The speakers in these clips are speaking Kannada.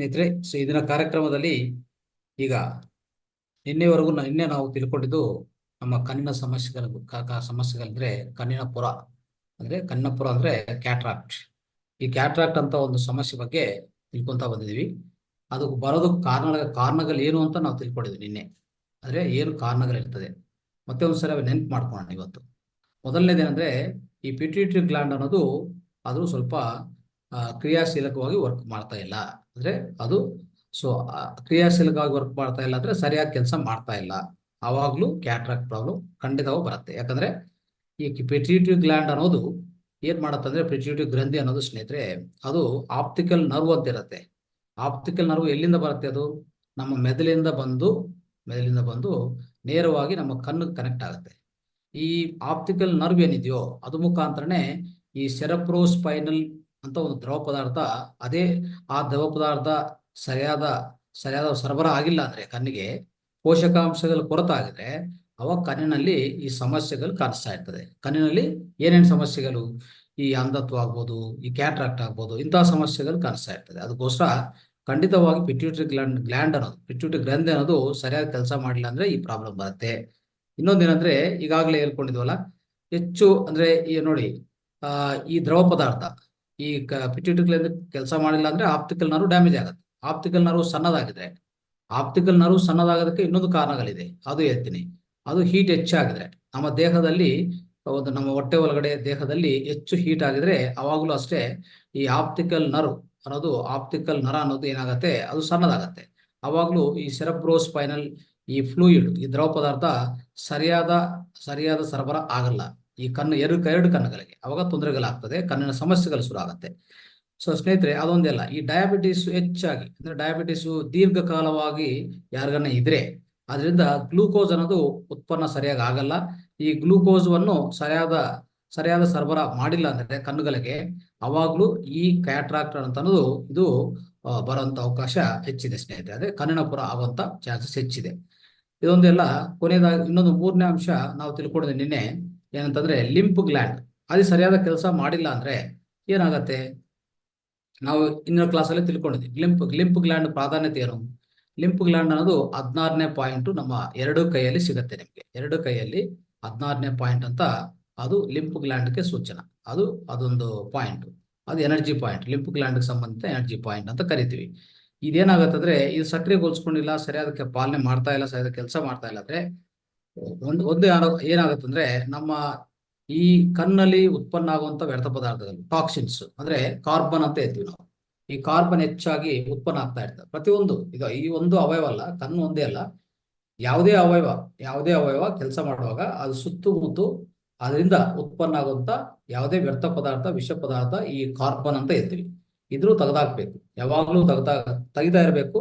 ಸ್ನೇಹಿತರೆ, ಇದರ ಕಾರ್ಯಕ್ರಮದಲ್ಲಿ ಈಗ ನಿನ್ನೆ ನಾವು ತಿಳ್ಕೊಂಡಿದ್ದು ನಮ್ಮ ಕಣ್ಣಿನ ಸಮಸ್ಯೆಗಳಂದ್ರೆ ಕಣ್ಣಿನ ಪೊರ ಅಂದ್ರೆ ಕ್ಯಾಟ್ರಾಕ್ಟ್. ಈ ಕ್ಯಾಟ್ರಾಕ್ಟ್ ಅಂತ ಒಂದು ಸಮಸ್ಯೆ ಬಗ್ಗೆ ತಿಳ್ಕೊಂತ ಬಂದಿದೀವಿ. ಅದು ಬರೋದಕ್ಕೆ ಕಾರಣಗಳು ಏನು ಅಂತ ನಾವು ತಿಳ್ಕೊಂಡಿದ್ವಿ ನಿನ್ನೆ. ಅಂದ್ರೆ ಏನು ಕಾರಣಗಳಿರ್ತದೆ ಮತ್ತೆ ಒಂದ್ಸಲ ನೆನ್ಪು ಮಾಡ್ಕೊಳ್ಳೋಣ ಇವತ್ತು. ಮೊದಲನೇದೇನಂದ್ರೆ ಈ ಪಿಟ್ಯೂಟರಿ ಗ್ಲ್ಯಾಂಡ್ ಅನ್ನೋದು ಅದು ಸ್ವಲ್ಪ ಕ್ರಿಯಾಶೀಲಕವಾಗಿ ವರ್ಕ್ ಮಾಡ್ತಾ ಇಲ್ಲ. ಅಂದ್ರೆ ಅದು ಸೊ ಕ್ರಿಯಾಶೀಲಕವಾಗಿ ವರ್ಕ್ ಮಾಡ್ತಾ ಇಲ್ಲ ಅಂದ್ರೆ ಸರಿಯಾಗಿ ಕೆಲಸ ಮಾಡ್ತಾ ಇಲ್ಲ. ಆವಾಗ್ಲೂ ಕ್ಯಾಟ್ರಾಕ್ಟ್ ಪ್ರಾಬ್ಲಮ್ ಖಂಡಿತವಾಗಿ ಬರುತ್ತೆ. ಯಾಕಂದ್ರೆ ಈ ಪಿಟ್ಯೂಟರಿ ಗ್ಲ್ಯಾಂಡ್ ಅನ್ನೋದು ಏನ್ ಮಾಡತ್ತಂದ್ರೆ ಪಿಟ್ಯೂಟರಿ ಗ್ರಂಥಿ ಅನ್ನೋದು ಸ್ನೇಹಿತರೆ, ಅದು ಆಪ್ಟಿಕಲ್ ನರ್ವ್ ಅಂತ ಇರುತ್ತೆ. ಆಪ್ಟಿಕಲ್ ನರ್ವ್ ಎಲ್ಲಿಂದ ಬರುತ್ತೆ? ಅದು ನಮ್ಮ ಮೆದುಳಿಂದ ಬಂದು ನೇರವಾಗಿ ನಮ್ಮ ಕಣ್ಣಿಗೆ ಕನೆಕ್ಟ್ ಆಗುತ್ತೆ. ಈ ಆಪ್ಟಿಕಲ್ ನರ್ವ್ ಏನಿದೆಯೋ ಅದು ಮುಖಾಂತರನೇ ಈ ಸೆರೆಬ್ರೋಸ್ಪೈನಲ್ ಅಂತ ಒಂದು ದ್ರವ ಪದಾರ್ಥ, ಅದೇ ಆ ದ್ರವ ಪದಾರ್ಥ ಸರಿಯಾದ ಸರಬರಾಜು ಆಗಿಲ್ಲ ಅಂದ್ರೆ, ಕಣ್ಣಿಗೆ ಪೋಷಕಾಂಶಗಳ ಕೊರತೆ ಆಗಿದ್ರೆ ಅವಾಗ ಕಣ್ಣಿನಲ್ಲಿ ಈ ಸಮಸ್ಯೆಗಳು ಕಾಣಿಸ್ತಾ ಇರ್ತದೆ. ಕಣ್ಣಿನಲ್ಲಿ ಏನೇನು ಸಮಸ್ಯೆಗಳು? ಈ ಅಂಧತ್ವ ಆಗ್ಬೋದು, ಈ ಕ್ಯಾಟ್ರಾಕ್ಟ್ ಆಗ್ಬೋದು, ಇಂತಹ ಸಮಸ್ಯೆಗಳು ಕಾಣಿಸ್ತಾ ಇರ್ತದೆ. ಅದಕ್ಕೋಸ್ಕರ ಖಂಡಿತವಾಗಿ ಪಿಟ್ಯೂಟರಿ ಗ್ಲ್ಯಾಂಡ್ ಅನ್ನೋದು, ಪಿಟ್ಯೂಟರಿ ಗ್ರಂಥಿ ಅನ್ನೋದು ಸರಿಯಾಗಿ ಕೆಲಸ ಮಾಡಿಲ್ಲ ಅಂದ್ರೆ ಈ ಪ್ರಾಬ್ಲಮ್ ಬರುತ್ತೆ. ಇನ್ನೊಂದೇನಂದ್ರೆ ಈಗಾಗಲೇ ಹೇಳ್ಕೊಂಡಿದ್ವಲ್ಲ, ಹೆಚ್ಚು ಅಂದ್ರೆ ಈ ನೋಡಿ ಈ ದ್ರವ ಪದಾರ್ಥ ಈ ಪಿಟ್ಯೂಟರಿ ಗ್ಲ್ಯಾಂಡ್ ಕೆಲಸ ಮಾಡಿಲ್ಲ ಅಂದ್ರೆ ಆಪ್ಟಿಕಲ್ ನರ್ವ್ ಡ್ಯಾಮೇಜ್ ಆಗುತ್ತೆ. ಆಪ್ಟಿಕಲ್ ನರ್ವ್ ಸಣ್ಣದಾಗೋದಕ್ಕೆ ಇನ್ನೊಂದು ಕಾರಣಗಳಿದೆ, ಅದು ಹೇಳ್ತೀನಿ. ಅದು ಹೀಟ್ ಹೆಚ್ಚಾಗಿದ್ರೆ ನಮ್ಮ ದೇಹದಲ್ಲಿ ನಮ್ಮ ಹೊಟ್ಟೆ ಒಳಗಡೆ ದೇಹದಲ್ಲಿ ಹೆಚ್ಚು ಹೀಟ್ ಆಗಿದ್ರೆ ಅವಾಗಲೂ ಅಷ್ಟೇ ಈ ಆಪ್ಟಿಕಲ್ ನರ ಅನ್ನೋದು ಏನಾಗತ್ತೆ, ಅದು ಸಣ್ಣದಾಗತ್ತೆ. ಅವಾಗಲೂ ಈ ಸೆರೆಬ್ರೋಸ್ಪೈನಲ್ ಈ ಫ್ಲೂಯಿಡ್, ಈ ದ್ರವ ಪದಾರ್ಥ ಸರಿಯಾದ ಸರಬರಾಜು ಆಗಲ್ಲ ಈ ಎರಡು ಕಣ್ಣುಗಳಿಗೆ. ಅವಾಗ ತೊಂದರೆಗಳಾಗ್ತದೆ, ಕಣ್ಣಿನ ಸಮಸ್ಯೆಗಳು ಶುರು ಆಗುತ್ತೆ. ಸೊ ಸ್ನೇಹಿತರೆ, ಅದೊಂದೆಲ್ಲ ಈ ಡಯಾಬಿಟಿಸ್ ಹೆಚ್ಚಾಗಿ ಅಂದ್ರೆ ಡಯಾಬಿಟಿಸು ದೀರ್ಘಕಾಲವಾಗಿ ಯಾರಿಗನ್ನ ಇದ್ರೆ ಅದರಿಂದ ಗ್ಲೂಕೋಸ್ ಅನ್ನೋದು ಉತ್ಪನ್ನ ಸರಿಯಾಗಿ ಆಗಲ್ಲ. ಈ ಗ್ಲೂಕೋಸ್ವನ್ನು ಸರಿಯಾದ ಸರಬರಾಜು ಮಾಡಿಲ್ಲ ಅಂದ್ರೆ ಕಣ್ಣುಗಳಿಗೆ, ಅವಾಗ್ಲೂ ಈ ಕ್ಯಾಟ್ರಾಕ್ಟ್ ಅಂತ ಅನ್ನೋದು ಇದು ಬರುವಂತ ಅವಕಾಶ ಹೆಚ್ಚಿದೆ ಸ್ನೇಹಿತರೆ. ಅದೇ ಕಣ್ಣಿನ ಪೊರ ಆಗುವಂತ ಚಾನ್ಸಸ್ ಹೆಚ್ಚಿದೆ. ಇದೊಂದೆಲ್ಲ ಕೊನೆಯದಾಗಿ ಇನ್ನೊಂದು ಮೂರನೇ ಅಂಶ ನಾವು ತಿಳ್ಕೊಂಡಿದ್ದೆ ನಿನ್ನೆ, ಏನಂತಂದ್ರೆ ಲಿಂಪ್ ಗ್ಲ್ಯಾಂಡ್ ಅದು ಸರಿಯಾದ ಕೆಲಸ ಮಾಡಿಲ್ಲ ಅಂದ್ರೆ ಏನಾಗತ್ತೆ? ನಾವು ಇನ್ನೊಂದು ಕ್ಲಾಸಲ್ಲಿ ತಿಳ್ಕೊಂಡಿದ್ವಿ ಲಿಂಪ್ ಗ್ಲ್ಯಾಂಡ್ ಪ್ರಾಧಾನ್ಯತೆ ಏನು. ಲಿಂಪ್ ಗ್ಲ್ಯಾಂಡ್ ಅನ್ನೋದು 16ನೇ ಪಾಯಿಂಟ್ ನಮ್ಮ ಎರಡು ಕೈಯಲ್ಲಿ ಸಿಗುತ್ತೆ. ನಿಮಗೆ ಎರಡು ಕೈಯಲ್ಲಿ 16ನೇ ಪಾಯಿಂಟ್ ಅಂತ ಅದು ಲಿಂಪ್ ಗ್ಲ್ಯಾಂಡ್ಗೆ ಸೂಚನಾ. ಅದೊಂದು ಪಾಯಿಂಟ್, ಅದು ಎನರ್ಜಿ ಪಾಯಿಂಟ್. ಲಿಂಪ್ ಗ್ಲ್ಯಾಂಡ್ಗೆ ಸಂಬಂಧಿತ ಎನರ್ಜಿ ಪಾಯಿಂಟ್ ಅಂತ ಕರಿತೀವಿ. ಇದೇನಾಗತ್ತಂದ್ರೆ ಇದು ಸಕ್ರಿಯಗೊಳಿಸ್ಕೊಂಡಿಲ್ಲ, ಸರಿಯಾದ ಪಾಲನೆ ಮಾಡ್ತಾ ಇಲ್ಲ, ಸರಿಯಾದ ಕೆಲಸ ಮಾಡ್ತಾ ಇಲ್ಲ ಅಂದ್ರೆ ಒಂದು ಏನಾಗುತ್ತಂದ್ರೆ ನಮ್ಮ ಈ ಕಣ್ಣಲ್ಲಿ ಉತ್ಪನ್ನ ಆಗುವಂತ ವ್ಯರ್ಥ ಪದಾರ್ಥಗಳು, ಟಾಕ್ಸಿನ್ಸ್ ಅಂದ್ರೆ ಕಾರ್ಬನ್ ಅಂತ ಹೇಳ್ತೀವಿ ನಾವು. ಈ ಕಾರ್ಬನ್ ಹೆಚ್ಚಾಗಿ ಉತ್ಪನ್ನ ಆಗ್ತಾ ಇರ್ತದೆ ಪ್ರತಿಯೊಂದು. ಈ ಒಂದು ಅವಯವ ಅಲ್ಲ, ಕಣ್ಣು ಒಂದೇ ಅಲ್ಲ, ಯಾವುದೇ ಅವಯವ ಕೆಲಸ ಮಾಡುವಾಗ ಅದು ಸುತ್ತಮುತ್ತ ಅದರಿಂದ ಉತ್ಪನ್ನ ಆಗುವಂತ ಯಾವುದೇ ವ್ಯರ್ಥ ಪದಾರ್ಥ, ವಿಷ ಪದಾರ್ಥ ಈ ಕಾರ್ಬನ್ ಅಂತ ಹೇಳ್ತೀವಿ. ಇದ್ರೂ ತೆಗೆದಾಕ್ಬೇಕು, ಯಾವಾಗ್ಲೂ ತೆಗಿತಾ ಇರಬೇಕು,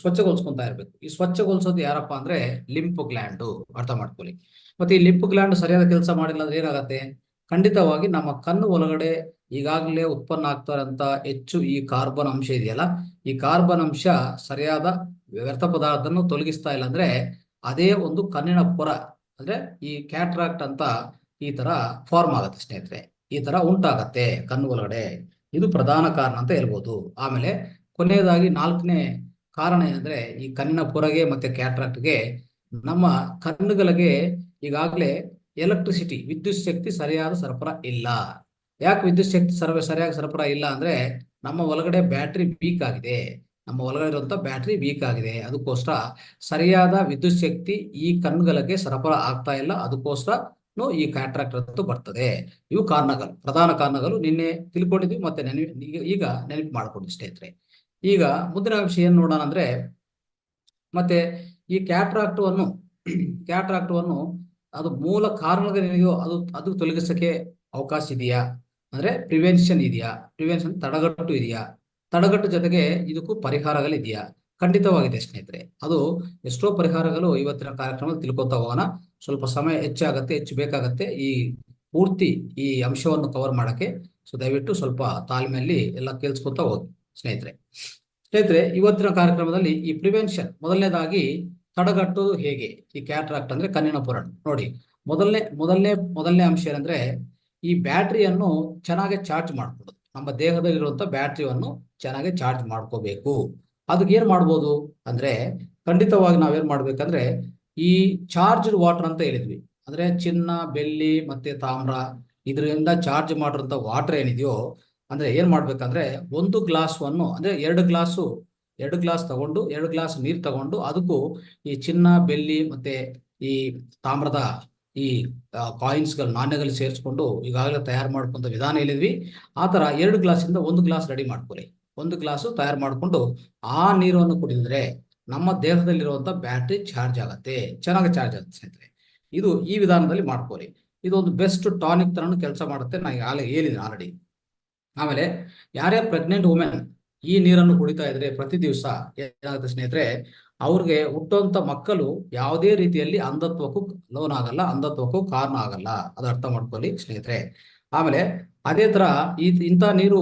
ಸ್ವಚ್ಛಗೊಳಿಸ್ಕೊಂತಾ ಇರ್ಬೇಕು. ಈ ಸ್ವಚ್ಛಗೊಳಿಸೋದು ಯಾರಪ್ಪ ಅಂದ್ರೆ ಲಿಂಪ್ ಗ್ಲ್ಯಾಂಡ್, ಅರ್ಥ ಮಾಡ್ಕೊಳ್ಳಿ. ಮತ್ತೆ ಈ ಲಿಂಪ್ ಗ್ಲ್ಯಾಂಡ್ ಸರಿಯಾದ ಕೆಲಸ ಮಾಡಿಲ್ಲ ಅಂದ್ರೆ ಏನಾಗತ್ತೆ? ಖಂಡಿತವಾಗಿ ನಮ್ಮ ಕಣ್ಣು ಒಳಗಡೆ ಈಗಾಗಲೇ ಉತ್ಪನ್ನ ಆಗ್ತಾರಂತ ಹೆಚ್ಚು ಈ ಕಾರ್ಬನ್ ಅಂಶ ಇದೆಯಲ್ಲ, ಈ ಕಾರ್ಬನ್ ಅಂಶ ಸರಿಯಾದ ವ್ಯರ್ಥ ಪದಾರ್ಥವನ್ನು ತೊಲಗಿಸ್ತಾ ಇಲ್ಲ ಅಂದ್ರೆ ಅದೇ ಒಂದು ಕಣ್ಣಿನ ಪೊರ ಅಂದ್ರೆ ಈ ಕ್ಯಾಟ್ರಾಕ್ಟ್ ಅಂತ ಈ ತರ ಫಾರ್ಮ್ ಆಗತ್ತೆ ಸ್ನೇಹಿತರೆ. ಈ ತರ ಉಂಟಾಗತ್ತೆ ಕಣ್ಣು ಒಳಗಡೆ. ಇದು ಪ್ರಧಾನ ಕಾರಣ ಅಂತ ಹೇಳ್ಬೋದು. ಆಮೇಲೆ ಕೊನೆಯದಾಗಿ 4ನೇ ಕಾರಣ ಏನಂದ್ರೆ ಈ ಕಣ್ಣಿನ ಪೊರೆಗೆ ಮತ್ತೆ ಕ್ಯಾಟ್ರಾಕ್ಟ್ಗೆ ನಮ್ಮ ಕಣ್ಣುಗಳಿಗೆ ಈಗಾಗಲೇ ಎಲೆಕ್ಟ್ರಿಸಿಟಿ, ವಿದ್ಯುತ್ ಶಕ್ತಿ ಸರಿಯಾದ ಸರಬರಾಜು ಇಲ್ಲ. ಯಾಕೆ ವಿದ್ಯುತ್ ಶಕ್ತಿ ಸರಿಯಾಗಿ ಸರಬರಾಜು ಇಲ್ಲ ಅಂದ್ರೆ ನಮ್ಮ ಒಳಗಡೆ ಬ್ಯಾಟ್ರಿ ವೀಕ್ ಆಗಿದೆ. ಅದಕ್ಕೋಸ್ಕರ ಸರಿಯಾದ ವಿದ್ಯುತ್ ಶಕ್ತಿ ಈ ಕಣ್ಣುಗಳಿಗೆ ಸರಬರಾಜು ಆಗ್ತಾ ಇಲ್ಲ. ಅದಕ್ಕೋಸ್ಕರ ಈ ಕ್ಯಾಟ್ರಾಕ್ಟ್ ಅಂತೂ ಬರ್ತದೆ. ಇವು ಕಾರಣಗಳು, ಪ್ರಧಾನ ಕಾರಣಗಳು. ನಿನ್ನೆ ತಿಳ್ಕೊಂಡಿದ್ವಿ, ಮತ್ತೆ ಈಗ ನೆನಪು ಮಾಡ್ಕೊಂಡ್ವಿ ಸ್ನೇಹಿತರೆ. ಈಗ ಮುಂದಿನ ಅಂಶ ಏನ್ ನೋಡೋಣ ಅಂದ್ರೆ, ಮತ್ತೆ ಈ ಕ್ಯಾಟ್ರಾಕ್ಟ್ ಅನ್ನು ಅದು ಮೂಲ ಕಾರಣಗಳೇನಿದೆಯೋ ಅದು ತೊಲಗಿಸಕ್ಕೆ ಅವಕಾಶ ಇದೆಯಾ ಅಂದ್ರೆ ಪ್ರಿವೆನ್ಷನ್ ಇದೆಯಾ? ಪ್ರಿವೆನ್ಷನ್ ತಡೆಗಟ್ಟು ಇದೆಯಾ? ತಡೆಗಟ್ಟು ಜೊತೆಗೆ ಇದಕ್ಕೂ ಪರಿಹಾರಗಳಿದೆಯಾ? ಖಂಡಿತವಾಗಿದೆ ಸ್ನೇಹಿತರೆ. ಅದು ಎಷ್ಟೋ ಪರಿಹಾರಗಳು ಇವತ್ತಿನ ಕಾರ್ಯಕ್ರಮದಲ್ಲಿ ತಿಳ್ಕೊತಾ ಹೋಗೋಣ. ಸ್ವಲ್ಪ ಸಮಯ ಹೆಚ್ಚು ಬೇಕಾಗತ್ತೆ ಪೂರ್ತಿ ಈ ಅಂಶವನ್ನು ಕವರ್ ಮಾಡಕ್ಕೆ. ಸೊ ದಯವಿಟ್ಟು ಸ್ವಲ್ಪ ತಾಳ್ಮೆಯಲ್ಲಿ ಎಲ್ಲ ಕೇಳಿಸ್ಕೊತಾ ಹೋಗಿ ಸ್ನೇಹಿತರೆ. ಇವತ್ತಿನ ಕಾರ್ಯಕ್ರಮದಲ್ಲಿ ಈ ಪ್ರಿವೆನ್ಷನ್, ಮೊದಲನೇದಾಗಿ ತಡೆಗಟ್ಟೋದು ಹೇಗೆ ಈ ಕ್ಯಾಟ್ರಾಕ್ಟ್ ಅಂದ್ರೆ ಕಣ್ಣಿನ ಪೊರ. ನೋಡಿ, ಮೊದಲನೇ ಅಂಶ ಏನಂದ್ರೆ ಈ ಬ್ಯಾಟ್ರಿಯನ್ನು ಚೆನ್ನಾಗಿ ಚಾರ್ಜ್ ಮಾಡ್ಕೊಡೋದು. ನಮ್ಮ ದೇಹದಲ್ಲಿರುವಂತ ಬ್ಯಾಟ್ರಿಯನ್ನು ಚೆನ್ನಾಗಿ ಚಾರ್ಜ್ ಮಾಡ್ಕೋಬೇಕು. ಅದಕ್ಕೆ ಏನ್ ಮಾಡ್ಬೋದು ಅಂದ್ರೆ ಖಂಡಿತವಾಗಿ ನಾವೇನ್ ಮಾಡ್ಬೇಕಂದ್ರೆ ಈ ಚಾರ್ಜ್ಡ್ ವಾಟರ್ ಅಂತ ಹೇಳಿದ್ವಿ. ಅಂದ್ರೆ ಚಿನ್ನ, ಬೆಳ್ಳಿ ಮತ್ತೆ ತಾಮ್ರ ಇದರಿಂದ ಚಾರ್ಜ್ ಮಾಡಿರೋಂಥ ವಾಟರ್ ಏನಿದೆಯೋ ಅಂದ್ರೆ ಏನ್ ಮಾಡ್ಬೇಕಂದ್ರೆ ಒಂದು ಗ್ಲಾಸನ್ನು ಅಂದ್ರೆ 2 ಗ್ಲಾಸ್ ತಗೊಂಡು 2 ಗ್ಲಾಸ್ ನೀರು ತಗೊಂಡು ಅದಕ್ಕೂ ಈ ಚಿನ್ನ, ಬೆಳ್ಳಿ ಮತ್ತೆ ಈ ತಾಮ್ರದ ಈ ಕಾಯಿನ್ಸ್ಗಳು, ನಾಣ್ಯಗಳು ಸೇರಿಸ್ಕೊಂಡು ಈಗಾಗಲೇ ತಯಾರು ಮಾಡ್ಕೊಂತ ವಿಧಾನ ಹೇಳಿದ್ವಿ. ಆ ತರ 2 ಗ್ಲಾಸಿಂದ 1 ಗ್ಲಾಸ್ ರೆಡಿ ಮಾಡ್ಕೊಳ್ಳಿ. 1 ಗ್ಲಾಸು ತಯಾರು ಮಾಡಿಕೊಂಡು ಆ ನೀರನ್ನು ಕುಡಿದ್ರೆ ನಮ್ಮ ದೇಹದಲ್ಲಿರುವಂತ ಬ್ಯಾಟ್ರಿ ಚಾರ್ಜ್ ಆಗತ್ತೆ, ಚೆನ್ನಾಗಿ ಚಾರ್ಜ್ ಆಗುತ್ತೆ ಸ್ನೇಹಿತರೆ. ಇದು ಈ ವಿಧಾನದಲ್ಲಿ ಮಾಡ್ಕೊಳ್ಳಿ. ಇದೊಂದು ಬೆಸ್ಟ್ ಟಾನಿಕ್ ತರನು ಕೆಲಸ ಮಾಡುತ್ತೆ, ನಾನು ಈಗಾಗಲೇ ಹೇಳಿದ್ದೀನಿ ಆಲ್ರೆಡಿ. ಆಮೇಲೆ ಯಾರೇ ಪ್ರೆಗ್ನೆಂಟ್ ವುಮೆನ್ ಈ ನೀರನ್ನು ಕುಡಿತಾ ಇದ್ರೆ ಪ್ರತಿ ದಿವಸ ಏನಾಗುತ್ತೆ ಸ್ನೇಹಿತರೆ, ಅವ್ರಿಗೆ ಹುಟ್ಟುವಂತ ಮಕ್ಕಳು ಯಾವುದೇ ರೀತಿಯಲ್ಲಿ ಅಂಧತ್ವಕ್ಕೂ ಲೋನ್ ಆಗಲ್ಲ, ಅಂಧತ್ವಕ್ಕೂ ಕಾರಣ ಆಗಲ್ಲ. ಅದು ಅರ್ಥ ಮಾಡ್ಕೊಳ್ಳಿ ಸ್ನೇಹಿತರೆ. ಆಮೇಲೆ ಅದೇ ತರ ಇಂಥ ನೀರು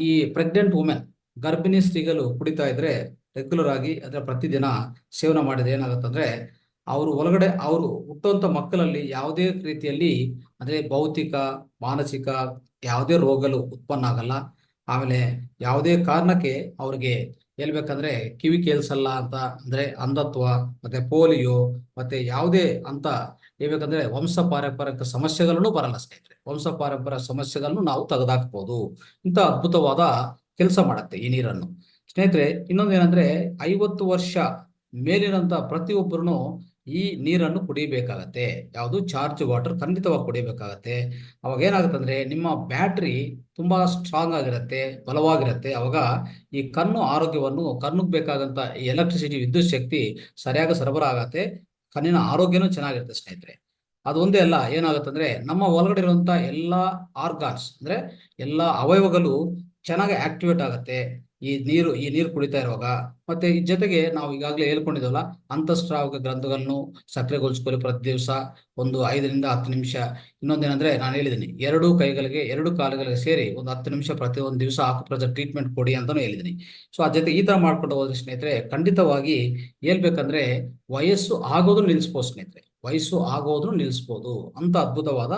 ಈ ಪ್ರೆಗ್ನೆಂಟ್ ವುಮೆನ್, ಗರ್ಭಿಣಿ ಸ್ತ್ರೀಗಳು ಕುಡಿತಾ ಇದ್ರೆ ರೆಗ್ಯುಲರ್ ಆಗಿ ಅದರ ಪ್ರತಿದಿನ ಸೇವನೆ ಮಾಡಿದ್ರೆ ಏನಾಗುತ್ತಂದ್ರೆ ಅವರು ಒಳಗಡೆ ಅವರು ಹುಟ್ಟುವಂತ ಮಕ್ಕಳಲ್ಲಿ ಯಾವುದೇ ರೀತಿಯಲ್ಲಿ ಅಂದ್ರೆ ಭೌತಿಕ, ಮಾನಸಿಕ ಯಾವುದೇ ರೋಗಗಳು ಉತ್ಪನ್ನ ಆಗಲ್ಲ. ಆಮೇಲೆ ಯಾವುದೇ ಕಾರಣಕ್ಕೆ ಅವ್ರಿಗೆ ಹೇಳ್ಬೇಕಂದ್ರೆ ಕಿವಿ ಕೇಳಿಸಲ್ಲ ಅಂತ ಅಂದ್ರೆ ಅಂಧತ್ವ ಮತ್ತೆ ಪೋಲಿಯೋ ಮತ್ತೆ ಯಾವುದೇ ಅಂತ ಹೇಳ್ಬೇಕಂದ್ರೆ ವಂಶ ಪಾರಂಪರಿಕ ಸಮಸ್ಯೆಗಳನ್ನು ಬರಲ್ಲ ಸ್ನೇಹಿತರೆ. ವಂಶ ಪಾರಂಪರಿಕ ಸಮಸ್ಯೆಗಳನ್ನು ನಾವು ತೆಗೆದಾಕ್ಬಹುದು. ಇಂಥ ಅದ್ಭುತವಾದ ಕೆಲಸ ಮಾಡುತ್ತೆ ಈ ನೀರನ್ನು ಸ್ನೇಹಿತರೆ. ಇನ್ನೊಂದು ಏನಂದ್ರೆ 50 ವರ್ಷ ಮೇಲಿನಂತ ಪ್ರತಿಯೊಬ್ಬರು ಈ ನೀರನ್ನು ಕುಡಿಬೇಕಾಗತ್ತೆ. ಯಾವುದು ಚಾರ್ಜ್ ವಾಟರ್ ಖಂಡಿತವಾಗಿ ಕುಡಿಬೇಕಾಗತ್ತೆ. ಅವಾಗ ಏನಾಗುತ್ತೆ ಅಂದ್ರೆ ನಿಮ್ಮ ಬ್ಯಾಟ್ರಿ ತುಂಬಾ ಸ್ಟ್ರಾಂಗ್ ಆಗಿರುತ್ತೆ, ಬಲವಾಗಿರುತ್ತೆ. ಅವಾಗ ಈ ಕಣ್ಣು ಆರೋಗ್ಯವನ್ನು, ಕಣ್ಣಿಗೆ ಬೇಕಾದಂತ ಎಲೆಕ್ಟ್ರಿಸಿಟಿ, ವಿದ್ಯುತ್ ಶಕ್ತಿ ಸರಿಯಾಗಿ ಸರಬರಾಗತ್ತೆ. ಕಣ್ಣಿನ ಆರೋಗ್ಯನೂ ಚೆನ್ನಾಗಿರುತ್ತೆ ಸ್ನೇಹಿತರೆ. ಅದು ಒಂದೇ ಅಲ್ಲ, ಏನಾಗುತ್ತಂದ್ರೆ ನಮ್ಮ ಒಳಗಡೆ ಇರುವಂತ ಎಲ್ಲಾ ಆರ್ಗಾನ್ಸ್ ಅಂದ್ರೆ ಎಲ್ಲಾ ಅವಯವಗಳು ಚೆನ್ನಾಗಿ ಆಕ್ಟಿವೇಟ್ ಆಗುತ್ತೆ ಈ ನೀರು ಕುಡಿತಾ ಇರುವಾಗ. ಮತ್ತೆ ಈ ಜೊತೆಗೆ ನಾವು ಈಗಾಗಲೇ ಹೇಳ್ಕೊಂಡಿದ್ವಲ್ಲ, ಅಂತಃಸ್ರಾವಕ ಗ್ರಂಥಗಳನ್ನು ಸಕ್ರಿಯಗೊಳಿಸ್ಕೊಳ್ಳಿ ಪ್ರತಿ ದಿವಸ ಒಂದು 5ರಿಂದ 10 ನಿಮಿಷ. ಇನ್ನೊಂದೇನಂದ್ರೆ ನಾನು ಹೇಳಿದ್ದೀನಿ, 2 ಕೈಗಳಿಗೆ 2 ಕಾಲುಗಳಿಗೆ ಸೇರಿ ಒಂದು 10 ನಿಮಿಷ ಪ್ರತಿ ಒಂದು ದಿವಸ ಆಕುಪ್ರೆಷರ್ ಟ್ರೀಟ್ಮೆಂಟ್ ಕೊಡಿ ಅಂತಾನು ಹೇಳಿದ್ದೀನಿ. ಸೊ ಆ ಜೊತೆ ಈ ತರ ಮಾಡ್ಕೊಂಡು ಹೋದ್ರೆ ಸ್ನೇಹಿತರೆ ಖಂಡಿತವಾಗಿ ಹೇಳ್ಬೇಕಂದ್ರೆ ವಯಸ್ಸು ಆಗೋದು ನಿಲ್ಲಿಸ್ಬೋದು ಸ್ನೇಹಿತರೆ. ವಯಸ್ಸು ಆಗೋದು ನಿಲ್ಲಿಸ್ಬೋದು ಅಂತ ಅದ್ಭುತವಾದ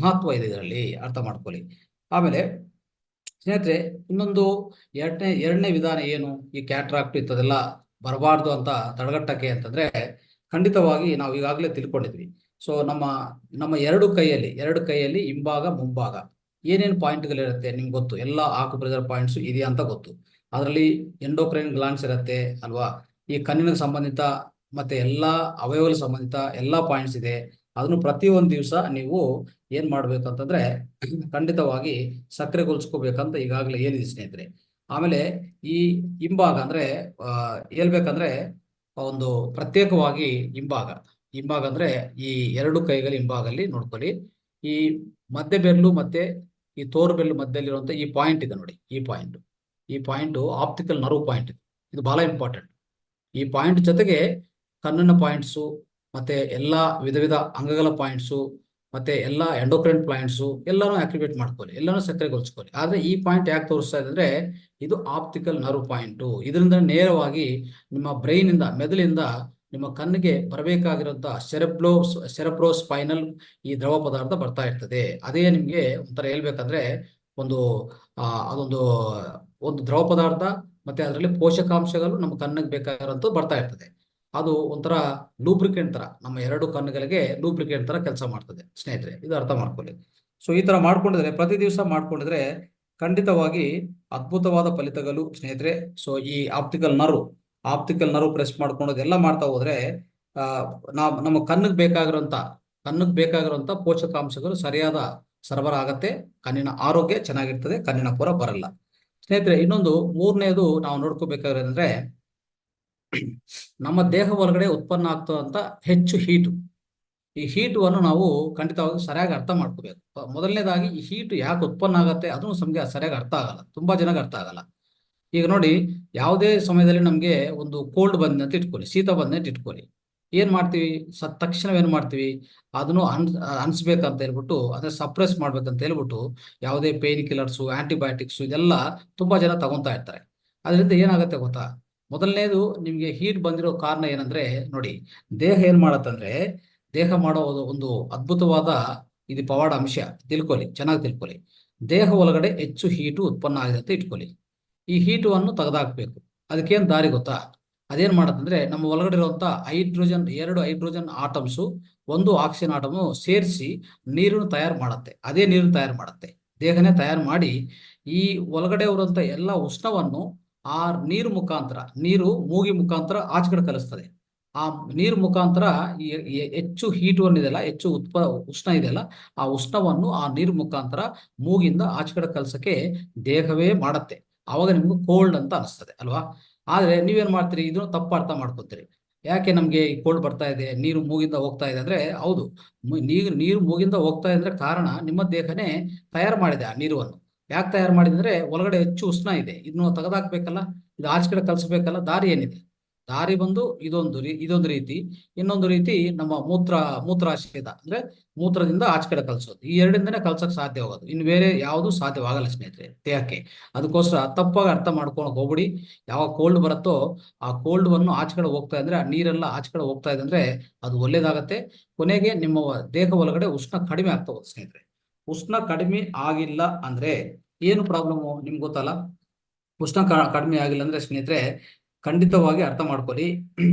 ಮಹತ್ವ ಇದೆ ಇದರಲ್ಲಿ, ಅರ್ಥ ಮಾಡ್ಕೊಳ್ಳಿ. ಆಮೇಲೆ ಸ್ನೇಹಿತರೆ ಇನ್ನೊಂದು ಎರಡನೇ ವಿಧಾನ ಏನು, ಈ ಕ್ಯಾಟ್ರಾಕ್ಟ್ ಇಂಥದೆಲ್ಲ ಬರಬಾರ್ದು ಅಂತ ತಡೆಗಟ್ಟಕ್ಕೆ ಅಂತಂದ್ರೆ ಖಂಡಿತವಾಗಿ ನಾವು ಈಗಾಗಲೇ ತಿಳ್ಕೊಂಡಿದ್ವಿ. ಸೊ ನಮ್ಮ 2 ಕೈಯಲ್ಲಿ ಹಿಂಭಾಗ ಮುಂಭಾಗ ಏನೇನು ಪಾಯಿಂಟ್ಗಳಿರುತ್ತೆ ನಿಮ್ಗೆ ಗೊತ್ತು, ಎಲ್ಲ ಆಕ್ಯುಪ್ರೆಷರ್ ಪಾಯಿಂಟ್ಸ್ ಇದೆಯಾ ಅಂತ ಗೊತ್ತು. ಅದರಲ್ಲಿ ಎಂಡೋಕ್ರೈನ್ ಗ್ಲಾಂಡ್ಸ್ ಇರುತ್ತೆ ಅಲ್ವಾ, ಈ ಕಣ್ಣಿನ ಸಂಬಂಧಿತ ಮತ್ತೆ ಎಲ್ಲಾ ಅವಯವಗಳ ಸಂಬಂಧಿತ ಎಲ್ಲಾ ಪಾಯಿಂಟ್ಸ್ ಇದೆ. ಅದನ್ನು ಪ್ರತಿಯೊಂದು ದಿವಸ ನೀವು ಏನ್ ಮಾಡ್ಬೇಕು ಅಂತಂದ್ರೆ ಖಂಡಿತವಾಗಿ ಸಕ್ರಿಯಗೊಳಿಸ್ಕೋಬೇಕಂತ ಈಗಾಗಲೇ ಹೇಳಿದೆ ಸ್ನೇಹಿತರೆ. ಆಮೇಲೆ ಈ ಹಿಂಭಾಗ ಅಂದ್ರೆ ಹೇಳ್ಬೇಕಂದ್ರೆ ಒಂದು ಪ್ರತ್ಯೇಕವಾಗಿ ಹಿಂಭಾಗ ಅಂದ್ರೆ ಈ 2 ಕೈಗಳ ಹಿಂಭಾಗಲ್ಲಿ ನೋಡ್ಕೊಳ್ಳಿ. ಈ ಮಧ್ಯ ಬೆರಳು ಮತ್ತೆ ಈ ತೋರು ಬೆರಳು ಮಧ್ಯದಲ್ಲಿರುವಂತ ಈ ಪಾಯಿಂಟ್ ಇದೆ ನೋಡಿ, ಈ ಪಾಯಿಂಟ್ ಆಪ್ಟಿಕಲ್ ನರ್ವ್ ಪಾಯಿಂಟ್. ಇದು ಬಹಳ ಇಂಪಾರ್ಟೆಂಟ್. ಈ ಪಾಯಿಂಟ್ ಜೊತೆಗೆ ಕಣ್ಣಿನ ಪಾಯಿಂಟ್ಸು ಮತ್ತೆ ಎಲ್ಲಾ ವಿಧ ವಿಧ ಅಂಗಗಳ ಪಾಯಿಂಟ್ಸು ಮತ್ತೆ ಎಲ್ಲಾ ಎಂಡೋಕ್ರೈನ್ ಪಾಯಿಂಟ್ಸು ಎಲ್ಲಾನು ಆಕ್ಟಿವೇಟ್ ಮಾಡ್ಕೊಳ್ಳಿ, ಎಲ್ಲಾನು ಸಕ್ರಿಯಗೊಳಿಸ್ಕೊಳ್ಳಿ. ಆದ್ರೆ ಈ ಪಾಯಿಂಟ್ ಯಾಕೆ ತೋರಿಸ್ತಾ ಇದೆ ಅಂದ್ರೆ ಇದು ಆಪ್ಟಿಕಲ್ ನರ್ವ್ ಪಾಯಿಂಟ್. ಇದರಿಂದ ನೇರವಾಗಿ ನಿಮ್ಮ ಬ್ರೈನ್ ಇಂದ, ಮೆದುಳಿಂದ ನಿಮ್ಮ ಕಣ್ಣಿಗೆ ಬರಬೇಕಾಗಿರುವಂತ ಸೆರೆಬ್ರೋಸ್ಪೈನಲ್ ಈ ದ್ರವ ಪದಾರ್ಥ ಬರ್ತಾ ಇರ್ತದೆ. ಅದೇ ನಿಮ್ಗೆ ಒಂಥರ ಹೇಳ್ಬೇಕಂದ್ರೆ ಒಂದು ಅದೊಂದು ದ್ರವ ಪದಾರ್ಥ ಮತ್ತೆ ಅದರಲ್ಲಿ ಪೋಷಕಾಂಶಗಳು ನಮ್ಮ ಕಣ್ಣಿಗೆ ಬೇಕಾಗಿರೋಂಥದ್ದು ಬರ್ತಾ ಇರ್ತದೆ. ಅದು ಒಂಥರ ಲೂಬ್ರಿಕೆಂಟ್ ತರ, ನಮ್ಮ 2 ಕಣ್ಣುಗಳಿಗೆ ಲೂಬ್ರಿಕೆಂಟ್ ತರ ಕೆಲಸ ಮಾಡ್ತದೆ ಸ್ನೇಹಿತರೆ. ಇದು ಅರ್ಥ ಮಾಡ್ಕೊಳ್ಳಿ. ಸೊ ಈ ತರ ಮಾಡ್ಕೊಂಡಿದ್ರೆ, ಪ್ರತಿ ದಿವಸ ಮಾಡ್ಕೊಂಡಿದ್ರೆ ಖಂಡಿತವಾಗಿ ಅದ್ಭುತವಾದ ಫಲಿತಗಳು ಸ್ನೇಹಿತರೆ. ಸೊ ಈ ಆಪ್ಟಿಕಲ್ ನರ್ವ್ ಪ್ರೆಸ್ ಮಾಡ್ಕೊಳ್ಳೋದೆಲ್ಲ ಮಾಡ್ತಾ ಹೋದ್ರೆ ನಮ್ಮ ಕಣ್ಣಿಗೆ ಬೇಕಾಗಿರುವಂತ ಪೋಷಕಾಂಶಗಳು ಸರಿಯಾದ ಸರಬರಾಗತ್ತೆ. ಕಣ್ಣಿನ ಆರೋಗ್ಯ ಚೆನ್ನಾಗಿರ್ತದೆ, ಕಣ್ಣಿನ ಪೊರ ಬರಲ್ಲ ಸ್ನೇಹಿತರೆ. ಇನ್ನೊಂದು ಮೂರನೇದು ನಾವು ನೋಡ್ಕೋಬೇಕಾದ್ರೆ ನಮ್ಮ ದೇಹ ಒಳಗಡೆ ಉತ್ಪನ್ನ ಆಗ್ತದಂತ ಹೆಚ್ಚು ಈ ಹೀಟುವನ್ನು ನಾವು ಖಂಡಿತವಾಗಿ ಸರಿಯಾಗಿ ಅರ್ಥ ಮಾಡ್ಕೋಬೇಕು. ಮೊದಲನೇದಾಗಿ ಈ ಹೀಟು ಯಾಕೆ ಉತ್ಪನ್ನ ಆಗತ್ತೆ ಅದನ್ನು ನಮ್ಗೆ ಸರಿಯಾಗಿ ಅರ್ಥ ಆಗಲ್ಲ, ತುಂಬಾ ಜನಕ್ಕೆ ಅರ್ಥ ಆಗಲ್ಲ. ಈಗ ನೋಡಿ, ಯಾವುದೇ ಸಮಯದಲ್ಲಿ ನಮ್ಗೆ ಒಂದು ಕೋಲ್ಡ್ ಬಂದಂತ ಇಟ್ಕೊಳ್ಳಿ, ಶೀತ ಬಂದಂತ ಇಟ್ಕೊಳ್ಳಿ, ಏನ್ ಮಾಡ್ತೀವಿ, ತಕ್ಷಣ ಏನ್ ಮಾಡ್ತೀವಿ, ಅದನ್ನು ಅನ್ಸ್ಬೇಕಂತ ಹೇಳ್ಬಿಟ್ಟು, ಅಂದ್ರೆ ಸಪ್ರೆಸ್ ಮಾಡ್ಬೇಕಂತ ಹೇಳ್ಬಿಟ್ಟು ಯಾವುದೇ ಪೇನ್ ಕಿಲ್ಲರ್ಸು, ಆಂಟಿಬಯೋಟಿಕ್ಸ್ ಇದೆಲ್ಲ ತುಂಬಾ ಜನ ತಗೊಂತಾ ಇರ್ತಾರೆ. ಅದರಿಂದ ಏನಾಗುತ್ತೆ ಗೊತ್ತಾ, ಮೊದಲನೇದು ನಿಮ್ಗೆ ಹೀಟ್ ಬಂದಿರೋ ಕಾರಣ ಏನಂದ್ರೆ ನೋಡಿ, ದೇಹ ಏನ್ ಮಾಡತ್ತಂದ್ರೆ, ದೇಹ ಮಾಡೋ ಒಂದು ಅದ್ಭುತವಾದ ಇದು ಪವಾಡ ಅಂಶ ತಿಳ್ಕೊಳ್ಳಿ, ಚೆನ್ನಾಗಿ ತಿಳ್ಕೊಳ್ಳಿ. ದೇಹ ಒಳಗಡೆ ಹೆಚ್ಚು ಹೀಟು ಉತ್ಪನ್ನ ಆಗಿದೆ ಅಂತ ಇಟ್ಕೊಳ್ಳಿ. ಈ ಹೀಟುವನ್ನು ತೆಗೆದಾಕ್ಬೇಕು. ಅದಕ್ಕೇನು ದಾರಿ ಗೊತ್ತಾ? ಅದೇನ್ ಮಾಡತ್ತಂದ್ರೆ ನಮ್ಮ ಒಳಗಡೆ ಇರುವಂತ hydrogen, 2 hydrogen atoms, 1 oxygen atom ಸೇರಿಸಿ ನೀರನ್ನು ತಯಾರು ಮಾಡುತ್ತೆ. ಅದೇ ನೀರನ್ನು ತಯಾರು ಮಾಡುತ್ತೆ, ದೇಹನೇ ತಯಾರು ಮಾಡಿ ಈ ಒಳಗಡೆ ಇರುವಂತ ಎಲ್ಲ ಉಷ್ಣವನ್ನು ಆ ನೀರು ಮುಖಾಂತರ, ನೀರು ಮೂಗಿ ಮುಖಾಂತರ ಆಚೆ ಕಡೆ ಕಲಿಸ್ತದೆ. ಆ ನೀರು ಮುಖಾಂತರ ಹೆಚ್ಚು ಹೀಟ್ ಇದೆಯಲ್ಲ, ಹೆಚ್ಚು ಉಷ್ಣ ಇದೆಯಲ್ಲ, ಆ ಉಷ್ಣವನ್ನು ಆ ನೀರು ಮುಖಾಂತರ ಮೂಗಿಂದ ಆಚೆ ಕಡೆ ಕಲ್ಸಕ್ಕೆ ದೇಹವೇ ಮಾಡತ್ತೆ. ಅವಾಗ ನಿಮ್ಗೆ ಕೋಲ್ಡ್ ಅಂತ ಅನಿಸ್ತದೆ ಅಲ್ವಾ? ಆದ್ರೆ ನೀವೇನ್ ಮಾಡ್ತೀರಿ, ಇದನ್ನು ತಪ್ಪು ಅರ್ಥ ಮಾಡ್ಕೊತೀರಿ. ಯಾಕೆ ನಮ್ಗೆ ಈ ಕೋಲ್ಡ್ ಬರ್ತಾ ಇದೆ, ನೀರು ಮೂಗಿಂದ ಹೋಗ್ತಾ ಇದೆ ಅಂದ್ರೆ, ಹೌದು, ನೀರು ಮೂಗಿಂದ ಹೋಗ್ತಾ ಇದೆ ಅಂದ್ರೆ ಕಾರಣ ನಿಮ್ಮ ದೇಹನೇ ತಯಾರು ಮಾಡಿದೆ ಆ ನೀರನ್ನು. ಯಾಕೆ ತಯಾರು ಮಾಡಿದೆ ಅಂದ್ರೆ ಒಳಗಡೆ ಹೆಚ್ಚು ಉಷ್ಣ ಇದೆ, ಇದನ್ನು ತೆಗೆದಾಕ್ಬೇಕಲ್ಲ, ಇದು ಆಚೆ ಕಡೆ ಕಲ್ಸ್ಬೇಕಲ್ಲ. ದಾರಿ ಏನಿದೆ? ದಾರಿ ಬಂದು ಇದೊಂದು ರೀತಿ. ಇನ್ನೊಂದು ರೀತಿ ನಮ್ಮ ಮೂತ್ರಾಶಯದ ಅಂದ್ರೆ ಮೂತ್ರದಿಂದ ಆಚೆ ಕಡೆ ಕಲ್ಸೋದು. ಈ ಎರಡಿಂದನೇ ಕಲ್ಸಕ್ ಸಾಧ್ಯ ಹೋಗೋದು, ಇನ್ನು ಬೇರೆ ಯಾವುದು ಸಾಧ್ಯವಾಗಲ್ಲ ಸ್ನೇಹಿತರೆ ದೇಹಕ್ಕೆ. ಅದಕ್ಕೋಸ್ಕರ ತಪ್ಪಾಗಿ ಅರ್ಥ ಮಾಡ್ಕೊಳಕ್ ಹೋಗ್ಬಿಡಿ. ಯಾವಾಗ ಕೋಲ್ಡ್ ಬರುತ್ತೋ ಆ ಕೋಲ್ಡ್ ವನ್ನು ಆಚೆ ಕಡೆ ಹೋಗ್ತಾ ಇದ್ರೆ, ಆ ನೀರೆಲ್ಲ ಆಚೆ ಕಡೆ ಹೋಗ್ತಾ ಇದೆ ಅಂದ್ರೆ ಅದು ಒಳ್ಳೇದಾಗತ್ತೆ. ಕೊನೆಗೆ ನಿಮ್ಮ ದೇಹ ಒಳಗಡೆ ಉಷ್ಣ ಕಡಿಮೆ ಆಗ್ತಾ ಹೋಗುತ್ತೆ ಸ್ನೇಹಿತರೆ. ಉಷ್ಣ ಕಡಿಮೆ ಆಗಿಲ್ಲ ಅಂದ್ರೆ ಏನು ಪ್ರಾಬ್ಲಮ್ ನಿಮ್ಗೆ ಗೊತ್ತಲ್ಲ? ಉಷ್ಣ ಕಡಿಮೆ ಆಗಿಲ್ಲ ಅಂದ್ರೆ ಸ್ನೇಹಿತರೆ ಖಂಡಿತವಾಗಿ ಅರ್ಥ ಮಾಡ್ಕೊಳ್ಳಿ,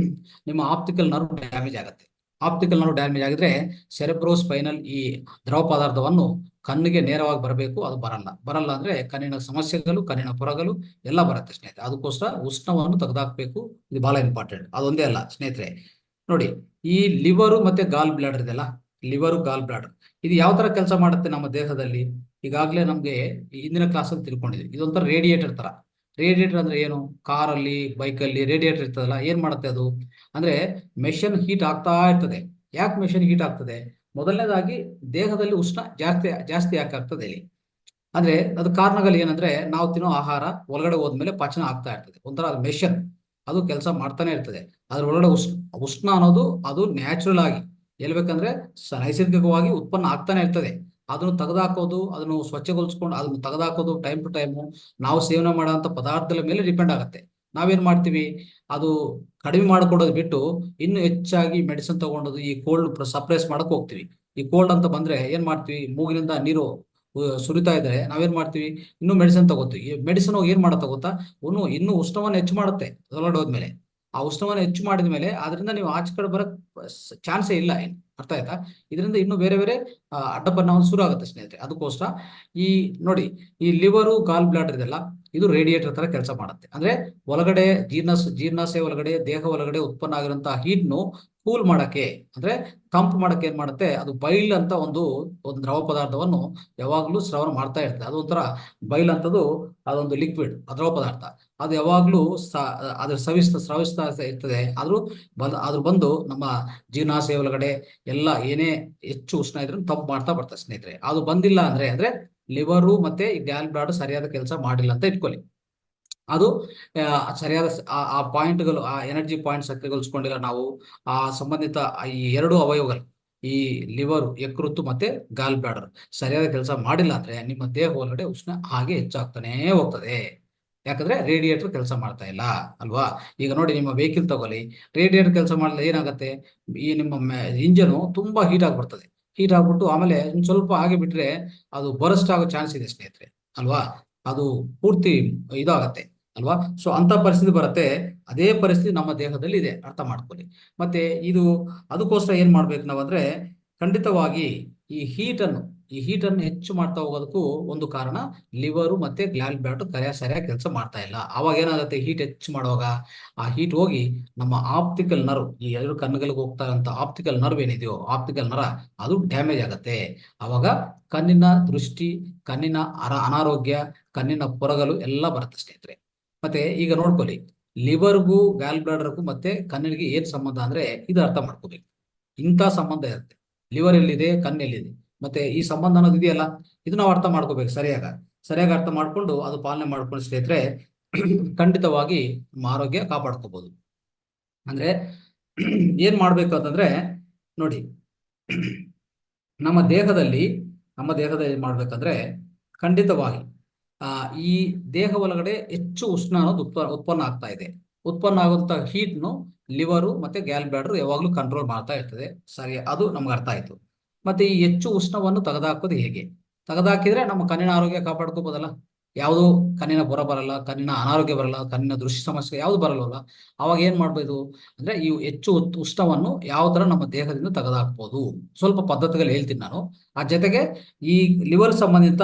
ನಿಮ್ಮ ಆಪ್ಟಿಕಲ್ ನರ್ವ್ ಡ್ಯಾಮೇಜ್ ಆಗುತ್ತೆ. ಆಪ್ಟಿಕಲ್ ನರ್ವ್ ಡ್ಯಾಮೇಜ್ ಆಗಿದ್ರೆ ಸೆರೆಬ್ರೋ ಸ್ಪೈನಲ್ ಈ ದ್ರವ ಪದಾರ್ಥವನ್ನು ಕಣ್ಣಿಗೆ ನೇರವಾಗಿ ಬರಬೇಕು, ಅದು ಬರಲ್ಲ ಅಂದ್ರೆ ಕಣ್ಣಿನ ಸಮಸ್ಯೆಗಳು, ಕಣ್ಣಿನ ಪೊರಗಳು ಎಲ್ಲ ಬರುತ್ತೆ ಸ್ನೇಹಿತರೆ. ಅದಕ್ಕೋಸ್ಕರ ಉಷ್ಣವನ್ನು ತೆಗೆದಾಕ್ಬೇಕು, ಇದು ಬಹಳ ಇಂಪಾರ್ಟೆಂಟ್. ಅದೊಂದೇ ಅಲ್ಲ ಸ್ನೇಹಿತರೆ, ನೋಡಿ, ಈ ಲಿವರು ಮತ್ತೆ ಗಾಲ್ ಬ್ಲಾಡರ್ ಇದೆಲ್ಲ, ಲಿವರು ಗಾಲ್ ಬ್ಲಾಡರ್ ಇದು ಯಾವ ತರ ಕೆಲಸ ಮಾಡುತ್ತೆ ನಮ್ಮ ದೇಹದಲ್ಲಿ? ಈಗಾಗಲೇ ನಮ್ಗೆ ಹಿಂದಿನ ಕ್ಲಾಸಲ್ಲಿ ತಿಳ್ಕೊಂಡಿದ್ವಿ, ಇದೊಂಥರ ರೇಡಿಯೇಟರ್ ತರ. ರೇಡಿಯೇಟರ್ ಅಂದ್ರೆ ಏನು? ಕಾರಲ್ಲಿ, ಬೈಕಲ್ಲಿ ರೇಡಿಯೇಟರ್ ಇರ್ತದಲ್ಲ, ಏನ್ ಮಾಡುತ್ತೆ ಅದು ಅಂದ್ರೆ ಮೆಷಿನ್ ಹೀಟ್ ಆಗ್ತಾ ಇರ್ತದೆ. ಯಾಕೆ ಮೆಷಿನ್ ಹೀಟ್ ಆಗ್ತದೆ? ಮೊದಲನೇದಾಗಿ ದೇಹದಲ್ಲಿ ಉಷ್ಣ ಜಾಸ್ತಿ ಜಾಸ್ತಿ ಯಾಕೆ ಆಗ್ತದೆ ಇಲ್ಲಿ ಅಂದ್ರೆ ಅದು ಕಾರಣಗಳು ಏನಂದ್ರೆ, ನಾವು ತಿನ್ನೋ ಆಹಾರ ಒಳಗಡೆ ಹೋದ್ಮೇಲೆ ಪಚನ ಆಗ್ತಾ ಇರ್ತದೆ. ಒಂಥರ ಅದು ಮೆಷಿನ್, ಅದು ಕೆಲಸ ಮಾಡ್ತಾನೆ ಇರ್ತದೆ. ಅದ್ರ ಒಳಗಡೆ ಉಷ್ಣ ಅನ್ನೋದು ಅದು ನ್ಯಾಚುರಲ್ ಆಗಿ ಹೇಳ್ಬೇಕಂದ್ರೆ ನೈಸರ್ಗಿಕವಾಗಿ ಉತ್ಪನ್ನ ಆಗ್ತಾನೆ ಇರ್ತದೆ. ಅದನ್ನು ತೆಗೆದಾಕೋದು, ಅದನ್ನು ಸ್ವಚ್ಛಗೊಳಿಸ್ಕೊಂಡು ಅದನ್ನು ತೆಗೆದಾಕೋದು ಟೈಮ್ ಟು ಟೈಮು ನಾವು ಸೇವನೆ ಮಾಡುವಂತ ಪದಾರ್ಥಗಳ ಮೇಲೆ ಡಿಪೆಂಡ್ ಆಗುತ್ತೆ. ನಾವೇನ್ ಮಾಡ್ತೀವಿ, ಅದು ಕಡಿಮೆ ಮಾಡ್ಕೊಡೋದು ಬಿಟ್ಟು ಇನ್ನು ಹೆಚ್ಚಾಗಿ ಮೆಡಿಸಿನ್ ತಗೊಂಡೋದು ಈ ಕೋಲ್ಡ್ ಸಪ್ರೆಸ್ ಮಾಡಕ್ ಹೋಗ್ತೀವಿ. ಈ ಕೋಲ್ಡ್ ಅಂತ ಬಂದ್ರೆ ಏನ್ ಮಾಡ್ತೀವಿ, ಮೂಗಿನಿಂದ ನೀರು ಸುರಿತಾ ಇದ್ರೆ ನಾವೇನ್ ಮಾಡ್ತೀವಿ, ಇನ್ನೂ ಮೆಡಿಸಿನ್ ತಗೋತೀವಿ. ಈ ಮೆಡಿಸಿನ್ ಹೋಗಿ ಏನ್ ಮಾಡತ್ತ ಗೊತ್ತಾ, ಇನ್ನೂ ಉಷ್ಣವನ್ನು ಹೆಚ್ಚು ಮಾಡುತ್ತೆ ಹೊರಗಡೆ ಹೋದ್ಮೇಲೆ. ಆ ಉಷ್ಣವನ್ನು ಹೆಚ್ಚು ಮಾಡಿದ ಮೇಲೆ ಅದರಿಂದ ನೀವು ಆಚೆ ಕಡೆ ಬರಕ್ ಚಾನ್ಸೇ ಇಲ್ಲ. ಏನು ಅರ್ಥ ಆಯ್ತಾ? ಇದರಿಂದ ಇನ್ನು ಬೇರೆ ಬೇರೆ ಅಡ್ಡ ಪರಿಣಾಮ ಶುರು ಆಗುತ್ತೆ ಸ್ನೇಹಿತರೆ. ಅದಕ್ಕೋಸ್ಕರ ಈ ನೋಡಿ, ಈ ಲಿವರು ಗಾಲ್ ಬ್ಲಾಡರ್ ಇದೆಲ್ಲ, ಇದು ರೇಡಿಯೇಟರ್ ತರ ಕೆಲಸ ಮಾಡುತ್ತೆ. ಅಂದ್ರೆ ಒಳಗಡೆ ಜೀರ್ಣಾಶಯ ಒಳಗಡೆ, ದೇಹ ಒಳಗಡೆ ಉತ್ಪನ್ನ ಆಗಿರುವಂತಹ ಹೀಟ್ನು ಕೂಲ್ ಮಾಡಕ್ಕೆ ಅಂದ್ರೆ ತಂಪು ಮಾಡಕ್ಕೆ ಏನ್ ಮಾಡುತ್ತೆ, ಅದು ಬೈಲ್ ಅಂತ ಒಂದು ದ್ರವ ಪದಾರ್ಥವನ್ನು ಯಾವಾಗ್ಲೂ ಸ್ರವಣ ಮಾಡ್ತಾ ಇರ್ತದೆ. ಅದು ಒಂಥರ ಬೈಲ್ ಅಂತದ್ದು, ಅದೊಂದು ಲಿಕ್ವಿಡ್ ದ್ರವ ಪದಾರ್ಥ. ಅದು ಯಾವಾಗ್ಲೂ ಅದ್ರ ಸ್ರವಿಸ್ತಾ ಇರ್ತದೆ. ಅದ್ರ ಬಂದು ನಮ್ಮ ಜೀರ್ಣಾಶಯ ಒಳಗಡೆ ಎಲ್ಲ ಏನೇ ಹೆಚ್ಚು ಉಷ್ಣ ಇದ್ರೂ ತಂಪು ಮಾಡ್ತಾ ಬರ್ತದೆ ಸ್ನೇಹಿತರೆ. ಅದು ಬಂದಿಲ್ಲ ಅಂದ್ರೆ ಲಿವರು ಮತ್ತೆ ಈ ಗ್ಯಾಲ್ ಬ್ಲಾಡರ್ ಸರಿಯಾದ ಕೆಲಸ ಮಾಡಿಲ್ಲ ಅಂತ ಇಟ್ಕೊಳ್ಳಿ. ಅದು ಸರಿಯಾದ ಆ ಪಾಯಿಂಟ್ಗಳು, ಆ ಎನರ್ಜಿ ಪಾಯಿಂಟ್ ಸಕ್ರಿಯಗೊಳಿಸ್ಕೊಂಡಿಲ್ಲ ನಾವು. ಆ ಸಂಬಂಧಿತ ಈ 2 ಅವಯವಗಳು, ಈ ಲಿವರ್, ಯಕೃತ್ತು ಮತ್ತೆ ಗಾಲ್ ಬ್ಲಾಡರ್ ಸರಿಯಾದ ಕೆಲಸ ಮಾಡಿಲ್ಲ ಅಂದ್ರೆ ನಿಮ್ಮ ದೇಹ ಒಳಗಡೆ ಉಷ್ಣ ಹಾಗೆ ಹೆಚ್ಚಾಗ್ತಾನೆ ಹೋಗ್ತದೆ. ಯಾಕಂದ್ರೆ ರೇಡಿಯೇಟರ್ ಕೆಲಸ ಮಾಡ್ತಾ ಇಲ್ಲ ಅಲ್ವಾ? ಈಗ ನೋಡಿ, ನಿಮ್ಮ ವೆಹಿಕಲ್ ತಗೊಳ್ಳಿ, ರೇಡಿಯೇಟರ್ ಕೆಲಸ ಮಾಡಲ್ಲ ಏನಾಗುತ್ತೆ, ಈ ನಿಮ್ಮ ಇಂಜನು ತುಂಬಾ ಹೀಟ್ ಆಗ್ಬಿಡ್ತದೆ. ಹೀಟ್ ಆಗ್ಬಿಟ್ಟು ಆಮೇಲೆ ಸ್ವಲ್ಪ ಹಾಗೆ ಬಿಟ್ರೆ ಅದು ಬರಸ್ಟ್ ಆಗೋ ಚಾನ್ಸ್ ಇದೆ ಸ್ನೇಹಿತರೆ ಅಲ್ವಾ? ಅದು ಪೂರ್ತಿ ಇದಾಗತ್ತೆ ಅಲ್ವಾ? ಸೊ ಅಂತ ಪರಿಸ್ಥಿತಿ ಬರುತ್ತೆ. ಅದೇ ಪರಿಸ್ಥಿತಿ ನಮ್ಮ ದೇಹದಲ್ಲಿ ಇದೆ, ಅರ್ಥ ಮಾಡ್ಕೊಳ್ಳಿ. ಮತ್ತೆ ಇದು ಅದಕ್ಕೋಸ್ಕರ ಏನ್ ಮಾಡ್ಬೇಕು ನಾವಂದ್ರೆ, ಖಂಡಿತವಾಗಿ ಈ ಹೀಟ್ ಅನ್ನು ಹೆಚ್ಚು ಮಾಡ್ತಾ ಹೋಗೋದಕ್ಕೂ ಒಂದು ಕಾರಣ ಲಿವರು ಮತ್ತೆ ಗ್ಲಾಲ್ ಬ್ಲಾಡರ್ ಸರಿಯಾಗಿ ಕೆಲಸ ಮಾಡ್ತಾ ಇಲ್ಲ. ಅವಾಗ ಏನಾಗುತ್ತೆ, ಹೀಟ್ ಹೆಚ್ಚು ಮಾಡುವಾಗ ಆ ಹೀಟ್ ಹೋಗಿ ನಮ್ಮ ಆಪ್ಟಿಕಲ್ ನರ್ವ್, ಈ 2 ಕಣ್ಣುಗಳಿಗೆ ಹೋಗ್ತಾ ಇರುವಂತ ಆಪ್ಟಿಕಲ್ ನರ್ವ್ ಏನಿದೆಯೋ, ಆಪ್ಟಿಕಲ್ ನರ ಅದು ಡ್ಯಾಮೇಜ್ ಆಗುತ್ತೆ. ಅವಾಗ ಕಣ್ಣಿನ ದೃಷ್ಟಿ, ಕಣ್ಣಿನ ಅನಾರೋಗ್ಯ, ಕಣ್ಣಿನ ಪೊರಗಳು ಎಲ್ಲ ಬರುತ್ತೆ ಸ್ನೇಹಿತರೆ. ಮತ್ತೆ ಈಗ ನೋಡ್ಕೊಳ್ಳಿ, ಲಿವರ್ಗೂ ಗ್ಯಾಲ್ ಬ್ಲಾಡರ್ಗೂ ಮತ್ತೆ ಕಣ್ಣಿಗೆ ಏನ್ ಸಂಬಂಧ ಅಂದ್ರೆ ಇದು ಅರ್ಥ ಮಾಡ್ಕೋಬೇಕು. ಇಂಥ ಸಂಬಂಧ ಇರುತ್ತೆ. ಲಿವರ್ ಎಲ್ಲಿದೆ, ಕಣ್ಣು ಎಲ್ಲಿದೆ, ಮತ್ತೆ ಈ ಸಂಬಂಧ ಅನ್ನೋದು ಇದೆಯಲ್ಲ, ಇದು ನಾವು ಅರ್ಥ ಮಾಡ್ಕೋಬೇಕು. ಸರಿಯಾಗಿ ಅರ್ಥ ಮಾಡ್ಕೊಂಡು ಅದು ಪಾಲನೆ ಮಾಡ್ಕೊಂಡು ಸ್ನೇಹಿತರೆ ಖಂಡಿತವಾಗಿ ನಮ್ಮ ಆರೋಗ್ಯ ಕಾಪಾಡ್ಕೋಬಹುದು. ಅಂದ್ರೆ ಏನ್ ಮಾಡ್ಬೇಕು ಅಂತಂದ್ರೆ ನೋಡಿ, ನಮ್ಮ ದೇಹದಲ್ಲಿ ಏನ್ ಮಾಡ್ಬೇಕಂದ್ರೆ ಖಂಡಿತವಾಗಿ ಈ ದೇಹ ಒಳಗಡೆ ಹೆಚ್ಚು ಉಷ್ಣ ಅನ್ನೋದು ಉತ್ಪನ್ನ ಆಗ್ತಾ ಇದೆ. ಉತ್ಪನ್ನ ಆಗುವಂತ ಹೀಟ್ನು ಲಿವರು ಮತ್ತೆ ಗ್ಯಾಲ್ ಬ್ಲಾಡರ್ ಯಾವಾಗ್ಲೂ ಕಂಟ್ರೋಲ್ ಮಾಡ್ತಾ ಇರ್ತದೆ. ಸರಿ, ಅದು ನಮ್ಗೆ ಅರ್ಥ ಆಯ್ತು. ಮತ್ತೆ ಈ ಹೆಚ್ಚು ಉಷ್ಣವನ್ನು ತೆಗೆದಾಕೋದು ಹೇಗೆ? ತೆಗೆದಾಕಿದ್ರೆ ನಮ್ಮ ಕಣ್ಣಿನ ಆರೋಗ್ಯ ಕಾಪಾಡ್ಕೋಬೋದಲ್ಲ. ಯಾವುದು ಕಣ್ಣಿನ ಬೊರ ಬರಲ್ಲ, ಕಣ್ಣಿನ ಅನಾರೋಗ್ಯ ಬರಲ್ಲ, ಕಣ್ಣಿನ ದೃಷ್ಟಿ ಸಮಸ್ಯೆ ಯಾವುದು ಬರಲ್ವಲ್ಲ. ಅವಾಗ ಏನ್ ಮಾಡ್ಬೋದು ಅಂದ್ರೆ ಈ ಹೆಚ್ಚು ಉಷ್ಣವನ್ನು ಯಾವ ತರ ನಮ್ಮ ದೇಹದಿಂದ ತೆಗೆದುಹಾಕ್ಬೋದು, ಸ್ವಲ್ಪ ಪದ್ಧತಿಗಳು ಹೇಳ್ತೀನಿ ನಾನು. ಆ ಜೊತೆಗೆ ಈ ಲಿವರ್ ಸಂಬಂಧಿತ,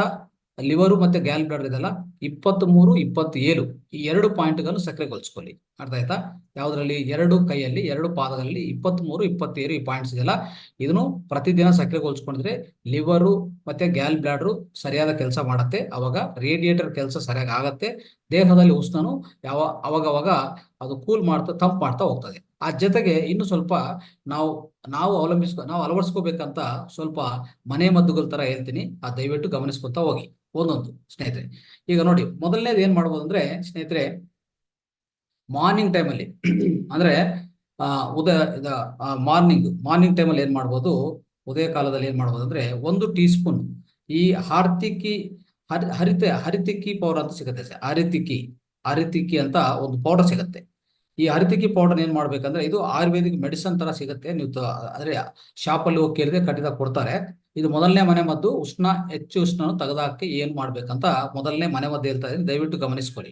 ಲಿವರು ಮತ್ತೆ ಗ್ಯಾಲ್ ಬ್ಲಾಡರ್ ಇದೆಲ್ಲ 23, 27 ಈ 2 ಪಾಯಿಂಟ್ಗಳನ್ನು ಸಕ್ರಿಯಗೊಳಿಸ್ಕೊಳ್ಳಿ. ಅರ್ಥ ಆಯ್ತಾ? ಯಾವ್ದ್ರಲ್ಲಿ? 2 ಕೈಯಲ್ಲಿ 2 ಪಾದಗಳಲ್ಲಿ 23, 27 ಈ ಪಾಯಿಂಟ್ಸ್ ಇದೆಲ್ಲ, ಇದನ್ನು ಪ್ರತಿದಿನ ಸಕ್ರಿಯಗೊಳಿಸ್ಕೊಂಡಿದ್ರೆ ಲಿವರು ಮತ್ತೆ ಗ್ಯಾಲ್ ಬ್ಲಾಡರ್ ಸರಿಯಾದ ಕೆಲಸ ಮಾಡುತ್ತೆ. ಅವಾಗ ರೇಡಿಯೇಟರ್ ಕೆಲಸ ಸರಿಯಾಗಿ ಆಗತ್ತೆ. ದೇಹದಲ್ಲಿ ಉಷ್ಣನು ಅವಾಗವಾಗ ಅದು ಕೂಲ್ ಮಾಡ್ತಾ, ತಂಪು ಮಾಡ್ತಾ ಹೋಗ್ತದೆ. ಆ ಜೊತೆಗೆ ಇನ್ನು ಸ್ವಲ್ಪ ನಾವು ನಾವು ಅಳವಡಿಸ್ಕೋಬೇಕಂತ ಸ್ವಲ್ಪ ಮನೆ ಮದ್ದುಗಳ ತರ ಹೇಳ್ತೀನಿ, ಆ ದಯವಿಟ್ಟು ಗಮನಿಸ್ಕೊತಾ ಹೋಗಿ ಒಂದೊಂದು ಸ್ನೇಹಿತರೆ. ಈಗ ನೋಡಿ, ಮೊದಲನೇದು ಏನ್ ಮಾಡ್ಬೋದು ಅಂದ್ರೆ ಸ್ನೇಹಿತರೆ, ಮಾರ್ನಿಂಗ್ ಟೈಮಲ್ಲಿ ಅಂದ್ರೆ ಮಾರ್ನಿಂಗ್ ಟೈಮಲ್ಲಿ ಏನ್ ಮಾಡ್ಬೋದು, ಉದಯ ಕಾಲದಲ್ಲಿ ಏನ್ ಮಾಡ್ಬೋದು ಅಂದ್ರೆ 1 ಟೀ ಸ್ಪೂನ್ ಈ ಹರಿತಿಕ್ಕಿ ಪೌಡರ್ ಅಂತ ಸಿಗುತ್ತೆ ಸರ್. ಹರಿತಿಕ್ಕಿ ಅಂತ ಒಂದು ಪೌಡರ್ ಸಿಗುತ್ತೆ. ಈ ಹರಿತಿಕ್ಕಿ ಪೌಡರ್ ಏನ್ ಮಾಡ್ಬೇಕಂದ್ರೆ, ಇದು ಆಯುರ್ವೇದಿಕ್ ಮೆಡಿಸನ್ ತರ ಸಿಗುತ್ತೆ. ನೀವು ಅಂದ್ರೆ ಶಾಪಲ್ಲಿ ಹೋಗಿ ಕೇಳಿದ್ರೆ ಖಂಡಿತ ಕೊಡ್ತಾರೆ. ಇದು ಮೊದಲನೇ ಮನೆ ಮದ್ದು. ಹೆಚ್ಚು ಉಷ್ಣ ತೆಗೆದಾಕಿ ಏನ್ ಮಾಡ್ಬೇಕಂತ ಮೊದಲನೇ ಮನೆ ಮದ್ದು ಹೇಳ್ತಾ ಇದ್ದೀನಿ, ದಯವಿಟ್ಟು ಗಮನಿಸ್ಕೊಳ್ಳಿ.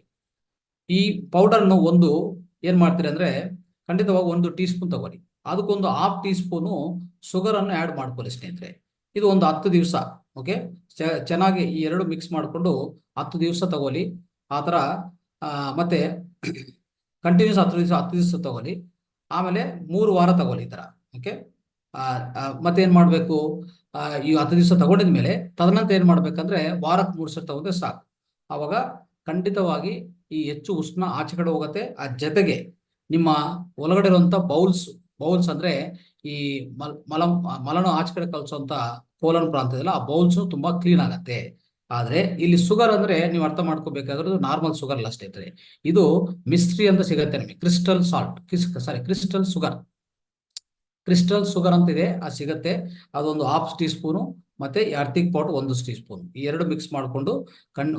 ಈ ಪೌಡರ್ನು ಏನ್ ಮಾಡ್ತೀರಿ ಅಂದ್ರೆ, ಖಂಡಿತವಾಗಿ 1 ಟೀ ಸ್ಪೂನ್ ತಗೊಳ್ಳಿ. ಅದಕ್ಕೊಂದು 1/2 ಟೀ ಸ್ಪೂನು ಶುಗರ್ ಅನ್ನು ಆಡ್ ಮಾಡ್ಕೊಳ್ಳಿ ಸ್ನೇಹಿತರೆ. ಇದು ಒಂದು 10 ದಿವಸ. ಓಕೆ, ಚೆನ್ನಾಗಿ ಈ 2 ಮಿಕ್ಸ್ ಮಾಡಿಕೊಂಡು 10 ದಿವಸ ತಗೊಳ್ಳಿ. ಆ ತರ ಮತ್ತೆ ಕಂಟಿನ್ಯೂಸ್ 10 ದಿವಸ ತಗೊಳ್ಳಿ. ಆಮೇಲೆ 3 ವಾರ ತಗೊಳ್ಳಿ ಈ ತರ. ಓಕೆ, ಮತ್ತೆ ಏನ್ ಮಾಡ್ಬೇಕು, ಈ 10 ದಿವಸ ತಗೊಂಡಿದ್ಮೇಲೆ ತದನಂತರ ಏನ್ ಮಾಡ್ಬೇಕಂದ್ರೆ ವಾರಕ್ಕೆ 3 ಸಲ ತಗೊಂಡ್ರೆ ಸಾಕು. ಅವಾಗ ಖಂಡಿತವಾಗಿ ಈ ಹೆಚ್ಚು ಉಷ್ಣ ಆಚೆ ಕಡೆ ಹೋಗುತ್ತೆ. ಆ ಜೊತೆಗೆ ನಿಮ್ಮ ಒಳಗಡೆ ಇರುವಂತ ಬೌಲ್ಸ್ ಅಂದ್ರೆ ಈ ಮಲನು ಆಚೆ ಕಡೆ ಕಳಿಸುವಂತ ಕೋಲನ್ ಪ್ರಾಂತ ಇದೆಯಲ್ಲ, ಆ ಬೌಲ್ಸ್ ತುಂಬಾ ಕ್ಲೀನ್ ಆಗತ್ತೆ. ಆದ್ರೆ ಇಲ್ಲಿ ಶುಗರ್ ಅಂದ್ರೆ ನೀವು ಅರ್ಥ ಮಾಡ್ಕೋಬೇಕಾದ್ರೂ ನಾರ್ಮಲ್ ಶುಗರ್ ಅಲ್ಲ ಸ್ನೇಹಿತರೆ. ಇದು ಮಿಸ್ಟ್ರಿ ಅಂತ ಸಿಗುತ್ತೆ ನಿಮಗೆ, ಕ್ರಿಸ್ಟಲ್ ಶುಗರ್ ಅಂತ ಇದೆ, ಅದು ಸಿಗತ್ತೆ. ಅದೊಂದು 1/2 ಟೀ ಸ್ಪೂನು ಮತ್ತೆ ಅರ್ತಿಕ್ ಪೌಡರ್ 1 ಟೀ ಸ್ಪೂನ್, ಈ 2 ಮಿಕ್ಸ್ ಮಾಡಿಕೊಂಡು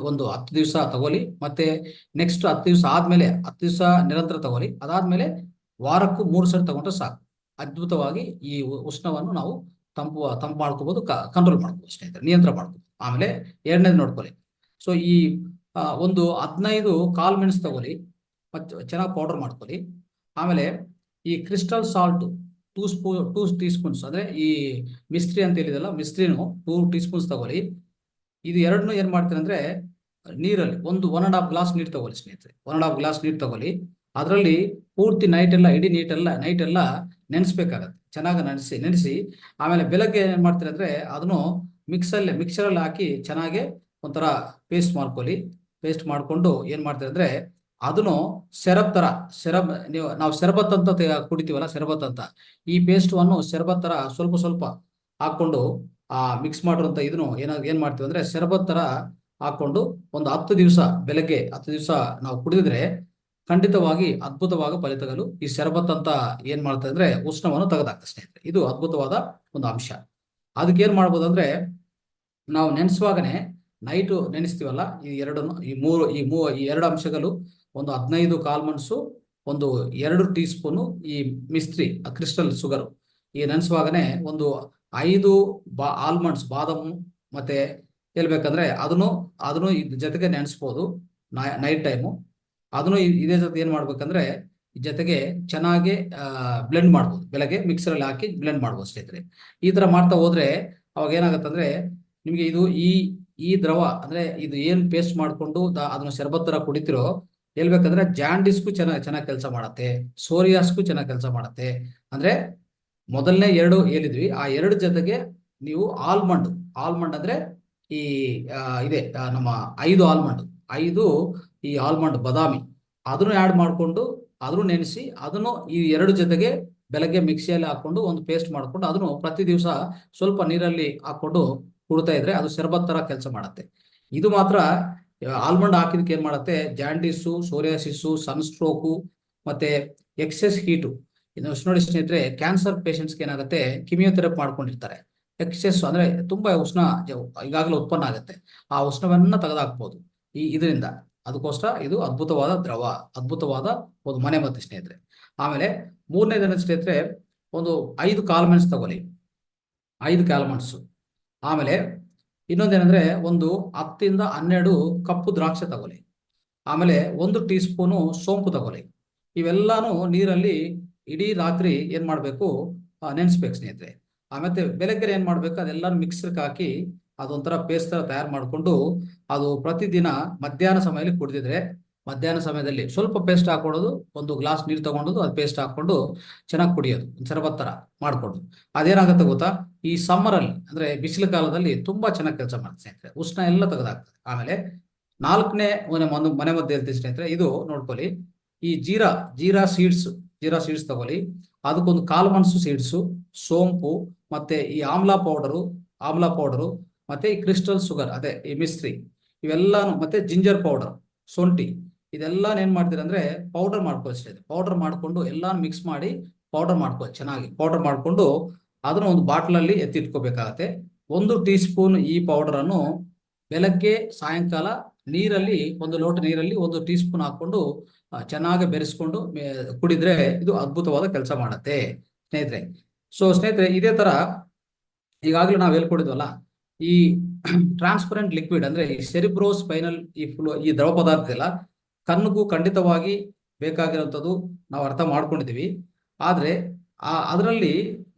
ಒಂದು 10 ದಿವಸ ತಗೊಳ್ಳಿ. ಮತ್ತೆ ನೆಕ್ಸ್ಟ್ 10 ದಿವಸ ಆದ್ಮೇಲೆ 10 ದಿವಸ ನಿರಂತರ ತಗೊಳ್ಳಿ. ಅದಾದ್ಮೇಲೆ ವಾರಕ್ಕೂ 3 ಸಲ ತಗೊಂಡ್ರೆ ಸಾಕು. ಅದ್ಭುತವಾಗಿ ಈ ಉಷ್ಣವನ್ನು ನಾವು ತಂಪು ಮಾಡ್ಕೋಬಹುದು, ಕಂಟ್ರೋಲ್ ಮಾಡ್ಕೋಬಹುದು ಸ್ನೇಹಿತರೆ, ನಿಯಂತ್ರಣ ಮಾಡ್ಕೋಬಹುದು. ಆಮೇಲೆ ಎರಡನೇದು ನೋಡ್ಕೊಳ್ಳಿ. ಸೊ ಈ ಒಂದು 15 ಕಾಳು ಮೆಣಸು ತಗೊಳ್ಳಿ, ಮತ್ತೆ ಚೆನ್ನಾಗಿ ಪೌಡರ್ ಮಾಡ್ಕೊಳ್ಳಿ. ಆಮೇಲೆ ಈ ಕ್ರಿಸ್ಟಲ್ ಸಾಲ್ಟ್ 2 ಟೀ ಸ್ಪೂನ್ಸ್, ಅಂದ್ರೆ ಈ ಮಿಸ್ತ್ರಿ ಅಂತ ಹೇಳಿದಲ್ಲ, ಮಿಸ್ತ್ರಿನು 2 ಟೀ ಸ್ಪೂನ್ಸ್ ತಗೊಳ್ಳಿ. ಇದು ಎರಡನ್ನೂ ಏನ್ ಮಾಡ್ತೀರಿ ಅಂದ್ರೆ ನೀರಲ್ಲಿ 1.5 ಗ್ಲಾಸ್ ನೀರು ತಗೊಳ್ಳಿ ಸ್ನೇಹಿತರೆ. 1.5 ಗ್ಲಾಸ್ ನೀರು ತಗೊಳ್ಳಿ. ಅದರಲ್ಲಿ ಪೂರ್ತಿ ಇಡೀ ನೈಟ್ ಎಲ್ಲ ನೆನೆಸ್ಬೇಕಾಗತ್ತೆ. ಚೆನ್ನಾಗಿ ನೆನೆಸಿ ಆಮೇಲೆ ಬೆಳಗ್ಗೆ ಏನ್ ಮಾಡ್ತೀರಿ ಅಂದ್ರೆ ಅದನ್ನು ಮಿಕ್ಸರಲ್ಲಿ ಹಾಕಿ ಚೆನ್ನಾಗಿ ಒಂಥರ ಪೇಸ್ಟ್ ಮಾಡ್ಕೊಳ್ಳಿ. ಪೇಸ್ಟ್ ಮಾಡ್ಕೊಂಡು ಏನ್ ಮಾಡ್ತೀರಿ ಅಂದ್ರೆ ಅದನ್ನು ನಾವು ಶರಬತ್ ಅಂತ ಕುಡಿತೀವಲ್ಲ, ಶರಬತ್ ಅಂತ, ಈ ಪೇಸ್ಟನ್ನು ಶರಬತ್ ತರ ಸ್ವಲ್ಪ ಹಾಕೊಂಡು ಮಿಕ್ಸ್ ಮಾಡಿರುವಂತ ಇದನ್ನು ಏನ್ ಮಾಡ್ತೀವಿ ಅಂದ್ರೆ ಶರಬತ್ ತರ ಹಾಕೊಂಡು ಒಂದು 10 ದಿವಸ, ಬೆಳಗ್ಗೆ 10 ದಿವಸ ನಾವು ಕುಡಿದ್ರೆ ಖಂಡಿತವಾಗಿ ಅದ್ಭುತವಾದ ಫಲಿತಗಳು. ಈ ಶರಬತ್ ಅಂತ ಏನ್ ಮಾಡ್ತಾ ಅಂದ್ರೆ ಉಷ್ಣವನ್ನು ತೆಗೆದಾಕ್ತದೆ ಸ್ನೇಹಿತರೆ. ಇದು ಅದ್ಭುತವಾದ ಒಂದು ಅಂಶ. ಅದಕ್ಕೆ ಏನ್ ಮಾಡ್ಬೋದು ಅಂದ್ರೆ, ನಾವು ನೆನೆಸುವಾಗನೆ ನೈಟು ನೆನೆಸ್ತೀವಲ್ಲ, ಈ 2 ಅಂಶಗಳು, ಒಂದು 15 ಕಾಳು ಮೆಣಸು, ಒಂದು 2 ಟೀ ಸ್ಪೂನು ಈ ಮಿಸ್ತ್ರಿ ಕ್ರಿಸ್ಟಲ್ ಶುಗರ್, ಈ ನೆನೆಸುವಾಗನೆ ಒಂದು 5 ಆಲ್ಮಂಡ್ಸ್, ಬಾದಾಮು, ಮತ್ತೆ ಹೇಳ್ಬೇಕಂದ್ರೆ ಅದನ್ನು ಇದ್ರ ಜೊತೆಗೆ ನೆನೆಸ್ಬೋದು ನೈಟ್ ಟೈಮು. ಅದನ್ನು ಇದೇ ಜೊತೆ ಏನ್ ಮಾಡ್ಬೇಕಂದ್ರೆ ಜೊತೆಗೆ ಚೆನ್ನಾಗಿ ಬ್ಲೆಂಡ್ ಮಾಡ್ಬೋದು, ಬೆಳಗ್ಗೆ ಮಿಕ್ಸರಲ್ಲಿ ಹಾಕಿ ಬ್ಲೆಂಡ್ ಮಾಡ್ಬೋದು ಸ್ನೇಹಿತರೆ. ಈ ತರ ಮಾಡ್ತಾ ಹೋದ್ರೆ ಅವಾಗ ಏನಾಗತ್ತಂದ್ರೆ ನಿಮ್ಗೆ ಇದು ಈ ದ್ರವ ಅಂದ್ರೆ ಇದು ಏನ್ ಪೇಸ್ಟ್ ಮಾಡ್ಕೊಂಡು ಅದನ್ನ ಶರಬತ್ ತರ ಕುಡಿತಿರೋ, ಹೇಳ್ಬೇಕಂದ್ರೆ ಜಾಂಡಿಸ್ಗೂ ಚೆನ್ನಾಗಿ ಕೆಲಸ ಮಾಡತ್ತೆ, ಸೋರಿಯಾಸ್ಗೂ ಚೆನ್ನಾಗಿ ಕೆಲಸ ಮಾಡತ್ತೆ. ಅಂದ್ರೆ ಮೊದಲನೇ 2 ಹೇಳಿದ್ವಿ, ಆ 2 ಜೊತೆಗೆ ನೀವು ಆಲ್ಮಂಡ್ ಅಂದ್ರೆ ಈ ಇದೆ ನಮ್ಮ 5 ಈ ಆಲ್ಮಂಡ್ ಬಾದಾಮಿ, ಅದನ್ನು ಆಡ್ ಮಾಡ್ಕೊಂಡು ಅದನ್ನು ನೆನೆಸಿ ಅದನ್ನು ಈ 2 ಜೊತೆಗೆ ಬೆಳಗ್ಗೆ ಮಿಕ್ಸಿಯಲ್ಲಿ ಹಾಕೊಂಡು ಒಂದು ಪೇಸ್ಟ್ ಮಾಡ್ಕೊಂಡು ಅದನ್ನು ಪ್ರತಿ ದಿವಸ ಸ್ವಲ್ಪ ನೀರಲ್ಲಿ ಹಾಕೊಂಡು ಕುಡ್ತಾ ಇದ್ರೆ ಅದು ಶರಬತ್ ತರ ಕೆಲಸ ಮಾಡುತ್ತೆ. ಇದು ಮಾತ್ರ ಆಲ್ಮಂಡ್ ಹಾಕಿದಕ್ಕೆ ಏನ್ ಮಾಡುತ್ತೆ, ಜಾಂಡೀಸು, ಸೋರಿಯಾಸಿಸ್, ಸನ್ ಸ್ಟ್ರೋಕು, ಮತ್ತೆ ಎಕ್ಸೆಸ್ ಹೀಟು. ಇನ್ನು ನೋಡಿ ಸ್ನೇಹಿತರೆ, ಕ್ಯಾನ್ಸರ್ ಪೇಷಂಟ್ಸ್ಗೆ ಏನಾಗುತ್ತೆ, ಕಿಮಿಯೋಥೆರಪಿ ಮಾಡ್ಕೊಂಡಿರ್ತಾರೆ, ಎಕ್ಸೆಸ್ ಅಂದ್ರೆ ತುಂಬಾ ಉಷ್ಣ ಈಗಾಗಲೇ ಉತ್ಪನ್ನ ಆಗುತ್ತೆ, ಆ ಉಷ್ಣವನ್ನ ತೆಗೆದಾಕ್ಬೋದು ಇದರಿಂದ. ಅದಕ್ಕೋಸ್ಕರ ಇದು ಅದ್ಭುತವಾದ ದ್ರವ, ಅದ್ಭುತವಾದ ಒಂದು ಮನೆ ಮದ್ದು ಸ್ನೇಹಿತರೆ. ಆಮೇಲೆ 3ನೇ ದಿನ ಸ್ನೇಹಿತರೆ, ಒಂದು 5 ಕಾಳು ಮೆಣಸು ತಗೊಳ್ಳಿ, 5 ಕಾಳು ಮೆಣಸು. ಆಮೇಲೆ ಇನ್ನೊಂದೇನಂದ್ರೆ ಒಂದು 10 ಇಂದ 12 ಕಪ್ಪು ದ್ರಾಕ್ಷೆ ತಗೊಳ್ಳಿ. ಆಮೇಲೆ 1 ಟೀ ಸ್ಪೂನು ಸೋಂಪು ತಗೊಳ್ಳಿ. ಇವೆಲ್ಲಾನು ನೀರಲ್ಲಿ ಇಡೀ ರಾತ್ರಿ ಏನ್ ಮಾಡ್ಬೇಕು, ನೆನೆಸ್ಬೇಕು ಸ್ನೇಹಿತರೆ. ಆಮೇಲೆ ಬೆಳಗ್ಗೆ ಏನ್ ಮಾಡ್ಬೇಕು, ಅದೆಲ್ಲ ಮಿಕ್ಸರ್ಗೆ ಹಾಕಿ ಅದೊಂಥರ ಪೇಸ್ಟ್ ತರ ತಯಾರು ಮಾಡಿಕೊಂಡು ಅದು ಪ್ರತಿದಿನ ಮಧ್ಯಾಹ್ನ ಸಮಯದಲ್ಲಿ ಕುಡಿದಿದ್ರೆ, ಮಧ್ಯಾಹ್ನ ಸಮಯದಲ್ಲಿ ಸ್ವಲ್ಪ ಪೇಸ್ಟ್ ಹಾಕೊಳ್ಳೋದು, 1 ಗ್ಲಾಸ್ ನೀರು ತಗೊಂಡು ಅದು ಪೇಸ್ಟ್ ಹಾಕೊಂಡು ಚೆನ್ನಾಗಿ ಕುಡಿಯೋದು, ಶರಬತ್ ತರ ಮಾಡ್ಕೊಂಡು. ಅದೇನಾಗುತ್ತೆ ಗೊತ್ತಾ, ಈ ಸಮ್ಮರ್ ಅಲ್ಲಿ ಅಂದ್ರೆ ಬಿಸಿಲು ಕಾಲದಲ್ಲಿ ತುಂಬಾ ಚೆನ್ನಾಗಿ ಕೆಲಸ ಮಾಡುತ್ತೆ ಸ್ನೇಹಿತರೆ. ಉಷ್ಣ ಎಲ್ಲ ತೆಗೆದಾಗ್ತದೆ. ಆಮೇಲೆ 4ನೇ ಒಂದು ಮನೆ ಮದ್ದು ಹೇಳ್ತೀನಿ ಸ್ನೇಹಿತರೆ, ಇದು ನೋಡ್ಕೊಳ್ಳಿ. ಈ ಜೀರಾ ಸೀಡ್ಸ್ ತಗೊಳ್ಳಿ. ಅದಕ್ಕೊಂದು ಕಾಳುಮೆಣಸು ಸೀಡ್ಸು, ಸೋಂಪು, ಮತ್ತೆ ಈ ಆಮ್ಲಾ ಪೌಡರು, ಮತ್ತೆ ಈ ಕ್ರಿಸ್ಟಲ್ ಶುಗರ್, ಅದೇ ಈ ಮಿಸ್ತ್ರಿ, ಇವೆಲ್ಲಾನು, ಮತ್ತೆ ಜಿಂಜರ್ ಪೌಡರ್, ಶುಂಠಿ, ಇದೆಲ್ಲ ಏನ್ ಮಾಡ್ತೀರಿ ಅಂದ್ರೆ ಪೌಡರ್ ಮಾಡ್ಕೊಳ್ಳಿ. ಪೌಡರ್ ಮಾಡ್ಕೊಂಡು ಎಲ್ಲಾನು ಮಿಕ್ಸ್ ಮಾಡಿ ಪೌಡರ್ ಮಾಡ್ಕೊಳ್ಳಿ. ಚೆನ್ನಾಗಿ ಪೌಡರ್ ಮಾಡ್ಕೊಂಡು ಅದನ್ನ ಒಂದು ಬಾಟ್ಲಲ್ಲಿ ಎತ್ತಿಟ್ಕೋಬೇಕಾಗತ್ತೆ. 1 ಟೀ ಸ್ಪೂನ್ ಈ ಪೌಡರ್ ಅನ್ನು ಬೆಳಗ್ಗೆ ಸಾಯಂಕಾಲ ನೀರಲ್ಲಿ, 1 ಲೋಟ ನೀರಲ್ಲಿ 1 ಟೀ ಸ್ಪೂನ್ ಹಾಕೊಂಡು ಚೆನ್ನಾಗಿ ಬೆರೆಸ್ಕೊಂಡು ಕುಡಿದ್ರೆ ಇದು ಅದ್ಭುತವಾದ ಕೆಲಸ ಮಾಡುತ್ತೆ ಸ್ನೇಹಿತರೆ. ಸೊ ಸ್ನೇಹಿತರೆ, ಇದೇ ತರ ಈಗಾಗಲೇ ನಾವು ಹೇಳ್ಕೊಡಿದ್ವಲ್ಲ, ಈ ಟ್ರಾನ್ಸ್ಪರೆಂಟ್ ಲಿಕ್ವಿಡ್ ಅಂದ್ರೆ ಈ ಸೆರಿಬ್ರೋ ಸ್ಪೈನಲ್ ಈ ದ್ರವ ಪದಾರ್ಥ ಎಲ್ಲ ಕಣ್ಣಿಗೂ ಖಂಡಿತವಾಗಿ ಬೇಕಾಗಿರುವಂಥದ್ದು ನಾವು ಅರ್ಥ ಮಾಡ್ಕೊಂಡಿದೀವಿ. ಆದ್ರೆ ಅದರಲ್ಲಿ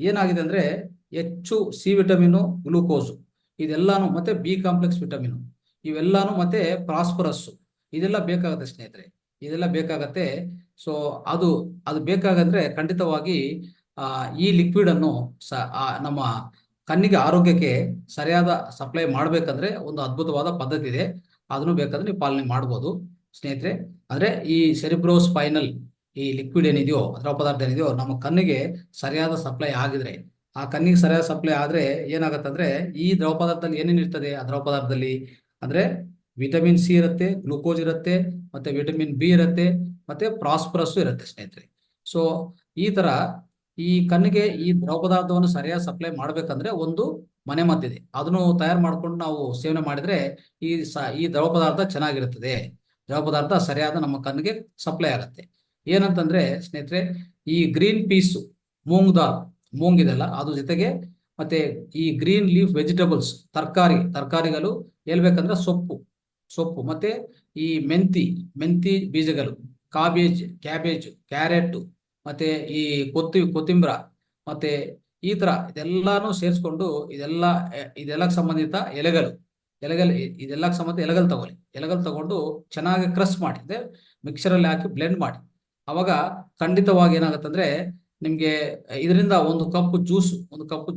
ಏನಾಗಿದೆ ಅಂದ್ರೆ ಹೆಚ್ಚು ಸಿ ವಿಟಮಿನ್, ಗ್ಲೂಕೋಸ್ ಇದೆಲ್ಲಾನು, ಮತ್ತೆ ಬಿ ಕಾಂಪ್ಲೆಕ್ಸ್ ವಿಟಮಿನ್ ಇವೆಲ್ಲಾನು, ಮತ್ತೆ ಫಾಸ್ಫರಸ್ ಇದೆಲ್ಲ ಬೇಕಾಗತ್ತೆ ಸ್ನೇಹಿತರೆ. ಇದೆಲ್ಲ ಬೇಕಾಗತ್ತೆ. ಸೊ ಅದು ಬೇಕಾಗಂದ್ರೆ ಖಂಡಿತವಾಗಿ ಈ ಲಿಕ್ವಿಡ್ ಅನ್ನು ನಮ್ಮ ಕಣ್ಣಿಗೆ ಆರೋಗ್ಯಕ್ಕೆ ಸರಿಯಾದ ಸಪ್ಲೈ ಮಾಡ್ಬೇಕಂದ್ರೆ ಒಂದು ಅದ್ಭುತವಾದ ಪದ್ಧತಿ ಇದೆ. ಅದನ್ನು ಬೇಕಾದ್ರೆ ನೀವು ಪಾಲನೆ ಮಾಡ್ಬೋದು ಸ್ನೇಹಿತರೆ. ಅಂದ್ರೆ ಈ ಸೆರಿಬ್ರೋ ಸ್ಪೈನಲ್ ಈ ಲಿಕ್ವಿಡ್ ಏನಿದೆಯೋ, ದ್ರವ ಪದಾರ್ಥ ಏನಿದೆಯೋ, ನಮ್ಮ ಕಣ್ಣಿಗೆ ಸರಿಯಾದ ಸಪ್ಲೈ ಆಗಿದ್ರೆ, ಆ ಕಣ್ಣಿಗೆ ಸರಿಯಾದ ಸಪ್ಲೈ ಆದ್ರೆ ಏನಾಗತ್ತಂದ್ರೆ, ಈ ದ್ರವ ಪದಾರ್ಥದಲ್ಲಿ ಏನೇನು ಇರ್ತದೆ, ಆ ದ್ರವ ಪದಾರ್ಥದಲ್ಲಿ ಅಂದ್ರೆ ವಿಟಮಿನ್ ಸಿ ಇರುತ್ತೆ, ಗ್ಲೂಕೋಸ್ ಇರುತ್ತೆ, ಮತ್ತೆ ವಿಟಮಿನ್ ಬಿ ಇರುತ್ತೆ, ಮತ್ತೆ ಫಾಸ್ಫರಸ್ ಇರುತ್ತೆ ಸ್ನೇಹಿತರೆ. ಸೊ ಈ ತರ ಈ ಕಣ್ಣಿಗೆ ಈ ದ್ರವ ಪದಾರ್ಥವನ್ನು ಸರಿಯಾಗಿ ಸಪ್ಲೈ ಮಾಡ್ಬೇಕಂದ್ರೆ ಒಂದು ಮನೆ ಮದ್ದಿದೆ. ಅದನ್ನು ತಯಾರು ಮಾಡ್ಕೊಂಡು ನಾವು ಸೇವನೆ ಮಾಡಿದ್ರೆ ಈ ದ್ರವ ಪದಾರ್ಥ ಚೆನ್ನಾಗಿರುತ್ತದೆ. ದ್ರವ ಪದಾರ್ಥ ಸರಿಯಾದ ನಮ್ಮ ಕಣ್ಣಿಗೆ ಸಪ್ಲೈ ಆಗುತ್ತೆ. ಏನಂತಂದ್ರೆ ಸ್ನೇಹಿತರೆ, ಈ ಗ್ರೀನ್ ಪೀಸ್, ಮೂಂಗ್ ಇದೆಲ್ಲ, ಅದ್ರ ಜೊತೆಗೆ ಮತ್ತೆ ಈ ಗ್ರೀನ್ ಲೀಫ್ ವೆಜಿಟೇಬಲ್ಸ್, ತರಕಾರಿಗಳು ಹೇಳ್ಬೇಕಂದ್ರೆ ಸೊಪ್ಪು, ಮತ್ತೆ ಈ ಮೆಂತಿ ಬೀಜಗಳು, ಕ್ಯಾಬೇಜ್, ಕ್ಯಾರೆಟ್, ಮತ್ತೆ ಈ ಕೊತ್ತಿಂಬರ, ಮತ್ತೆ ಈ ತರ ಇದೆಲ್ಲಾನು ಸೇರಿಸ್ಕೊಂಡು ಇದೆಲ್ಲಕ್ಕೆ ಸಂಬಂಧಿತ ಎಲೆಗಳು ಇದೆಲ್ಲಕ್ಕೆ ಸಂಬಂಧ ಎಲೆಗಳು ತಗೊಂಡು ಚೆನ್ನಾಗಿ ಕ್ರಶ್ ಮಾಡಿ, ಮಿಕ್ಸರಲ್ಲಿ ಹಾಕಿ ಬ್ಲೆಂಡ್ ಮಾಡಿ. ಅವಾಗ ಖಂಡಿತವಾಗಿ ಏನಾಗುತ್ತಂದ್ರೆ ನಿಮ್ಗೆ ಇದರಿಂದ ಒಂದು ಕಪ್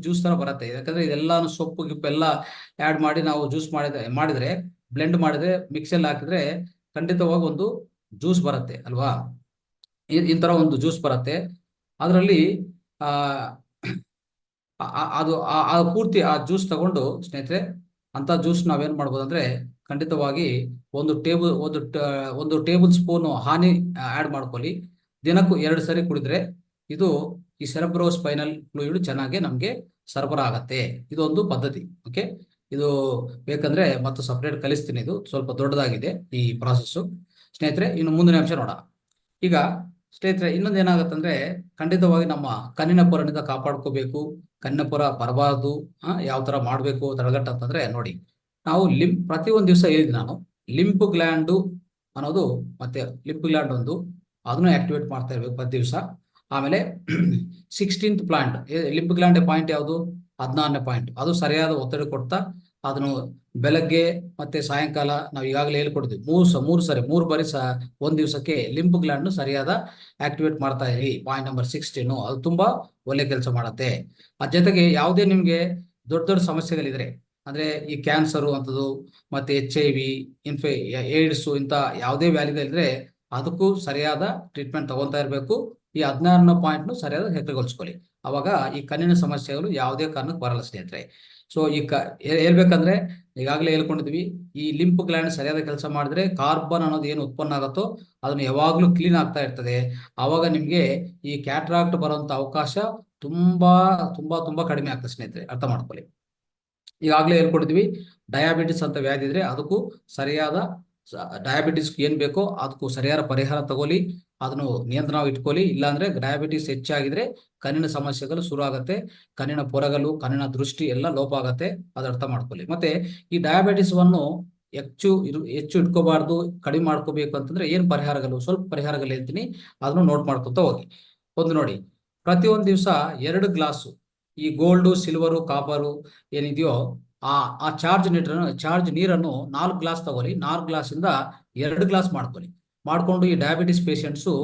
ಜ್ಯೂಸ್ ತರ ಬರುತ್ತೆ. ಯಾಕಂದ್ರೆ ಇದೆಲ್ಲಾನು ಸೊಪ್ಪು ಗಿಪ್ಪು ಎಲ್ಲ ಆಡ್ ಮಾಡಿ ನಾವು ಜ್ಯೂಸ್ ಮಾಡಿದ್ರೆ ಬ್ಲೆಂಡ್ ಮಾಡಿದ್ರೆ ಮಿಕ್ಸಲ್ಲಿ ಹಾಕಿದ್ರೆ ಖಂಡಿತವಾಗಿ ಒಂದು ಜ್ಯೂಸ್ ಬರುತ್ತೆ ಅಲ್ವಾ. ಈ ತರ ಒಂದು ಜ್ಯೂಸ್ ಬರುತ್ತೆ. ಅದರಲ್ಲಿ ಅದು ಪೂರ್ತಿ ಆ ಜ್ಯೂಸ್ ತಗೊಂಡು ಸ್ನೇಹಿತರೆ, ಅಂತ ಜ್ಯೂಸ್ ನಾವೇನ್ ಮಾಡ್ಬೋದು ಅಂದ್ರೆ ಖಂಡಿತವಾಗಿ ಒಂದು ಟೇಬಲ್ ಸ್ಪೂನ್ ಹಾನಿ ಆಡ್ ಮಾಡ್ಕೊಳ್ಳಿ. ದಿನಕ್ಕೂ 2 ಸರಿ ಕುಡಿದ್ರೆ ಇದು ಈ ಸೆರೆಬ್ರೋ ಸ್ಪೈನಲ್ ಫ್ಲೂಯಿಡ್ ಚೆನ್ನಾಗಿ ನಮ್ಗೆ ಸರಬರಾಜು ಆಗತ್ತೆ. ಇದೊಂದು ಪದ್ಧತಿ. ಓಕೆ, ಇದು ಬೇಕಂದ್ರೆ ಮತ್ತು ಸಪ್ರೇಟ್ ಕಲಿಸ್ತೀನಿ. ಇದು ಸ್ವಲ್ಪ ದೊಡ್ಡದಾಗಿದೆ ಈ ಪ್ರಾಸೆಸ್ ಸ್ನೇಹಿತರೆ. ಇನ್ನು ಮುಂದಿನ ಅಂಶ ನೋಡೋಣ. ಈಗ ಸ್ನೇಹಿತರೆ, ಇನ್ನೊಂದು ಏನಾಗತ್ತಂದ್ರೆ ಖಂಡಿತವಾಗಿ ನಮ್ಮ ಕಣ್ಣಿನ ಪೊರನಿಂದ ಕಾಪಾಡ್ಕೋಬೇಕು. ಕಣ್ಣಿನ ಪೊರ ಬರಬಾರ್ದು. ಯಾವ ತರ ಮಾಡ್ಬೇಕು ತಡೆಗಟ್ಟ ಅಂತಂದ್ರೆ ನೋಡಿ, ನಾವು ಪ್ರತಿಯೊಂದು ದಿವಸ ಹೇಳಿದ್ವಿ ನಾನು, ಲಿಂಪ್ ಗ್ಲ್ಯಾಂಡು ಅನ್ನೋದು, ಮತ್ತೆ ಲಿಂಪ್ ಗ್ಲ್ಯಾಂಡ್ ಅದನ್ನು ಆಕ್ಟಿವೇಟ್ ಮಾಡ್ತಾ ಇರ್ಬೇಕು ಪ್ರತಿ ದಿವಸ. ಆಮೇಲೆ 16th point, lymph gland point ಯಾವುದು, 16ನೇ ಪಾಯಿಂಟ್, ಅದು ಸರಿಯಾದ ಒತ್ತಡ ಕೊಡ್ತಾ ಅದನ್ನು ಬೆಳಗ್ಗೆ ಮತ್ತೆ ಸಾಯಂಕಾಲ ನಾವು ಈಗಾಗಲೇ ಹೇಳ್ಕೊಡ್ತೀವಿ, 3 ಬಾರಿ ಒಂದ್ ದಿವಸಕ್ಕೆ ಲಿಂಪ್ ಗ್ಲ್ಯಾಂಡ್ ಸರಿಯಾದ ಆಕ್ಟಿವೇಟ್ ಮಾಡ್ತಾ ಇರಿ. ಪಾಯಿಂಟ್ ನಂಬರ್ 16 ಅದು ತುಂಬಾ ಒಳ್ಳೆ ಕೆಲಸ ಮಾಡುತ್ತೆ. ಅದ್ರ ಜೊತೆಗೆ ಯಾವುದೇ ನಿಮ್ಗೆ ದೊಡ್ಡ ಸಮಸ್ಯೆಗಳಿದ್ರೆ, ಅಂದ್ರೆ ಈ ಕ್ಯಾನ್ಸರು ಅಂತದ್ದು, ಮತ್ತೆ HIV, ಏಡ್ಸ್, ಇಂಥ ಯಾವುದೇ ವ್ಯಾಲಿಗಳಿದ್ರೆ ಅದಕ್ಕೂ ಸರಿಯಾದ ಟ್ರೀಟ್ಮೆಂಟ್ ತಗೊಳ್ತಾ ಇರಬೇಕು. ಈ 16ನೇ ಪಾಯಿಂಟ್ ಸರಿಯಾದ ಹೆಸರುಗೊಳಿಸ್ಕೊಳ್ಳಿ. ಅವಾಗ ಈ ಕಣ್ಣಿನ ಸಮಸ್ಯೆಗಳು ಯಾವುದೇ ಕಾರಣಕ್ಕೆ ಬರಲ್ಲ ಸ್ನೇಹಿತರೆ. ಸೊ ಹೇಳ್ಬೇಕಂದ್ರೆ ಈಗಾಗಲೇ ಹೇಳ್ಕೊಂಡಿದ್ವಿ, ಈ ಲಿಂಪ್ ಗ್ಲ್ಯಾಂಡ್ ಸರಿಯಾದ ಕೆಲಸ ಮಾಡಿದ್ರೆ ಕಾರ್ಬನ್ ಅನ್ನೋದು ಏನು ಉತ್ಪನ್ನ ಆಗುತ್ತೋ ಅದನ್ನು ಯಾವಾಗ್ಲೂ ಕ್ಲೀನ್ ಆಗ್ತಾ ಇರ್ತದೆ. ಆವಾಗ ನಿಮ್ಗೆ ಈ ಕ್ಯಾಟ್ರಾಕ್ಟ್ ಬರುವಂತ ಅವಕಾಶ ತುಂಬಾ ತುಂಬಾ ತುಂಬಾ ಕಡಿಮೆ ಆಗ್ತದೆ ಸ್ನೇಹಿತರೆ, ಅರ್ಥ ಮಾಡ್ಕೊಳ್ಳಿ. ಈಗಾಗಲೇ ಹೇಳ್ಕೊಡ್ತೀವಿ, ಡಯಾಬಿಟಿಸ್ ಅಂತ ವ್ಯಾಧಿ ಇದ್ರೆ ಅದಕ್ಕೂ ಸರಿಯಾದ ಡಯಾಬಿಟಿಸ್ ಏನ್ ಬೇಕೋ ಅದಕ್ಕೂ ಸರಿಯಾದ ಪರಿಹಾರ ತಗೊಳ್ಳಿ. ಅದನ್ನು ನಿಯಂತ್ರಣ ಇಟ್ಕೊಳ್ಳಿ. ಇಲ್ಲಾಂದ್ರೆ ಡಯಾಬಿಟಿಸ್ ಹೆಚ್ಚಾಗಿದ್ರೆ ಕಣ್ಣಿನ ಸಮಸ್ಯೆಗಳು ಶುರು ಆಗತ್ತೆ, ಕಣ್ಣಿನ ಪೊರಗಲು, ಕಣ್ಣಿನ ದೃಷ್ಟಿ ಎಲ್ಲ ಲೋಪ ಆಗತ್ತೆ. ಅದು ಅರ್ಥ ಮಾಡ್ಕೊಳ್ಳಿ. ಮತ್ತೆ ಈ ಡಯಾಬಿಟಿಸ್ವನ್ನು ಹೆಚ್ಚು ಇಟ್ಕೋಬಾರ್ದು, ಕಡಿಮೆ ಮಾಡ್ಕೋಬೇಕು ಅಂತಂದ್ರೆ ಏನ್ ಪರಿಹಾರಗಳು, ಸ್ವಲ್ಪ ಪರಿಹಾರಗಳು ಹೇಳ್ತೀನಿ, ಅದನ್ನು ನೋಟ್ ಮಾಡ್ಕೊತ ಹೋಗಿ. ಒಂದು ನೋಡಿ, ಪ್ರತಿಯೊಂದು ದಿವಸ 2 ಗ್ಲಾಸು ಈ ಗೋಲ್ಡು, ಸಿಲ್ವರು, ಕಾಪರು ಏನಿದೆಯೋ ಆ ಚಾರ್ಜ್ ನೀರನ್ನು 4 ಗ್ಲಾಸ್ ತಗೊಳ್ಳಿ. 4 ಗ್ಲಾಸಿಂದ 2 ಗ್ಲಾಸ್ ಮಾಡ್ಕೊಳ್ಳಿ. ಮಾಡ್ಕೊಂಡು ಈ ಡಯಾಬಿಟಿಸ್ ಪೇಷಂಟ್ಸು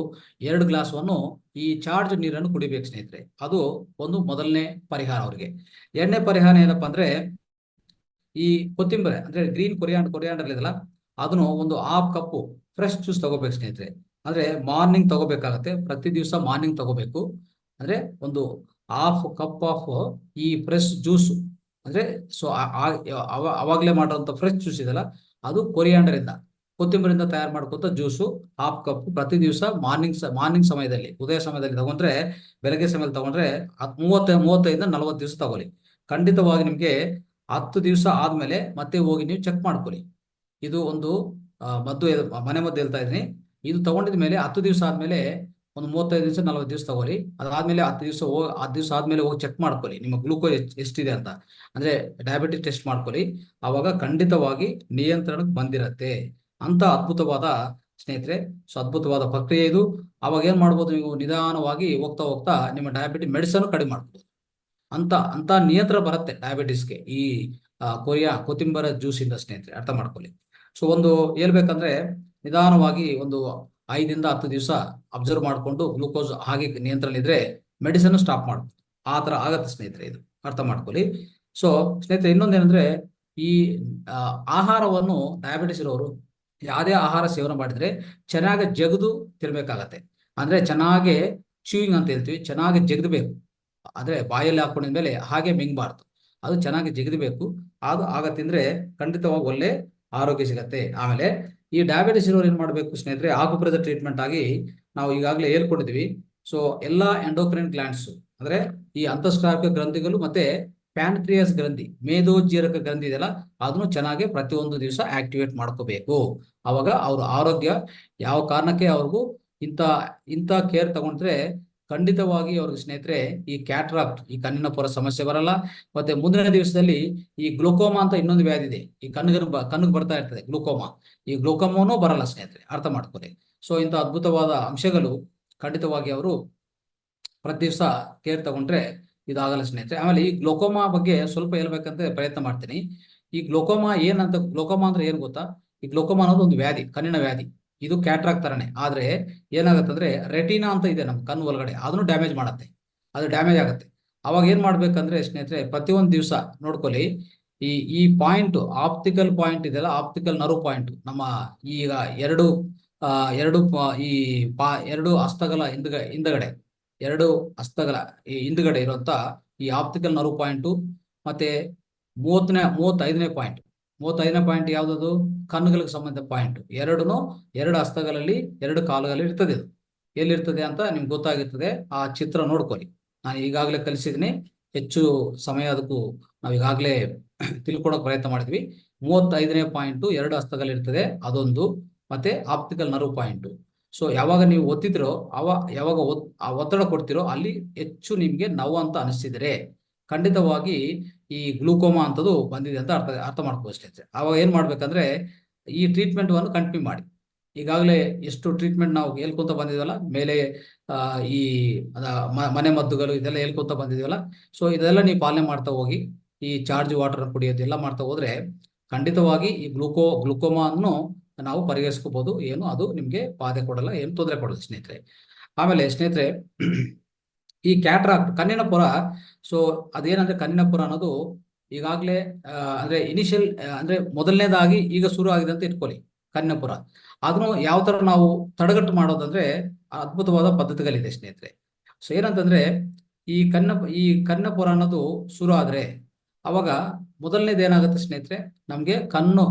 2 ಗ್ಲಾಸನ್ನು ಈ ಚಾರ್ಜ್ ನೀರನ್ನು ಕುಡಿಬೇಕು ಸ್ನೇಹಿತರೆ. ಅದು ಒಂದು ಮೊದಲನೇ ಪರಿಹಾರ ಅವ್ರಿಗೆ. ಎರಡನೇ ಪರಿಹಾರ ಏನಪ್ಪಾ ಅಂದ್ರೆ, ಈ ಕೊತ್ತಿಂಬರಿ ಅಂದ್ರೆ ಗ್ರೀನ್ ಕೊರಿಯಾಂಡರ್ ಇದೆಯಲ್ಲ, ಅದನ್ನು ಒಂದು 1/2 ಕಪ್ಪು ಫ್ರೆಶ್ ಜ್ಯೂಸ್ ತಗೋಬೇಕು ಸ್ನೇಹಿತರೆ. ಅಂದ್ರೆ ಮಾರ್ನಿಂಗ್ ತಗೋಬೇಕಾಗತ್ತೆ, ಪ್ರತಿ ದಿವಸ ಮಾರ್ನಿಂಗ್ ತಗೋಬೇಕು. ಅಂದ್ರೆ ಒಂದು 1/2 ಕಪ್ ಆಫ್ ಈ ಫ್ರೆಶ್ ಜ್ಯೂಸ್, ಅಂದ್ರೆ ಸೊ ಅವಾಗಲೇ ಮಾಡುವಂತ ಫ್ರೆಶ್ ಜ್ಯೂಸ್ ಇದೆಯಲ್ಲ, ಅದು ಕೊರಿಯಾಂಡರ್ ಇಂದ, ಕೊತ್ತಿಂಬರಿಂದ ತಯಾರು ಮಾಡ್ಕೊತ ಜ್ಯೂಸು 1/2 ಕಪ್ ಪ್ರತಿ ದಿವಸ ಮಾರ್ನಿಂಗ್ ಸಮಯದಲ್ಲಿ, ಉದಯ ಸಮಯದಲ್ಲಿ ತಗೊಂಡ್ರೆ, ಬೆಳಗ್ಗೆ ಸಮಯದಲ್ಲಿ ತಗೊಂಡ್ರೆ 35 40 ದಿವಸ ತಗೊಳ್ಳಿ. ಖಂಡಿತವಾಗಿ ನಿಮ್ಗೆ 10 ದಿವಸ ಆದ್ಮೇಲೆ ಮತ್ತೆ ಹೋಗಿ ನೀವು ಚೆಕ್ ಮಾಡ್ಕೊಳ್ಳಿ. ಇದು ಒಂದು ಮನೆ ಮದ್ದು ಹೇಳ್ತಾ ಇದ್ದೀನಿ. ಇದು ತಗೊಂಡಿದ ಮೇಲೆ 10 ದಿವಸ ಆದ್ಮೇಲೆ ಒಂದು 35 ದಿವಸ 40 ದಿವಸ ತಗೊಳ್ಳಿ. ಅದಾದ್ಮೇಲೆ 10 ದಿವಸ ಆದ್ಮೇಲೆ ಹೋಗಿ ಚೆಕ್ ಮಾಡ್ಕೊಳ್ಳಿ ನಿಮ್ಮ ಗ್ಲೂಕೋಸ್ ಎಷ್ಟಿದೆ ಅಂತ, ಅಂದ್ರೆ ಡಯಾಬಿಟಿಸ್ ಟೆಸ್ಟ್ ಮಾಡ್ಕೊಳ್ಳಿ. ಅವಾಗ ಖಂಡಿತವಾಗಿ ನಿಯಂತ್ರಣಕ್ಕೆ ಬಂದಿರತ್ತೆ. ಅಂತ ಅದ್ಭುತವಾದ ಸ್ನೇಹಿತರೆ, ಸೊ ಅದ್ಭುತವಾದ ಪ್ರಕ್ರಿಯೆ ಇದು. ಅವಾಗ ಏನ್ ಮಾಡ್ಬೋದು, ನೀವು ನಿಧಾನವಾಗಿ ಹೋಗ್ತಾ ಹೋಗ್ತಾ ನಿಮ್ಮ ಡಯಾಬಿಟಿಸ್ ಮೆಡಿಸನ್ ಕಡಿಮೆ ಮಾಡ್ಬೋದು. ಅಂತ ನಿಯಂತ್ರಣ ಬರುತ್ತೆ ಡಯಾಬಿಟಿಸ್ಗೆ ಈ ಕೊತ್ತಿಂಬರ ಜ್ಯೂಸ್ ಇಂದ ಸ್ನೇಹಿತರೆ, ಅರ್ಥ ಮಾಡ್ಕೊಳ್ಳಿ. ಸೊ ಒಂದು ಹೇಳ್ಬೇಕಂದ್ರೆ, ನಿಧಾನವಾಗಿ ಒಂದು 5 ರಿಂದ 10 ದಿವಸ ಅಬ್ಸರ್ವ್ ಮಾಡಿಕೊಂಡು ಗ್ಲೂಕೋಸ್ ಹಾಗೆ ನಿಯಂತ್ರಣ ಇದ್ರೆ ಮೆಡಿಸನ್ ಸ್ಟಾಪ್ ಮಾಡ್ಬೋದು. ಆ ತರ ಆಗತ್ತೆ ಸ್ನೇಹಿತರೆ, ಇದು ಅರ್ಥ ಮಾಡ್ಕೊಳ್ಳಿ. ಸೊ ಸ್ನೇಹಿತರೆ, ಇನ್ನೊಂದೇನಂದ್ರೆ, ಈ ಆಹಾರವನ್ನು ಡಯಾಬಿಟಿಸ್ ಇರೋರು ಯಾವುದೇ ಆಹಾರ ಸೇವನೆ ಮಾಡಿದ್ರೆ ಚೆನ್ನಾಗಿ ಜಗದು ತಿನ್ಬೇಕಾಗತ್ತೆ. ಅಂದ್ರೆ ಚೆನ್ನಾಗಿ ಚ್ಯೂಯಿಂಗ್ ಅಂತ ಹೇಳ್ತೀವಿ, ಚೆನ್ನಾಗಿ ಜಗದಬೇಕು. ಅಂದ್ರೆ ಬಾಯಲ್ಲಿ ಹಾಕೊಂಡಿದ್ಮೇಲೆ ಹಾಗೆ ಮಿಂಗಬಾರ್ದು, ಅದು ಚೆನ್ನಾಗಿ ಜಿಗಿದಬೇಕು. ಅದು ಆಗ ತಿಂದ್ರೆ ಖಂಡಿತವಾಗಿ ಒಳ್ಳೆ ಆರೋಗ್ಯ ಸಿಗತ್ತೆ. ಆಮೇಲೆ ಈ ಡಯಾಬಿಟಿಸ್ ಇರೋರು ಏನ್ ಮಾಡ್ಬೇಕು ಸ್ನೇಹಿತರೆ, ಆಕುಪ್ರೆಷರ್ ಟ್ರೀಟ್ಮೆಂಟ್ ಆಗಿ ನಾವು ಈಗಾಗಲೇ ಹೇಳ್ಕೊಂಡಿದ್ವಿ. ಸೊ ಎಲ್ಲಾ ಎಂಡೋಕ್ರೈನ್ ಗ್ಲ್ಯಾಂಡ್ಸ್, ಅಂದ್ರೆ ಈ ಅಂತಸ್ರಾವಕ ಗ್ರಂಥಿಗಳು ಮತ್ತೆ ಪ್ಯಾನ್ಕ್ರಿಯಾಸ್ ಗ್ರಂಥಿ, ಮೇದೋಜೀರಕ ಗ್ರಂಥಿ ಇದೆಯಲ್ಲ, ಅದನ್ನು ಚೆನ್ನಾಗಿ ಪ್ರತಿಯೊಂದು ದಿವಸ ಆಕ್ಟಿವೇಟ್ ಮಾಡ್ಕೋಬೇಕು. ಅವಾಗ ಅವ್ರ ಆರೋಗ್ಯ, ಯಾವ ಕಾರಣಕ್ಕೆ ಅವ್ರಿಗೂ ಇಂಥ ಕೇರ್ ತಗೊಂಡ್ರೆ ಖಂಡಿತವಾಗಿ ಅವ್ರಿಗೆ ಸ್ನೇಹಿತರೆ ಈ ಕ್ಯಾಟ್ರಾಕ್ಟ್, ಈ ಕಣ್ಣಿನ ಪೊರ ಸಮಸ್ಯೆ ಬರಲ್ಲ. ಮತ್ತೆ ಮುಂದಿನ ದಿವಸದಲ್ಲಿ ಈ ಗ್ಲೂಕೋಮಾ ಅಂತ ಇನ್ನೊಂದು ವ್ಯಾಧಿ ಇದೆ, ಈ ಕಣ್ಣಿಗೆ ಬರ್ತಾ ಇರ್ತದೆ ಗ್ಲೂಕೋಮಾ, ಈ ಗ್ಲೂಕೋಮಾನೂ ಬರಲ್ಲ ಸ್ನೇಹಿತರೆ, ಅರ್ಥ ಮಾಡ್ಕೊಳ್ಳಿ. ಸೊ ಇಂಥ ಅದ್ಭುತವಾದ ಅಂಶಗಳು ಖಂಡಿತವಾಗಿ ಅವರು ಪ್ರತಿ ದಿವಸ ಕೇರ್ ತಗೊಂಡ್ರೆ ಇದಾಗಲ್ಲ ಸ್ನೇಹಿತರೆ. ಆಮೇಲೆ ಈ ಗ್ಲೋಕೋಮಾ ಬಗ್ಗೆ ಸ್ವಲ್ಪ ಹೇಳ್ಬೇಕಂತ ಪ್ರಯತ್ನ ಮಾಡ್ತೀನಿ. ಈ ಗ್ಲೋಕೋಮಾ ಅಂದ್ರೆ ಏನ್ ಗೊತ್ತಾ, ಈ ಗ್ಲೋಕೋಮಾ ಅನ್ನೋದು ಒಂದು ವ್ಯಾಧಿ, ಕಣ್ಣಿನ ವ್ಯಾಧಿ. ಇದು ಕ್ಯಾಟ್ರಾಕ್ಟ್ ತರನೇ, ಆದ್ರೆ ಏನಾಗತ್ತಂದ್ರೆ ರೆಟಿನಾ ಅಂತ ಇದೆ ನಮ್ಮ ಕಣ್ಣು ಒಳಗಡೆ, ಅದನ್ನು ಡ್ಯಾಮೇಜ್ ಮಾಡತ್ತೆ, ಅದು ಡ್ಯಾಮೇಜ್ ಆಗುತ್ತೆ. ಅವಾಗ ಏನ್ ಮಾಡ್ಬೇಕಂದ್ರೆ ಸ್ನೇಹಿತರೆ, ಪ್ರತಿಯೊಂದು ದಿವಸ ನೋಡ್ಕೊಳ್ಳಿ, ಈ ಪಾಯಿಂಟ್, ಆಪ್ಟಿಕಲ್ ಪಾಯಿಂಟ್ ಇದೆಲ್ಲ, ಆಪ್ಟಿಕಲ್ ನರ್ವ್ ಪಾಯಿಂಟ್, ನಮ್ಮ ಈಗ ಎರಡು ಹಸ್ತಗಳ ಹಿಂದಗಡೆ, 2 ಹಸ್ತಗಳ ಈ ಹಿಂದ್ಗಡೆ ಇರುವಂತ ಈ ಆಪ್ಟಿಕಲ್ ನರ್ವ್ ಪಾಯಿಂಟ್, ಮತ್ತೆ 35ನೇ ಪಾಯಿಂಟ್ ಯಾವ್ದದು, ಕಣ್ಣುಗಳಿಗೆ ಸಂಬಂಧ ಪಾಯಿಂಟ್. 2 ಹಸ್ತಗಳಲ್ಲಿ 2 ಕಾಲುಗಳಲ್ಲಿ ಇರ್ತದೆ. ಇದು ಎಲ್ಲಿರ್ತದೆ ಅಂತ ನಿಮ್ಗೆ ಗೊತ್ತಾಗಿರ್ತದೆ, ಆ ಚಿತ್ರ ನೋಡ್ಕೊಳ್ಳಿ. ನಾನು ಈಗಾಗಲೇ ಕಲಿಸಿದ್ದೀನಿ, ಹೆಚ್ಚು ಸಮಯ ಅದಕ್ಕೂ ನಾವು ಈಗಾಗಲೇ ತಿಳ್ಕೊಳಕ್ ಪ್ರಯತ್ನ ಮಾಡಿದ್ವಿ. 35ನೇ ಪಾಯಿಂಟ್ 2 ಹಸ್ತಗಳಿರ್ತದೆ, ಅದೊಂದು. ಮತ್ತೆ ಆಪ್ಟಿಕಲ್ ನರ್ವ್ ಪಾಯಿಂಟ್. ಸೊ ಯಾವಾಗ ನೀವು ಒತ್ತಿದ್ರೋ, ಯಾವಾಗ ಆ ಒತ್ತಡ ಕೊಡ್ತಿರೋ ಅಲ್ಲಿ ಹೆಚ್ಚು ನಿಮ್ಗೆ ನೋವು ಅಂತ ಅನಿಸ್ತಿದ್ರೆ ಖಂಡಿತವಾಗಿ ಈ ಗ್ಲೂಕೋಮಾ ಅಂತದ್ದು ಬಂದಿದೆ ಅಂತ ಅರ್ಥ ಮಾಡ್ಕೋಷ್ಟೇ. ಅವಾಗ ಏನ್ ಮಾಡ್ಬೇಕಂದ್ರೆ, ಈ ಟ್ರೀಟ್ಮೆಂಟ್ ಅನ್ನು ಕಂಟಿನ್ಯೂ ಮಾಡಿ. ಈಗಾಗಲೇ ಎಷ್ಟು ಟ್ರೀಟ್ಮೆಂಟ್ ನಾವು ಹೇಳ್ಕೊಂತ ಬಂದಿದ್ವಲ್ಲ ಮೇಲೆ, ಈ ಮನೆ ಮದ್ದುಗಳು ಇದೆಲ್ಲ ಹೇಳ್ಕೊಂತ ಬಂದಿದ್ವಲ್ಲ, ಸೊ ಇದೆಲ್ಲ ನೀವು ಪಾಲನೆ ಮಾಡ್ತಾ ಹೋಗಿ, ಈ ಚಾರ್ಜ್ ವಾಟರ್ ಕುಡಿಯೋದು ಎಲ್ಲ ಮಾಡ್ತಾ ಹೋದ್ರೆ ಖಂಡಿತವಾಗಿ ಈ ಗ್ಲುಕೋಮಾ ಅನ್ನು ನಾವು ಪರಿಹರಿಸ್ಕೋಬಹುದು. ಏನು ಅದು ನಿಮ್ಗೆ ಬಾಧೆ ಕೊಡಲ್ಲ, ಏನು ತೊಂದರೆ ಕೊಡಲ್ಲ ಸ್ನೇಹಿತರೆ. ಆಮೇಲೆ ಸ್ನೇಹಿತರೆ, ಈ ಕ್ಯಾಟ್ರಾಕ್ಟ್ ಕಣ್ಣಿನ ಪೊರ, ಸೊ ಅದೇನಂದ್ರೆ ಕಣ್ಣಿನ ಪೊರ ಅನ್ನೋದು ಈಗಾಗಲೇ ಅಂದ್ರೆ ಇನಿಷಿಯಲ್ ಅಂದ್ರೆ ಮೊದಲನೇದಾಗಿ ಈಗ ಶುರು ಆಗಿದೆ ಅಂತ ಇಟ್ಕೊಳ್ಳಿ ಕಣ್ಣಿನ ಪೊರ. ಅದನ್ನು ಯಾವ ತರ ನಾವು ತಡೆಗಟ್ಟು ಮಾಡೋದಂದ್ರೆ ಅದ್ಭುತವಾದ ಪದ್ಧತಿಗಳಿದೆ ಸ್ನೇಹಿತರೆ. ಸೊ ಏನಂತಂದ್ರೆ, ಈ ಕಣ್ಣಿನ ಪೊರ ಅನ್ನೋದು ಶುರು ಆದ್ರೆ ಅವಾಗ ಮೊದಲನೇದು ಏನಾಗುತ್ತೆ ಸ್ನೇಹಿತರೆ, ನಮ್ಗೆ ಕಣ್ಣು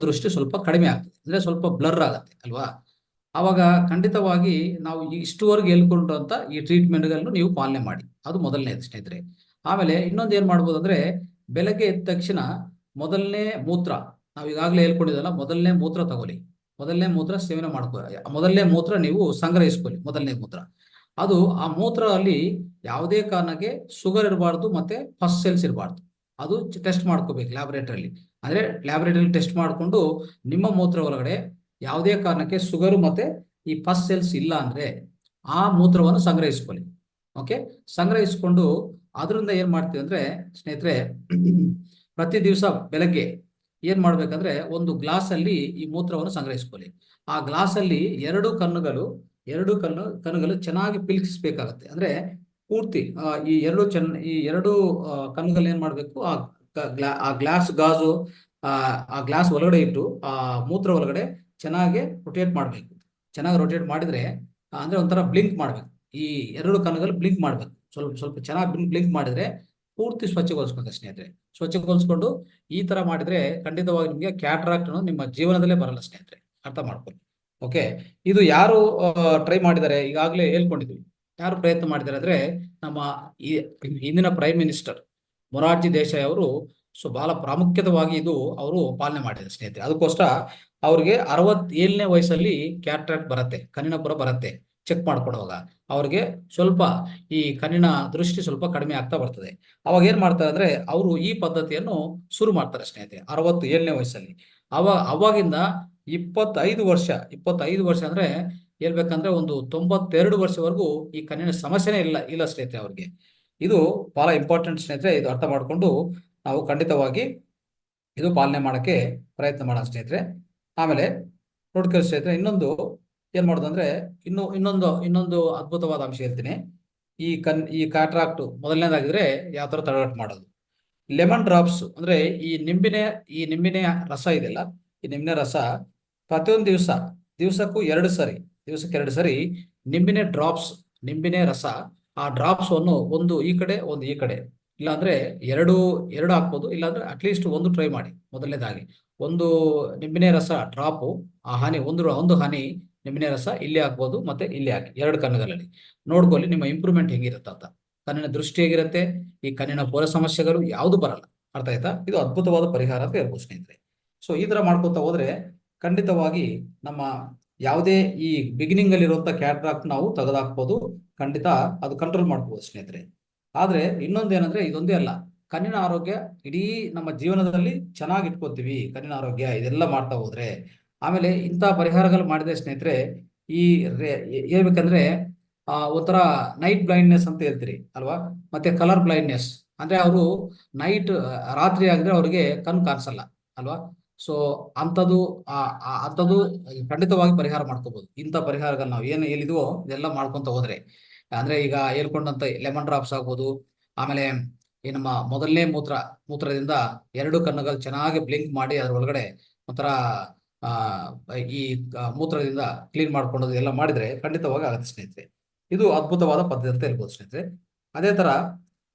ದೃಷ್ಟಿ ಸ್ವಲ್ಪ ಕಡಿಮೆ ಆಗ್ತದೆ, ಅಂದ್ರೆ ಸ್ವಲ್ಪ ಬ್ಲರ್ ಆಗುತ್ತೆ ಅಲ್ವಾ. ಅವಾಗ ಖಂಡಿತವಾಗಿ ನಾವು ಇಷ್ಟುವರೆಗೆ ಹೇಳ್ಕೊಂಡಂತ ಈ ಟ್ರೀಟ್ಮೆಂಟ್ಗಳನ್ನು ನೀವು ಪಾಲನೆ ಮಾಡಿ, ಅದು ಮೊದಲನೇದು ಸ್ನೇಹಿತರೆ. ಆಮೇಲೆ ಇನ್ನೊಂದು ಏನ್ ಮಾಡ್ಬೋದು ಅಂದ್ರೆ, ಬೆಳಗ್ಗೆ ಎದ್ದ ತಕ್ಷಣ ಮೊದಲನೇ ಮೂತ್ರ, ನಾವು ಈಗಾಗಲೇ ಹೇಳ್ಕೊಂಡಿದ್ದಲ್ಲ, ಮೊದಲನೇ ಮೂತ್ರ ತಗೊಳ್ಳಿ. ಮೊದಲನೇ ಮೂತ್ರ ಸೇವನೆ ಮಾಡ್ಕೊ, ಮೊದಲನೇ ಮೂತ್ರ ನೀವು ಸಂಗ್ರಹಿಸ್ಕೊಳ್ಳಿ. ಮೊದಲನೇ ಮೂತ್ರ ಅದು, ಆ ಮೂತ್ರ ಅಲ್ಲಿ ಯಾವುದೇ ಕಾರಣಕ್ಕೆ ಶುಗರ್ ಇರಬಾರ್ದು ಮತ್ತೆ ಪಸ್ ಸೆಲ್ಸ್ ಇರಬಾರ್ದು. ಅದು ಟೆಸ್ಟ್ ಮಾಡ್ಕೋಬೇಕು ಲ್ಯಾಬೊರೇಟರಿಲಿ. ಅಂದ್ರೆ ಲ್ಯಾಬೊರೇಟರಿಲಿ ಟೆಸ್ಟ್ ಮಾಡಿಕೊಂಡು ನಿಮ್ಮ ಮೂತ್ರ ಒಳಗಡೆ ಯಾವುದೇ ಕಾರಣಕ್ಕೆ ಶುಗರು ಮತ್ತೆ ಈ ಪಸ್ ಸೆಲ್ಸ್ ಇಲ್ಲ ಅಂದ್ರೆ ಆ ಮೂತ್ರವನ್ನು ಸಂಗ್ರಹಿಸ್ಕೊಳ್ಳಿ. ಓಕೆ, ಸಂಗ್ರಹಿಸಿಕೊಂಡು ಅದರಿಂದ ಏನ್ ಮಾಡ್ತೀವಿ ಅಂದ್ರೆ ಸ್ನೇಹಿತರೆ, ಪ್ರತಿ ದಿವಸ ಬೆಳಗ್ಗೆ ಏನ್ ಮಾಡ್ಬೇಕಂದ್ರೆ ಒಂದು ಗ್ಲಾಸ್ ಅಲ್ಲಿ ಈ ಮೂತ್ರವನ್ನು ಸಂಗ್ರಹಿಸ್ಕೊಳ್ಳಿ. ಆ ಗ್ಲಾಸ್ ಅಲ್ಲಿ ಎರಡು ಕಣ್ಣುಗಳು ಚೆನ್ನಾಗಿ ಪಿಲ್ಕಿಸ್ಬೇಕಾಗತ್ತೆ. ಅಂದ್ರೆ ಪೂರ್ತಿ ಈ ಎರಡು ಕಣ್ಣುಗಳು ಏನ್ ಮಾಡ್ಬೇಕು, ಆ ಗ್ಲಾಸ್ ಗಾಜು ಆ ಗ್ಲಾಸ್ ಒಳಗಡೆ ಇಟ್ಟು ಆ ಮೂತ್ರ ಒಳಗಡೆ ಚೆನ್ನಾಗಿ ರೊಟೇಟ್ ಮಾಡ್ಬೇಕು. ಚೆನ್ನಾಗಿ ರೊಟೇಟ್ ಮಾಡಿದ್ರೆ ಅಂದ್ರೆ ಒಂಥರ ಬ್ಲಿಂಕ್ ಮಾಡ್ಬೇಕು. ಈ ಎರಡು ಕಣ್ಣುಗಳು ಬ್ಲಿಂಕ್ ಮಾಡ್ಬೇಕು. ಸ್ವಲ್ಪ ಸ್ವಲ್ಪ ಚೆನ್ನಾಗಿ ಬ್ಲಿಂಕ್ ಮಾಡಿದ್ರೆ ಪೂರ್ತಿ ಸ್ವಚ್ಛಗೊಳಿಸ್ಬೇಕು ಸ್ನೇಹಿತರೆ. ಸ್ವಚ್ಛಗೊಳಿಸ್ಕೊಂಡು ಈ ತರ ಮಾಡಿದ್ರೆ ಖಂಡಿತವಾಗಿ ನಿಮಗೆ ಕ್ಯಾಟ್ರಾಕ್ಟ್ ಅನ್ನೋದು ನಿಮ್ಮ ಜೀವನದಲ್ಲೇ ಬರಲ್ಲ ಸ್ನೇಹಿತರೆ. ಅರ್ಥ ಮಾಡ್ಕೊಳ್ಳಿ. ಓಕೆ, ಇದು ಯಾರು ಟ್ರೈ ಮಾಡಿದ್ದಾರೆ ಈಗಾಗಲೇ ಹೇಳ್ಕೊಂಡಿದ್ವಿ. ಯಾರು ಪ್ರಯತ್ನ ಮಾಡಿದ್ದಾರೆ ಅಂದ್ರೆ ನಮ್ಮ ಈ ಇಂದಿನ ಪ್ರೈಮ್ ಮಿನಿಸ್ಟರ್ ಮೊರಾರ್ಜಿ ದೇಸಾಯಿ ಅವರು ಬಹಳ ಪ್ರಾಮುಖ್ಯತವಾಗಿ ಇದು ಅವರು ಪಾಲನೆ ಮಾಡಿದ್ದಾರೆ ಸ್ನೇಹಿತರೆ. ಅದಕ್ಕೋಸ್ಕರ ಅವ್ರಿಗೆ 67ನೇ ವಯಸ್ಸಲ್ಲಿ ಕ್ಯಾಟ್ರಾಕ್ಟ್ ಬರುತ್ತೆ, ಕಣ್ಣಿನ ಪುರ ಬರುತ್ತೆ. ಚೆಕ್ ಮಾಡ್ಕೊಡುವಾಗ ಅವ್ರಿಗೆ ಸ್ವಲ್ಪ ಈ ಕಣ್ಣಿನ ದೃಷ್ಟಿ ಸ್ವಲ್ಪ ಕಡಿಮೆ ಆಗ್ತಾ ಬರ್ತದೆ. ಅವಾಗ ಏನ್ ಮಾಡ್ತಾರೆ ಅಂದ್ರೆ ಅವರು ಈ ಪದ್ಧತಿಯನ್ನು ಶುರು ಮಾಡ್ತಾರೆ ಸ್ನೇಹಿತರೆ 67ನೇ ವಯಸ್ಸಲ್ಲಿ. ಅವಾಗಿಂದ 25 ವರ್ಷ ಅಂದ್ರೆ ಹೇಳ್ಬೇಕಂದ್ರೆ ಒಂದು 92 ವರ್ಷವರೆಗೂ ಈ ಕಣ್ಣಿನ ಸಮಸ್ಯೆನೇ ಇಲ್ಲ ಸ್ನೇಹಿತರೆ ಅವ್ರಿಗೆ. ಇದು ಬಹಳ ಇಂಪಾರ್ಟೆಂಟ್ ಸ್ನೇಹಿತರೆ. ಇದು ಅರ್ಥ ಮಾಡಿಕೊಂಡು ನಾವು ಖಂಡಿತವಾಗಿ ಇದು ಪಾಲನೆ ಮಾಡಕ್ಕೆ ಪ್ರಯತ್ನ ಮಾಡೋಣ ಸ್ನೇಹಿತರೆ. ಆಮೇಲೆ ನೋಡ್ಕೊಳ್ಳಿ ಸ್ನೇಹಿತರೆ, ಇನ್ನೊಂದು ಏನ್ ಮಾಡೋದಂದ್ರೆ ಇನ್ನೊಂದು ಅದ್ಭುತವಾದ ಅಂಶ ಹೇಳ್ತೀನಿ. ಈ ಕ್ಯಾಟ್ರಾಕ್ಟ್ ಮೊದಲನೇದಾಗಿದ್ರೆ ಯಾವ ತರ ತಡೆಗಟ್ಟು ಮಾಡೋದು. ಲೆಮನ್ ಡ್ರಾಪ್ಸ್ ಅಂದ್ರೆ ಈ ನಿಂಬಿನ ರಸ ಇದೆಯಲ್ಲ, ಈ ನಿಂಬಿನ ರಸ ಪ್ರತಿಯೊಂದು ದಿವಸಕ್ಕೆ 2 ಸರಿ ನಿಂಬಿನ ರಸ, ಆ ಡ್ರಾಪ್ಸ್ ಅನ್ನು ಒಂದು ಈ ಕಡೆ ಒಂದು ಈ ಕಡೆ, ಇಲ್ಲಾಂದ್ರೆ ಎರಡು ಹಾಕ್ಬೋದು. ಇಲ್ಲಾಂದ್ರೆ ಅಟ್ಲೀಸ್ಟ್ ಒಂದು ಟ್ರೈ ಮಾಡಿ. ಮೊದಲನೇದಾಗಿ ಒಂದು ನಿಂಬಿನ ರಸ ಡ್ರಾಪು, ಆ ಹನಿ ಒಂದು ಹನಿ ನಿಂಬಿನ ರಸ ಇಲ್ಲಿ ಹಾಕ್ಬೋದು, ಮತ್ತೆ ಇಲ್ಲಿ ಹಾಕಿ 2 ಕಣ್ಣುಗಳಲ್ಲಿ ನೋಡ್ಕೊಳ್ಳಿ ನಿಮ್ಮ ಇಂಪ್ರೂವ್ಮೆಂಟ್ ಹೇಗಿರುತ್ತೆ ಅಂತ. ಕಣ್ಣಿನ ದೃಷ್ಟಿ ಹೇಗಿರುತ್ತೆ, ಈ ಕಣ್ಣಿನ ಪೊರೆ ಸಮಸ್ಯೆಗಳು ಯಾವುದು ಬರಲ್ಲ. ಅರ್ಥ ಆಯ್ತಾ? ಇದು ಅದ್ಭುತವಾದ ಪರಿಹಾರ ಅಂತ ಹೇಳ್ಬೋದು ಸ್ನೇಹಿತರೆ. ಸೊ ಈ ತರ ಮಾಡ್ಕೊತ ಹೋದ್ರೆ ಖಂಡಿತವಾಗಿ ನಮ್ಮ ಯಾವುದೇ ಈ ಬಿಗಿನಿಂಗ್ ಅಲ್ಲಿ ಇರುವಂತ ಕ್ಯಾಟ್ರಾಕ್ಟ್ ನಾವು ತೆಗೆದಾಕ್ಬೋದು. ಖಂಡಿತ ಅದು ಕಂಟ್ರೋಲ್ ಮಾಡ್ಬೋದು ಸ್ನೇಹಿತರೆ. ಆದ್ರೆ ಇನ್ನೊಂದು ಏನಂದ್ರೆ ಇದೊಂದೇ ಅಲ್ಲ, ಕಣ್ಣಿನ ಆರೋಗ್ಯ ಇಡೀ ನಮ್ಮ ಜೀವನದಲ್ಲಿ ಚೆನ್ನಾಗಿ ಇಟ್ಕೋತೀವಿ. ಕಣ್ಣಿನ ಆರೋಗ್ಯ ಇದೆಲ್ಲ ಮಾಡ್ತಾ ಹೋದ್ರೆ ಆಮೇಲೆ ಇಂಥ ಪರಿಹಾರಗಳು ಮಾಡಿದ್ರೆ ಸ್ನೇಹಿತರೆ, ಈ ಹೇಳ್ಬೇಕಂದ್ರೆ ಒಂಥರ ನೈಟ್ ಬ್ಲೈಂಡ್ನೆಸ್ ಅಂತ ಹೇಳ್ತೀರಿ ಅಲ್ವಾ, ಮತ್ತೆ ಕಲರ್ ಬ್ಲೈಂಡ್ನೆಸ್ ಅಂದ್ರೆ ಅವರು ರಾತ್ರಿ ಆಗಿದ್ರೆ ಅವರಿಗೆ ಕಣ್ಣು ಕಾಣಿಸಲ್ಲ ಅಲ್ವಾ. ಸೊ ಅಂಥದ್ದು ಖಂಡಿತವಾಗಿ ಪರಿಹಾರ ಮಾಡ್ಕೋಬಹುದು. ಇಂಥ ಪರಿಹಾರಗಳು ನಾವು ಏನು ಹೇಳಿದ್ವೋ ಇದೆಲ್ಲ ಮಾಡ್ಕೊಂತ ಹೋದ್ರೆ, ಅಂದ್ರೆ ಈಗ ಹೇಳ್ಕೊಂಡಂತ ಲೆಮನ್ ಡ್ರಾಪ್ಸ್ ಆಗ್ಬೋದು, ಆಮೇಲೆ ಈ ನಮ್ಮ ಮೊದಲನೇ ಮೂತ್ರದಿಂದ 2 ಕಣ್ಣುಗಳು ಚೆನ್ನಾಗಿ ಬ್ಲಿಂಕ್ ಮಾಡಿ ಅದ್ರ ಒಳಗಡೆ ಒಂಥರ ಈ ಮೂತ್ರದಿಂದ ಕ್ಲೀನ್ ಮಾಡ್ಕೊಳ್ಳೋದು ಎಲ್ಲ ಮಾಡಿದ್ರೆ ಖಂಡಿತವಾಗಿ ಆಗುತ್ತೆ ಸ್ನೇಹಿತರೆ. ಇದು ಅದ್ಭುತವಾದ ಪದ್ಧತಿ ಅಂತ ಹೇಳ್ಬೋದು ಸ್ನೇಹಿತರೆ. ಅದೇ ತರ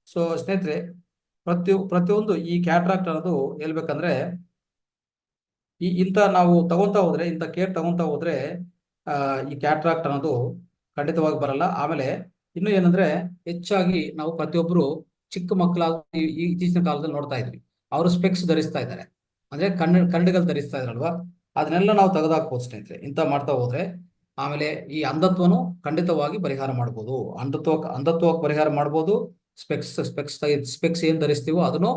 ಸೊ ಸ್ನೇಹಿತರೆ, ಪ್ರತಿಯೊಂದು ಈ ಕ್ಯಾಟ್ರಾಕ್ಟ್ ಅನ್ನೋದು ಹೇಳ್ಬೇಕಂದ್ರೆ ಇಂಥ ನಾವು ತಗೊಂತಾ ಹೋದ್ರೆ, ಇಂಥ ಕೇರ್ ತಗೊಂತಾ ಹೋದ್ರೆ ಈ ಕ್ಯಾಟ್ರಾಕ್ಟ್ ಅನ್ನೋದು ಖಂಡಿತವಾಗಿ ಬರಲ್ಲ. ಆಮೇಲೆ ಇನ್ನು ಏನಂದ್ರೆ ಹೆಚ್ಚಾಗಿ ನಾವು ಪ್ರತಿಯೊಬ್ಬರು ಚಿಕ್ಕ ಮಕ್ಕಳಾಗ ಇತ್ತೀಚಿನ ಕಾಲದಲ್ಲಿ ನೋಡ್ತಾ ಇದ್ವಿ, ಅವರು ಸ್ಪೆಕ್ಸ್ ಧರಿಸ್ತಾ ಇದ್ದಾರೆ, ಅಂದ್ರೆ ಕನ್ನಡಿಗಳು ಧರಿಸ್ತಾ ಇದ್ರಲ್ವಾ. ಅದನ್ನೆಲ್ಲ ನಾವು ತೆಗೆದಾಕ್ಬೋದು ಸ್ನೇಹಿತರೆ ಇಂಥ ಮಾಡ್ತಾ ಹೋದ್ರೆ. ಆಮೇಲೆ ಈ ಅಂಧತ್ವನು ಖಂಡಿತವಾಗಿ ಪರಿಹಾರ ಮಾಡ್ಬೋದು. ಅಂಧತ್ವಕ್ಕೆ ಪರಿಹಾರ ಮಾಡ್ಬೋದು. ಸ್ಪೆಕ್ಸ್ ಏನ್ ಧರಿಸ್ತೀವೋ ಅದನ್ನು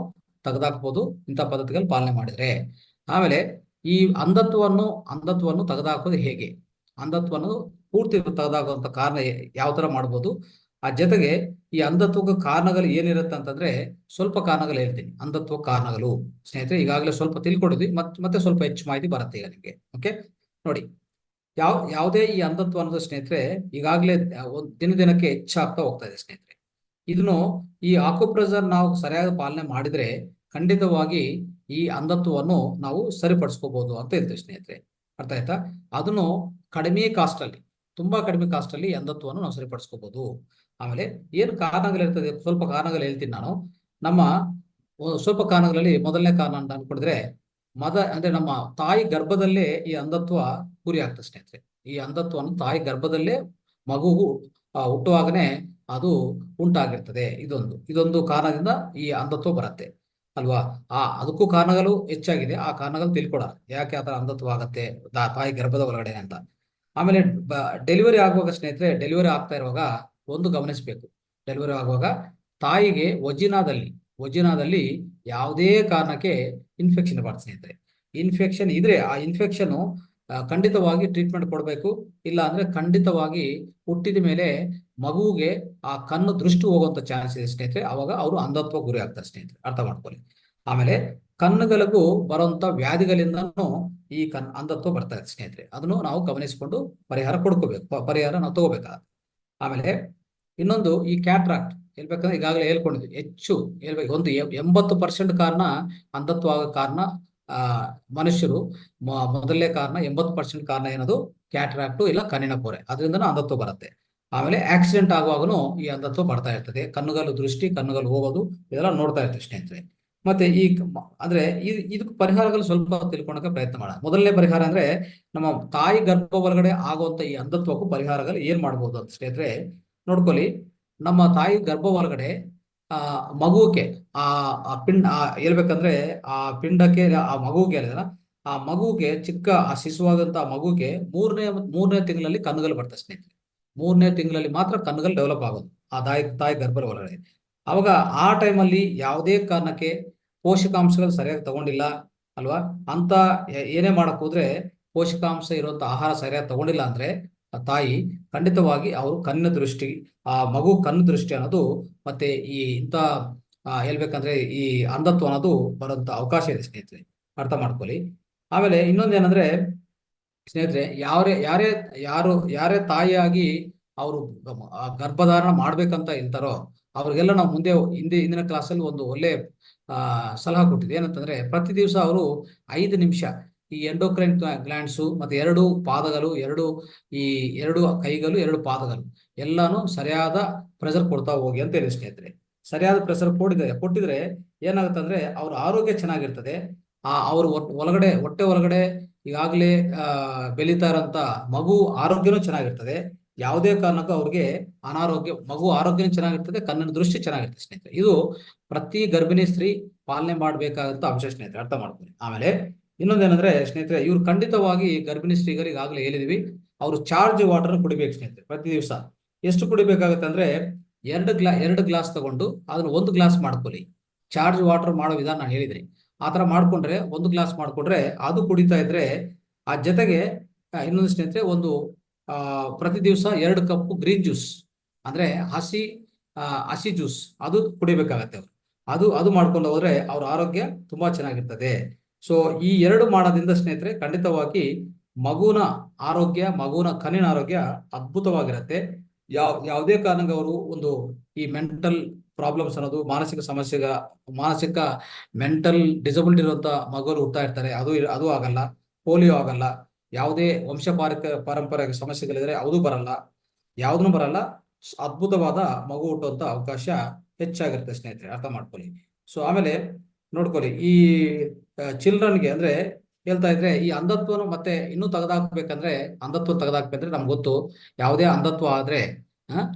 ತೆಗೆದಾಕ್ಬೋದು ಇಂಥ ಪದ್ಧತಿಗಳು ಪಾಲನೆ ಮಾಡಿದ್ರೆ. ಆಮೇಲೆ ಈ ಅಂಧತ್ವವನ್ನು ತೆಗೆದಾಕೋದು ಹೇಗೆ, ಅಂಧತ್ವವನ್ನು ಪೂರ್ತಿ ತೆಗೆದಾಕುವಂತ ಕಾರಣ ಯಾವ ತರ ಮಾಡ್ಬೋದು, ಆ ಜೊತೆಗೆ ಈ ಅಂಧತ್ವಕ್ಕೆ ಕಾರಣಗಳು ಏನಿರುತ್ತೆ ಅಂತಂದ್ರೆ ಸ್ವಲ್ಪ ಕಾರಣಗಳು ಹೇಳ್ತೀನಿ. ಅಂಧತ್ವ ಕಾರಣಗಳು ಸ್ನೇಹಿತರೆ ಈಗಾಗಲೇ ಸ್ವಲ್ಪ ತಿಳ್ಕೊಂಡಿದ್ವಿ, ಮತ್ತೆ ಸ್ವಲ್ಪ ಹೆಚ್ಚು ಮಾಹಿತಿ ಬರುತ್ತೆ ಈಗ ನಿಮ್ಗೆ. ಓಕೆ ನೋಡಿ, ಯಾವುದೇ ಈ ಅಂಧತ್ವ ಅನ್ನೋದು ಸ್ನೇಹಿತರೆ ಈಗಾಗಲೇ ದಿನಕ್ಕೆ ಹೆಚ್ಚಾಗ್ತಾ ಹೋಗ್ತಾ ಇದೆ ಸ್ನೇಹಿತರೆ. ಇದನ್ನು ಈ ಆಕ್ಯುಪ್ರೆಷರ್ ನಾವು ಸರಿಯಾಗಿ ಪಾಲನೆ ಮಾಡಿದ್ರೆ ಖಂಡಿತವಾಗಿ ಈ ಅಂಧತ್ವವನ್ನು ನಾವು ಸರಿಪಡಿಸ್ಕೋಬಹುದು ಅಂತ ಹೇಳ್ತೀವಿ ಸ್ನೇಹಿತರೆ. ಅರ್ಥ ಆಯ್ತಾ? ಅದನ್ನು ತುಂಬಾ ಕಡಿಮೆ ಕಾಸ್ಟ್ ಅಲ್ಲಿ ಅಂಧತ್ವವನ್ನು ನಾವು ಸರಿಪಡಿಸ್ಕೋಬಹುದು. ಆಮೇಲೆ ಏನು ಕಾರಣಗಳಿರ್ತದೆ, ಸ್ವಲ್ಪ ಕಾರಣಗಳು ಹೇಳ್ತೀನಿ ನಾನು. ನಮ್ಮ ಸ್ವಲ್ಪ ಕಾರಣಗಳಲ್ಲಿ ಮೊದಲನೇ ಕಾರಣ ಅಂತ ಅನ್ಕೊಂಡಿದ್ರೆ ಅಂದ್ರೆ ನಮ್ಮ ತಾಯಿ ಗರ್ಭದಲ್ಲೇ ಈ ಅಂಧತ್ವ ಗುರಿ ಆಗ್ತದೆ ಸ್ನೇಹಿತರೆ. ಈ ಅಂಧತ್ವವನ್ನು ತಾಯಿ ಗರ್ಭದಲ್ಲೇ ಮಗುವು ಹುಟ್ಟುವಾಗನೇ ಅದು ಉಂಟಾಗಿರ್ತದೆ. ಇದೊಂದು ಕಾರಣದಿಂದ ಈ ಅಂಧತ್ವ ಬರುತ್ತೆ. ಅಲ್ವಾ? ಅದಕ್ಕೂ ಕಾರಣಗಳು ಹೆಚ್ಚಾಗಿದೆ. ಆ ಕಾರಣಗಳು ತಿಳ್ಕೊಳ ಯಾಕೆ ಆ ಥರ ಅಂಧತ್ವ ಆಗತ್ತೆ ತಾಯಿ ಗರ್ಭದ ಒಳಗಡೆ ಅಂತ. ಆಮೇಲೆ ಡೆಲಿವರಿ ಆಗುವಾಗ ಸ್ನೇಹಿತರೆ, ಡೆಲಿವರಿ ಆಗ್ತಾ ಇರುವಾಗ ಒಂದು ಗಮನಿಸಬೇಕು. ಡೆಲಿವರಿ ಆಗುವಾಗ ತಾಯಿಗೆ ವಜಿನಾದಲ್ಲಿ ಯಾವುದೇ ಕಾರಣಕ್ಕೆ ಇನ್ಫೆಕ್ಷನ್ ಇರಬಾರ್ದು ಸ್ನೇಹಿತರೆ. ಇನ್ಫೆಕ್ಷನ್ ಇದ್ರೆ ಆ ಇನ್ಫೆಕ್ಷನ್ ಖಂಡಿತವಾಗಿ ಟ್ರೀಟ್ಮೆಂಟ್ ಕೊಡಬೇಕು. ಇಲ್ಲ ಅಂದ್ರೆ ಖಂಡಿತವಾಗಿ ಹುಟ್ಟಿದ ಮೇಲೆ ಮಗುವಿಗೆ ಆ ಕಣ್ಣು ದೃಷ್ಟಿ ಹೋಗುವಂತ ಚಾನ್ಸ್ ಇದೆ ಸ್ನೇಹಿತರೆ. ಅವಾಗ ಅವರು ಅಂಧತ್ವ ಗುರಿ ಆಗ್ತಾರೆ ಸ್ನೇಹಿತರೆ, ಅರ್ಥ ಮಾಡ್ಕೊಳ್ಳಿ. ಆಮೇಲೆ ಕಣ್ಣುಗಳಿಗೂ ಬರುವಂತ ವ್ಯಾಧಿಗಳಿಂದನೂ ಈ ಅಂಧತ್ವ ಬರ್ತಾ ಇದೆ ಸ್ನೇಹಿತರೆ. ಅದನ್ನು ನಾವು ಗಮನಿಸಿಕೊಂಡು ಪರಿಹಾರ ಕೊಡ್ಕೋಬೇಕು, ಪರಿಹಾರ ನಾವು ತಗೋಬೇಕಾಗುತ್ತೆ. ಆಮೇಲೆ ಇನ್ನೊಂದು ಈ ಕ್ಯಾಟ್ರಾಕ್ಟ್ ಹೇಳ್ಬೇಕಂದ್ರೆ ಈಗಾಗಲೇ ಹೇಳ್ಕೊಂಡಿದ್ವಿ. ಹೆಚ್ಚು ಹೇಳ್ಬೇಕು, ಒಂದು 80% ಕಾರಣ ಅಂಧತ್ವ ಆಗೋ ಕಾರಣ ಮನುಷ್ಯರು. ಮೊದಲನೇ ಕಾರಣ 80% ಕಾರಣ ಏನದು ಕ್ಯಾಟ್ರಾಕ್ಟು ಇಲ್ಲ ಕಣ್ಣಿನ ಪೊರೆ, ಅದರಿಂದನೂ ಅಂಧತ್ವ ಬರುತ್ತೆ. ಆಮೇಲೆ ಆಕ್ಸಿಡೆಂಟ್ ಆಗುವಾಗನು ಈ ಅಂಧತ್ವ ಬರ್ತಾ ಇರ್ತದೆ. ಕಣ್ಣುಗಳು ದೃಷ್ಟಿ, ಕಣ್ಣುಗಳು ಹೋಗೋದು ಇದೆಲ್ಲ ನೋಡ್ತಾ ಇರ್ತೀವಿ ಸ್ನೇಹಿತರೆ. ಮತ್ತೆ ಅಂದ್ರೆ ಇದಕ್ಕೆ ಪರಿಹಾರಗಳು ಸ್ವಲ್ಪ ತಿಳ್ಕೊಳಕ್ಕೆ ಪ್ರಯತ್ನ ಮಾಡೋಣ. ಮೊದಲನೇ ಪರಿಹಾರ ಅಂದ್ರೆ ನಮ್ಮ ತಾಯಿ ಗರ್ಭ ಒಳಗಡೆ ಆಗುವಂತ ಈ ಅಂಧತ್ವಕ್ಕೂ ಪರಿಹಾರಗಳು ಏನ್ ಮಾಡ್ಬೋದು ಅಂತ ಸ್ನೇಹಿತರೆ ನೋಡ್ಕೊಳ್ಳಿ. ನಮ್ಮ ತಾಯಿ ಗರ್ಭ ಒಳಗಡೆ ಮಗುವಿಗೆ ಪಿಂಡ ಹೇಳ್ಬೇಕಂದ್ರೆ ಆ ಪಿಂಡಕ್ಕೆ ಆ ಮಗುವಿಗೆ ಆ ಮಗುವಿಗೆ ಚಿಕ್ಕ ಆ ಶಿಶುವಾದಂತ ಮಗುವಿಗೆ ಮೂರನೇ ತಿಂಗಳಲ್ಲಿ ಕಣ್ಣುಗಳು ಬರ್ತದೆ ಸ್ನೇಹಿತರೆ. 3ನೇ ತಿಂಗಳಲ್ಲಿ ಮಾತ್ರ ಕಣ್ಣುಗಳು ಡೆವಲಪ್ ಆಗೋದು ಆ ತಾಯಿ ಗರ್ಭದ ಒಳಗಡೆ. ಅವಾಗ ಆ ಟೈಮಲ್ಲಿ ಯಾವುದೇ ಕಾರಣಕ್ಕೆ ಪೋಷಕಾಂಶಗಳು ಸರಿಯಾಗಿ ತಗೊಂಡಿಲ್ಲ ಅಲ್ವಾ, ಅಂತ ಏನೇ ಮಾಡಕ್ ಹೋದ್ರೆ ಪೋಷಕಾಂಶ ಇರುವಂತ ಆಹಾರ ಸರಿಯಾಗಿ ತಗೊಂಡಿಲ್ಲ ಅಂದ್ರೆ ತಾಯಿ ಖಂಡಿತವಾಗಿ ಅವರು ಕಣ್ಣಿನ ದೃಷ್ಟಿ, ಆ ಮಗು ಕಣ್ಣು ದೃಷ್ಟಿ ಅನ್ನೋದು ಮತ್ತೆ ಈ ಇಂಥ ಹೇಳ್ಬೇಕಂದ್ರೆ ಈ ಅಂಧತ್ವ ಅನ್ನೋದು ಬರುವಂತ ಅವಕಾಶ ಇದೆ ಸ್ನೇಹಿತರೆ, ಅರ್ಥ ಮಾಡ್ಕೊಳ್ಳಿ. ಆಮೇಲೆ ಇನ್ನೊಂದೇನಂದ್ರೆ ಸ್ನೇಹಿತರೆ, ಯಾರೇ ತಾಯಿಯಾಗಿ ಅವರು ಗರ್ಭಧಾರಣ ಮಾಡ್ಬೇಕಂತ ಇರ್ತಾರೋ ಅವ್ರಿಗೆಲ್ಲ ನಾವು ಹಿಂದಿನ ಕ್ಲಾಸಲ್ಲಿ ಒಂದು ಒಳ್ಳೆ ಸಲಹೆ ಕೊಟ್ಟಿದ್ದೆ. ಏನಂತಂದ್ರೆ ಪ್ರತಿ ದಿವಸ ಅವರು 5 ನಿಮಿಷ ಈ ಎಂಡೋಕ್ರೈನ್ ಗ್ಲ್ಯಾಂಡ್ಸು ಮತ್ತೆ 2 ಪಾದಗಳು, ಈ 2 ಕೈಗಳು, 2 ಪಾದಗಳು ಎಲ್ಲಾನು ಸರಿಯಾದ ಪ್ರೆಷರ್ ಕೊಡ್ತಾ ಹೋಗಿ ಅಂತ ಹೇಳಿ ಸ್ನೇಹಿತರೆ. ಸರಿಯಾದ ಪ್ರೆಷರ್ ಕೊಟ್ಟಿದ್ರೆ ಏನಾಗುತ್ತೆ ಅಂದ್ರೆ ಅವ್ರ ಆರೋಗ್ಯ ಚೆನ್ನಾಗಿರ್ತದೆ. ಅವ್ರ ಹೊಟ್ಟೆ ಒಳಗಡೆ ಈಗಾಗಲೇ ಬೆಳೀತಾ ಇರೋಂತ ಮಗು ಆರೋಗ್ಯನೂ ಚೆನ್ನಾಗಿರ್ತದೆ. ಯಾವುದೇ ಕಾರಣಕ್ಕೂ ಅವ್ರಿಗೆ ಮಗು ಆರೋಗ್ಯನೂ ಚೆನ್ನಾಗಿರ್ತದೆ, ಕಣ್ಣಿನ ದೃಷ್ಟಿ ಚೆನ್ನಾಗಿರ್ತದೆ ಸ್ನೇಹಿತರೆ. ಇದು ಪ್ರತಿ ಗರ್ಭಿಣಿ ಸ್ತ್ರೀ ಪಾಲನೆ ಮಾಡಬೇಕಾದಂತ ಅಂಶ ಸ್ನೇಹಿತರೆ, ಅರ್ಥ ಮಾಡ್ಕೊಳ್ಳಿ. ಆಮೇಲೆ ಇನ್ನೊಂದೇನಂದ್ರೆ ಸ್ನೇಹಿತರೆ, ಇವ್ರು ಖಂಡಿತವಾಗಿ ಗರ್ಭಿಣಿ ಸ್ತ್ರೀಗಳಿಗೆ ಈಗಾಗಲೇ ಹೇಳಿದ್ವಿ, ಅವರು ಚಾರ್ಜ್ ವಾಟರ್ ಕುಡಿಬೇಕು ಸ್ನೇಹಿತರೆ. ಪ್ರತಿ ದಿವಸ ಎಷ್ಟು ಕುಡಿಬೇಕಾಗತ್ತೆ ಅಂದ್ರೆ 2 ಗ್ಲಾಸ್ ತಗೊಂಡು ಅದನ್ನ 1 ಗ್ಲಾಸ್ ಮಾಡ್ಕೊಳ್ಳಿ. ಚಾರ್ಜ್ ವಾಟರ್ ಮಾಡೋ ವಿಧಾನ ನಾನು ಹೇಳಿದ್ರಿ, ಆತರ ಮಾಡ್ಕೊಂಡ್ರೆ 1 ಗ್ಲಾಸ್ ಮಾಡ್ಕೊಂಡ್ರೆ ಅದು ಕುಡಿತಾ ಇದ್ರೆ ಆ ಜೊತೆಗೆ ಇನ್ನೊಂದು ಸ್ನೇಹಿತರೆ, ಪ್ರತಿ ದಿವಸ 2 ಕಪ್ ಗ್ರೀನ್ ಜ್ಯೂಸ್ ಅಂದ್ರೆ ಹಸಿ ಜ್ಯೂಸ್ ಅದು ಕುಡಿಬೇಕಾಗತ್ತೆ ಅವರು. ಅದು ಮಾಡ್ಕೊಂಡು ಹೋದ್ರೆ ಅವ್ರ ಆರೋಗ್ಯ ತುಂಬಾ ಚೆನ್ನಾಗಿರ್ತದೆ. ಸೊ ಈ 2 ಮಾಡೋದ್ರಿಂದ ಸ್ನೇಹಿತರೆ ಖಂಡಿತವಾಗಿ ಮಗುವಿನ ಕಣ್ಣಿನ ಆರೋಗ್ಯ ಅದ್ಭುತವಾಗಿರುತ್ತೆ. ಯಾವುದೇ ಕಾರಣಕ್ಕೆ ಅವರು ಈ ಮೆಂಟಲ್ ಪ್ರಾಬ್ಲಮ್ಸ್ ಅನ್ನೋದು, ಮಾನಸಿಕ ಮೆಂಟಲ್ ಡಿಸಬಿಲಿಟಿ ಇರುವಂತ ಮಗುವರು ಹುಡ್ತಾ ಇರ್ತಾರೆ, ಅದು ಆಗಲ್ಲ. ಪೋಲಿಯೋ ಆಗಲ್ಲ, ಯಾವುದೇ ಪಾರಂಪರ್ಯ ಸಮಸ್ಯೆಗಳಿದ್ರೆ ಅದು ಬರಲ್ಲ, ಯಾವುದೂ ಬರಲ್ಲ. ಅದ್ಭುತವಾದ ಮಗು ಹುಟ್ಟುವಂತ ಅವಕಾಶ ಹೆಚ್ಚಾಗಿರುತ್ತೆ ಸ್ನೇಹಿತರೆ, ಅರ್ಥ ಮಾಡ್ಕೊಳ್ಳಿ. ಸೊ ಆಮೇಲೆ ನೋಡ್ಕೊಳ್ಳಿ, ಈ ಚಿಲ್ಡ್ರನ್ಗೆ ಅಂದ್ರೆ ಹೇಳ್ತಾ ಇದ್ರೆ ಈ ಅಂಧತ್ವನು ಮತ್ತೆ ಇನ್ನೂ ತೆಗೆದಾಕ್ಬೇಕಂದ್ರೆ ನಮ್ಗೆ ಗೊತ್ತು, ಯಾವುದೇ ಅಂಧತ್ವ ಆದ್ರೆ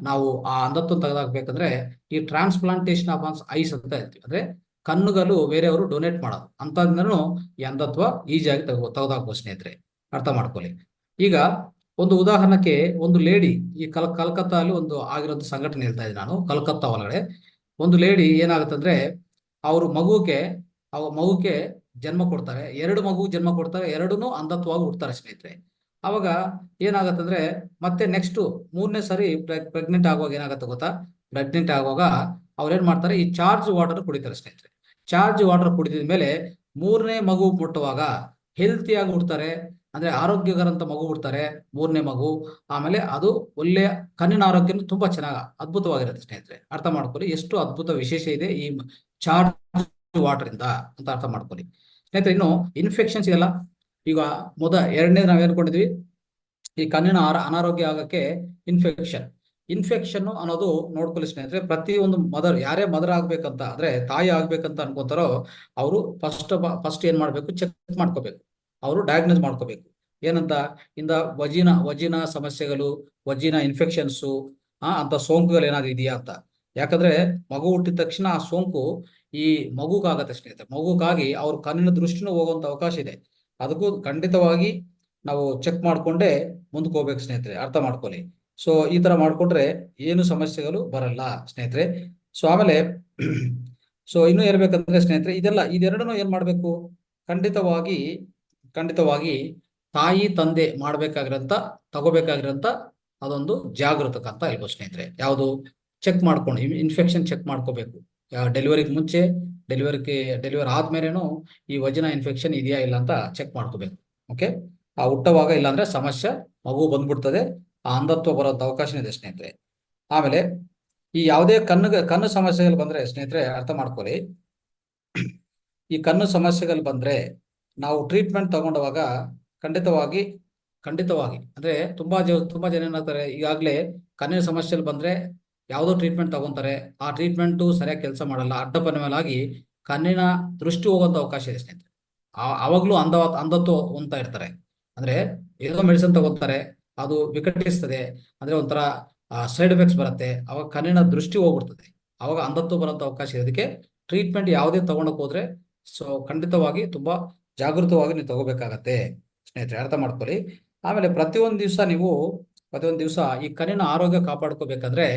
ನಾವು ಆ ಅಂಧತ್ವ ತೆಗೆದಾಕ್ಬೇಕಂದ್ರೆ ಈ ಟ್ರಾನ್ಸ್ಪ್ಲಾಂಟೇಶನ್ ಆಫ್ ಐಸ್ ಅಂತ ಹೇಳ್ತೀವಿ. ಅಂದ್ರೆ ಕಣ್ಣುಗಳು ಬೇರೆಯವರು ಡೊನೇಟ್ ಮಾಡೋದು ಅಂತಂದ್ರೂ ಈ ಅಂಧತ್ವ ಈಸಿಯಾಗಿ ತೆಗೆದಾಕ್ಬೋದು ಸ್ನೇಹಿತರೆ, ಅರ್ಥ ಮಾಡ್ಕೊಳ್ಳಿ. ಈಗ ಒಂದು ಉದಾಹರಣಕ್ಕೆ, ಒಂದು ಲೇಡಿ ಈ ಕಲ್ಕತ್ತಾ ಅಲ್ಲಿ ಆಗಿರೋಂಥ ಸಂಘಟನೆ ಹೇಳ್ತಾ ಇದ್ದೀನಿ ನಾನು. ಕಲ್ಕತ್ತಾ ಒಳಗಡೆ ಒಂದು ಲೇಡಿ ಏನಾಗುತ್ತಂದ್ರೆ ಅವರು ಮಗುಗೆ ಜನ್ಮ ಕೊಡ್ತಾರೆ, 2 ಮಗು ಜನ್ಮ ಕೊಡ್ತಾರೆ, 2 ಅಂಧತ್ವವಾಗಿ ಹುಡ್ತಾರೆ ಸ್ನೇಹಿತರೆ. ಅವಾಗ ಏನಾಗತ್ತಂದ್ರೆ ಮತ್ತೆ ನೆಕ್ಸ್ಟ್ 3ನೇ ಸರಿ ಪ್ರೆಗ್ನೆಂಟ್ ಆಗುವಾಗ ಏನಾಗತ್ತೆ ಗೊತ್ತಾ? ಪ್ರೆಗ್ನೆಂಟ್ ಆಗುವಾಗ ಅವ್ರೇನ್ ಮಾಡ್ತಾರೆ, ಈ ಚಾರ್ಜ್ ವಾಟರ್ ಕುಡಿತಾರೆ ಸ್ನೇಹಿತರೆ. ಚಾರ್ಜ್ ವಾಟರ್ ಕುಡಿದ ಮೇಲೆ 3ನೇ ಮಗು ಮುಟ್ಟುವಾಗ ಹೆಲ್ತಿಯಾಗಿ ಹುಡ್ತಾರೆ, ಅಂದ್ರೆ ಆರೋಗ್ಯಕರಂತ ಮಗು ಹುಡ್ತಾರೆ 3ನೇ ಮಗು. ಆಮೇಲೆ ಅದು ಒಳ್ಳೆಯ ಕಣ್ಣಿನ ಆರೋಗ್ಯನೂ ತುಂಬಾ ಅದ್ಭುತವಾಗಿರುತ್ತೆ ಸ್ನೇಹಿತರೆ, ಅರ್ಥ ಮಾಡ್ಕೊಳ್ಳಿ. ಎಷ್ಟು ಅದ್ಭುತ ವಿಶೇಷ ಇದೆ ಈ ಚಾರ್ಜ್ ವಾಟರ್ ಇಂದ ಅಂತ ಅರ್ಥ ಮಾಡ್ಕೊಳ್ಳಿ ಸ್ನೇಹಿತರೆ. ಇನ್ನು ಇನ್ಫೆಕ್ಷನ್ಸ್ ಇದೆಲ್ಲ, ಈಗ ಎರಡನೇ ನಾವ್ ಏನ್ಕೊಂಡಿದ್ವಿ, ಈ ಕಣ್ಣಿನ ಅನಾರೋಗ್ಯ ಆಗಕ್ಕೆ ಇನ್ಫೆಕ್ಷನ್ ಅನ್ನೋದು ನೋಡ್ಕೊಳ್ಳಿ ಸ್ನೇಹಿತರೆ. ಪ್ರತಿಯೊಂದು ಯಾರೇ ಮದರ್ ಆಗ್ಬೇಕಂತ ಅಂದ್ರೆ ತಾಯಿ ಆಗ್ಬೇಕಂತ ಅನ್ಕೊಂತಾರೋ ಅವರು ಫಸ್ಟ್ ಏನ್ ಮಾಡ್ಬೇಕು, ಚೆಕ್ ಮಾಡ್ಕೋಬೇಕು, ಅವರು ಡಯಾಗ್ನೋಸ್ ಮಾಡ್ಕೋಬೇಕು. ಏನಂತ, ವಜಿನ ಸಮಸ್ಯೆಗಳು, ವಜಿನ ಇನ್ಫೆಕ್ಷನ್ಸು ಅಂತ ಸೋಂಕುಗಳು ಏನಾದ್ರು ಇದೆಯಾ ಅಂತ. ಯಾಕಂದ್ರೆ ಮಗು ಹುಟ್ಟಿದ ತಕ್ಷಣ ಆ ಸೋಂಕು ಈ ಮಗುಗಾಗತ್ತೆ ಸ್ನೇಹಿತರೆ. ಮಗುಗಾಗಿ ಅವ್ರ ಕಣ್ಣಿನ ದೃಷ್ಟಿನೂ ಹೋಗುವಂತ ಅವಕಾಶ ಇದೆ. ಅದಕ್ಕೂ ಖಂಡಿತವಾಗಿ ನಾವು ಚೆಕ್ ಮಾಡ್ಕೊಂಡೇ ಮುಂದಕ್ಕೆ ಹೋಗ್ಬೇಕು ಸ್ನೇಹಿತರೆ, ಅರ್ಥ ಮಾಡ್ಕೊಳ್ಳಿ. ಸೊ ಈ ತರ ಮಾಡ್ಕೊಂಡ್ರೆ ಏನು ಸಮಸ್ಯೆಗಳು ಬರಲ್ಲ ಸ್ನೇಹಿತರೆ. ಸೊ ಆಮೇಲೆ ಸೊ ಇನ್ನು ಹೇಳ್ಬೇಕಂದ್ರೆ ಸ್ನೇಹಿತರೆ, ಇದೆರಡನ್ನು ಏನ್ ಮಾಡ್ಬೇಕು, ಖಂಡಿತವಾಗಿ ಖಂಡಿತವಾಗಿ ತಾಯಿ ತಂದೆ ತಗೋಬೇಕಾಗಿರೋಂತ ಅದೊಂದು ಜಾಗೃತಕ ಅಂತ ಹೇಳ್ಬೋದು ಸ್ನೇಹಿತರೆ. ಯಾವುದು, ಚೆಕ್ ಮಾಡ್ಕೊಂಡು ಇನ್ಫೆಕ್ಷನ್ ಚೆಕ್ ಮಾಡ್ಕೋಬೇಕು. ಡೆಲಿವರಿಗೆ ಮುಂಚೆ, ಡೆಲಿವರಿ ಆದ್ಮೇಲೆನೂ ಈ ವಜನ ಇನ್ಫೆಕ್ಷನ್ ಇದೆಯಾ ಇಲ್ಲ ಅಂತ ಚೆಕ್ ಮಾಡ್ಕೋಬೇಕು. ಓಕೆ, ಆ ಹುಟ್ಟುವಾಗ ಇಲ್ಲಾಂದ್ರೆ ಸಮಸ್ಯೆ ಮಗು ಬಂದ್ಬಿಡ್ತದೆ, ಆ ಅಂಧತ್ವ ಬರೋಂಥ ಅವಕಾಶ ಇದೆ ಸ್ನೇಹಿತರೆ. ಆಮೇಲೆ ಈ ಯಾವುದೇ ಕಣ್ಣು ಸಮಸ್ಯೆಗಳು ಬಂದ್ರೆ ಸ್ನೇಹಿತರೆ ಅರ್ಥ ಮಾಡ್ಕೊಳ್ಳಿ, ಈ ಕಣ್ಣು ಸಮಸ್ಯೆಗಳು ಬಂದ್ರೆ ನಾವು ಟ್ರೀಟ್ಮೆಂಟ್ ತಗೊಂಡವಾಗ ಖಂಡಿತವಾಗಿ ಅಂದ್ರೆ ತುಂಬಾ ಜನ ಏನಾಗ್ತಾರೆ, ಈಗಾಗಲೇ ಕಣ್ಣಿನ ಸಮಸ್ಯೆಗಳು ಬಂದ್ರೆ ಯಾವುದೋ ಟ್ರೀಟ್ಮೆಂಟ್ ತಗೊಂತಾರೆ, ಆ ಟ್ರೀಟ್ಮೆಂಟು ಸರಿಯಾಗಿ ಕೆಲಸ ಮಾಡಲ್ಲ, ಅಡ್ಡಪರಿಣಾಮವಾಗಿ ಕಣ್ಣಿನ ದೃಷ್ಟಿ ಹೋಗುವಂತ ಅವಕಾಶ ಇದೆ ಸ್ನೇಹಿತರೆ. ಅವಾಗ್ಲೂ ಅಂಧತ್ವ ಹೊಂದ್ತಾ ಇರ್ತಾರೆ. ಅಂದ್ರೆ ಏನೋ ಮೆಡಿಸಿನ್ ತಗೊಂತಾರೆ, ಅದು ವಿಕಟಿಸ್ತದೆ, ಅಂದ್ರೆ ಒಂಥರ ಸೈಡ್ ಎಫೆಕ್ಟ್ಸ್ ಬರುತ್ತೆ, ಅವಾಗ ಕಣ್ಣಿನ ದೃಷ್ಟಿ ಹೋಗ್ಬಿಡ್ತದೆ, ಅವಾಗ ಅಂಧತ್ವ ಬರೋಂಥ ಅವಕಾಶ ಇದೆ. ಅದಕ್ಕೆ ಟ್ರೀಟ್ಮೆಂಟ್ ಯಾವುದೇ ತಗೊಂಡಕ್ ಹೋದ್ರೆ ಸೊ ಖಂಡಿತವಾಗಿ ತುಂಬಾ ಜಾಗೃತವಾಗಿ ನೀವು ತಗೋಬೇಕಾಗತ್ತೆ ಸ್ನೇಹಿತರೆ, ಅರ್ಥ ಮಾಡ್ಕೊಳ್ಳಿ. ಆಮೇಲೆ ಪ್ರತಿಯೊಂದು ದಿವಸ ಈ ಕಣ್ಣಿನ ಆರೋಗ್ಯ ಕಾಪಾಡ್ಕೋಬೇಕಂದ್ರೆ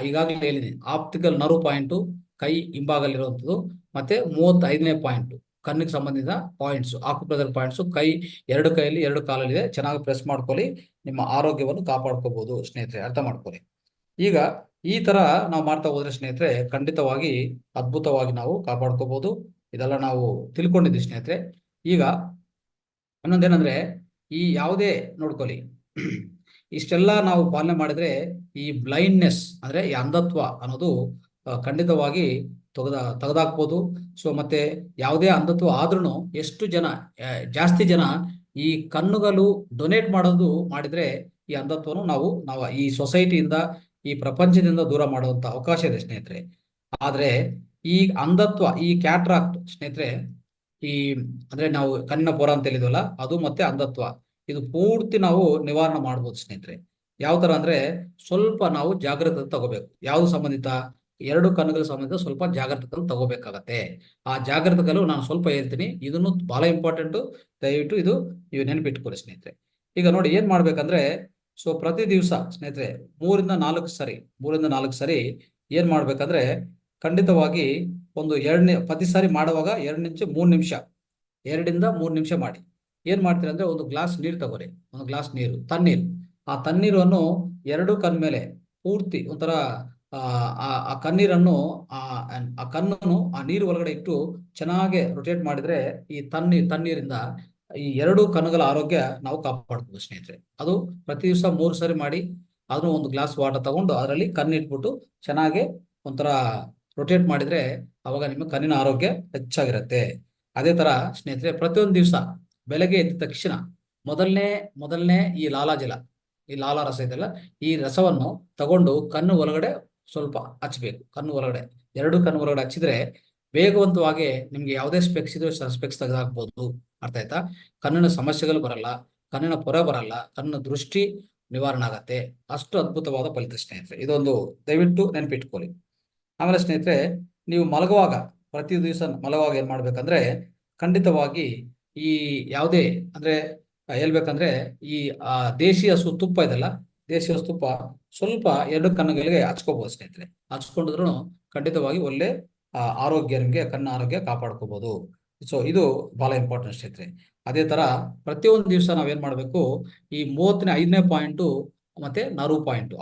ಈಗಾಗಲೇ ಹೇಳಿದ್ದೀನಿ, ಆಪ್ಟಿಕಲ್ ನರ್ವ್ ಪಾಯಿಂಟ್ ಕೈ ಹಿಂಭಾಗಲ್ಲಿರುವಂಥದ್ದು, ಮತ್ತೆ 35ನೇ ಪಾಯಿಂಟ್ ಕಣ್ಣಿಗೆ ಸಂಬಂಧಿಸಿದ ಪಾಯಿಂಟ್ಸ್, ಆಕ್ಯುಪ್ರೆಷರ್ ಪಾಯಿಂಟ್ಸ್ ಎರಡು ಕೈಯಲ್ಲಿ 2 ಕಾಲಲ್ಲಿದೆ, ಚೆನ್ನಾಗಿ ಪ್ರೆಸ್ ಮಾಡ್ಕೊಳ್ಳಿ, ನಿಮ್ಮ ಆರೋಗ್ಯವನ್ನು ಕಾಪಾಡ್ಕೋಬಹುದು ಸ್ನೇಹಿತರೆ, ಅರ್ಥ ಮಾಡ್ಕೊಳ್ಳಿ. ಈಗ ಈ ತರ ನಾವು ಮಾಡ್ತಾ ಹೋದ್ರೆ ಸ್ನೇಹಿತರೆ ಖಂಡಿತವಾಗಿ ಅದ್ಭುತವಾಗಿ ನಾವು ಕಾಪಾಡ್ಕೋಬಹುದು. ಇದೆಲ್ಲ ನಾವು ತಿಳ್ಕೊಂಡಿದ್ವಿ ಸ್ನೇಹಿತರೆ. ಈಗ ಇನ್ನೊಂದೇನಂದ್ರೆ, ಈ ಯಾವುದೇ ನೋಡ್ಕೊಳ್ಳಿ, ಇಷ್ಟೆಲ್ಲ ನಾವು ಪಾಲನೆ ಮಾಡಿದ್ರೆ ಈ ಬ್ಲೈಂಡ್ನೆಸ್ ಅಂದ್ರೆ ಈ ಅಂಧತ್ವ ಅನ್ನೋದು ಖಂಡಿತವಾಗಿ ತೆಗೆದಾಕ್ಬೋದು. ಸೊ ಮತ್ತೆ ಯಾವುದೇ ಅಂಧತ್ವ ಆದ್ರೂ ಜಾಸ್ತಿ ಜನ ಈ ಕಣ್ಣುಗಳು ಡೊನೇಟ್ ಮಾಡಿದ್ರೆ ಈ ಅಂಧತ್ವನು ನಾವು ಈ ಸೊಸೈಟಿಯಿಂದ, ಈ ಪ್ರಪಂಚದಿಂದ ದೂರ ಮಾಡುವಂತ ಅವಕಾಶ ಇದೆ ಸ್ನೇಹಿತರೆ. ಆದ್ರೆ ಈ ಅಂಧತ್ವ, ಈ ಕ್ಯಾಟ್ರಾಕ್ಟ್ ಸ್ನೇಹಿತರೆ, ಅಂದ್ರೆ ನಾವು ಕಣ್ಣಿನ ಪೊರ ಅಂತ ಹೇಳಿದ್ವಲ್ಲ, ಅದು ಮತ್ತೆ ಅಂಧತ್ವ, ಇದು ಪೂರ್ತಿ ನಾವು ನಿವಾರಣೆ ಮಾಡ್ಬೋದು ಸ್ನೇಹಿತರೆ. ಯಾವ ತರ ಅಂದ್ರೆ, ಸ್ವಲ್ಪ ನಾವು ಜಾಗೃತೆ ತಗೋಬೇಕು. ಯಾವ್ದು ಸಂಬಂಧಿತ, 2 ಕಣ್ಣುಗಳ ಸಂಬಂಧಿತ ಸ್ವಲ್ಪ ಜಾಗೃತೆ ತಗೋಬೇಕಾಗತ್ತೆ. ಆ ಜಾಗೃತೆಗಳು ನಾನು ಸ್ವಲ್ಪ ಹೇಳ್ತೀನಿ, ಇದನ್ನು ಬಹಳ ಇಂಪಾರ್ಟೆಂಟ್, ದಯವಿಟ್ಟು ನೀವು ನೆನಪಿಟ್ಕೊಳ್ಳಿ ಸ್ನೇಹಿತರೆ. ಈಗ ನೋಡಿ ಏನ್ ಮಾಡ್ಬೇಕಂದ್ರೆ, ಸೊ ಪ್ರತಿ ದಿವಸ ಸ್ನೇಹಿತರೆ 3ರಿಂದ 4 ಸರಿ ಏನ್ ಮಾಡ್ಬೇಕಂದ್ರೆ, ಖಂಡಿತವಾಗಿ ಪ್ರತಿ ಸಾರಿ ಮಾಡುವಾಗ 2ರಿಂದ 3 ನಿಮಿಷ ಮಾಡಿ. ಏನ್ ಮಾಡ್ತೀರಿ ಅಂದ್ರೆ, ಒಂದು ಗ್ಲಾಸ್ ನೀರು ತಗೋರಿ, ಒಂದು ಗ್ಲಾಸ್ ನೀರು, ತಣ್ಣೀರು. ಆ ತಣ್ಣೀರನ್ನು 2 ಕಣ್ ಮೇಲೆ ಪೂರ್ತಿ ಒಂಥರ ಆ ಕಣ್ಣೀರನ್ನು ಆ ಕಣ್ಣನ್ನು ಆ ನೀರು ಒಳಗಡೆ ಇಟ್ಟು ಚೆನ್ನಾಗಿ ರೊಟೇಟ್ ಮಾಡಿದ್ರೆ ಈ ತಣ್ಣೀರಿಂದ ಈ 2 ಕಣ್ಣುಗಳ ಆರೋಗ್ಯ ನಾವು ಕಾಪಾಡ್ಬೋದು ಸ್ನೇಹಿತರೆ. ಅದು ಪ್ರತಿ ದಿವಸ 3 ಸರಿ ಮಾಡಿ, ಅದನ್ನು ಒಂದು ಗ್ಲಾಸ್ ವಾಟರ್ ತಗೊಂಡು ಅದರಲ್ಲಿ ಕಣ್ಣಿಟ್ಬಿಟ್ಟು ಚೆನ್ನಾಗಿ ಒಂಥರ ರೊಟೇಟ್ ಮಾಡಿದ್ರೆ ಅವಾಗ ನಿಮ್ಮ ಕಣ್ಣಿನ ಆರೋಗ್ಯ ಹೆಚ್ಚಾಗಿರುತ್ತೆ. ಅದೇ ತರ ಸ್ನೇಹಿತರೆ, ಪ್ರತಿಯೊಂದು ದಿವಸ ಬೆಳಗ್ಗೆ ಎದ್ದ ತಕ್ಷಣ ಮೊದಲನೇ ಈ ಲಾಲಾರಸ ಇದೆಲ್ಲ, ಈ ರಸವನ್ನು ತಗೊಂಡು ಕಣ್ಣು ಒಳಗಡೆ ಸ್ವಲ್ಪ ಹಚ್ಬೇಕು. ಎರಡು ಕಣ್ಣು ಒಳಗಡೆ ಹಚ್ಚಿದ್ರೆ ವೇಗವಂತವಾಗಿ ನಿಮ್ಗೆ ಯಾವುದೇ ಸ್ಪೆಕ್ಸ್ ಇದ್ರೆ ಸ್ಪೆಕ್ಸ್ ತೆಗೆದಾಕ್ಬೋದು. ಅರ್ಥ ಆಯ್ತಾ? ಕಣ್ಣಿನ ಸಮಸ್ಯೆಗಳು ಬರಲ್ಲ, ಕಣ್ಣಿನ ಪೊರೆ ಬರಲ್ಲ, ಕಣ್ಣಿನ ದೃಷ್ಟಿ ನಿವಾರಣೆ ಆಗತ್ತೆ. ಅಷ್ಟು ಅದ್ಭುತವಾದ ಫಲಿತ ಸ್ನೇಹಿತರೆ, ಇದೊಂದು ದಯವಿಟ್ಟು ನೆನಪಿಟ್ಕೊಳ್ಳಿ. ಆಮೇಲೆ ಸ್ನೇಹಿತರೆ, ನೀವು ಪ್ರತಿ ದಿವಸ ಮಲಗುವಾಗ ಏನ್ ಮಾಡ್ಬೇಕಂದ್ರೆ, ಖಂಡಿತವಾಗಿ ಈ ಯಾವುದೇ ಅಂದ್ರೆ ಹೇಳ್ಬೇಕಂದ್ರೆ, ಈ ದೇಶಿ ಹಸು ತುಪ್ಪ ಇದೆಲ್ಲ, ದೇಶಿ ಹಸು ತುಪ್ಪ ಸ್ವಲ್ಪ 2 ಕಣ್ಣುಗಳಿಗೆ ಹಚ್ಕೋಬಹುದು ಸ್ನೇಹಿತರೆ. ಹಚ್ಕೊಂಡಿದ್ರು ಖಂಡಿತವಾಗಿ ಒಳ್ಳೆ ಆರೋಗ್ಯ, ನಿಮ್ಗೆ ಕಣ್ಣ ಆರೋಗ್ಯ ಕಾಪಾಡ್ಕೋಬಹುದು. ಸೊ ಇದು ಬಹಳ ಇಂಪಾರ್ಟೆಂಟ್ ಸ್ನೇಹಿತರೆ. ಅದೇ ತರ ಪ್ರತಿಯೊಂದು ದಿವಸ ನಾವೇನ್ ಮಾಡ್ಬೇಕು, ಈ 35ನೇ ಪಾಯಿಂಟು ಮತ್ತೆ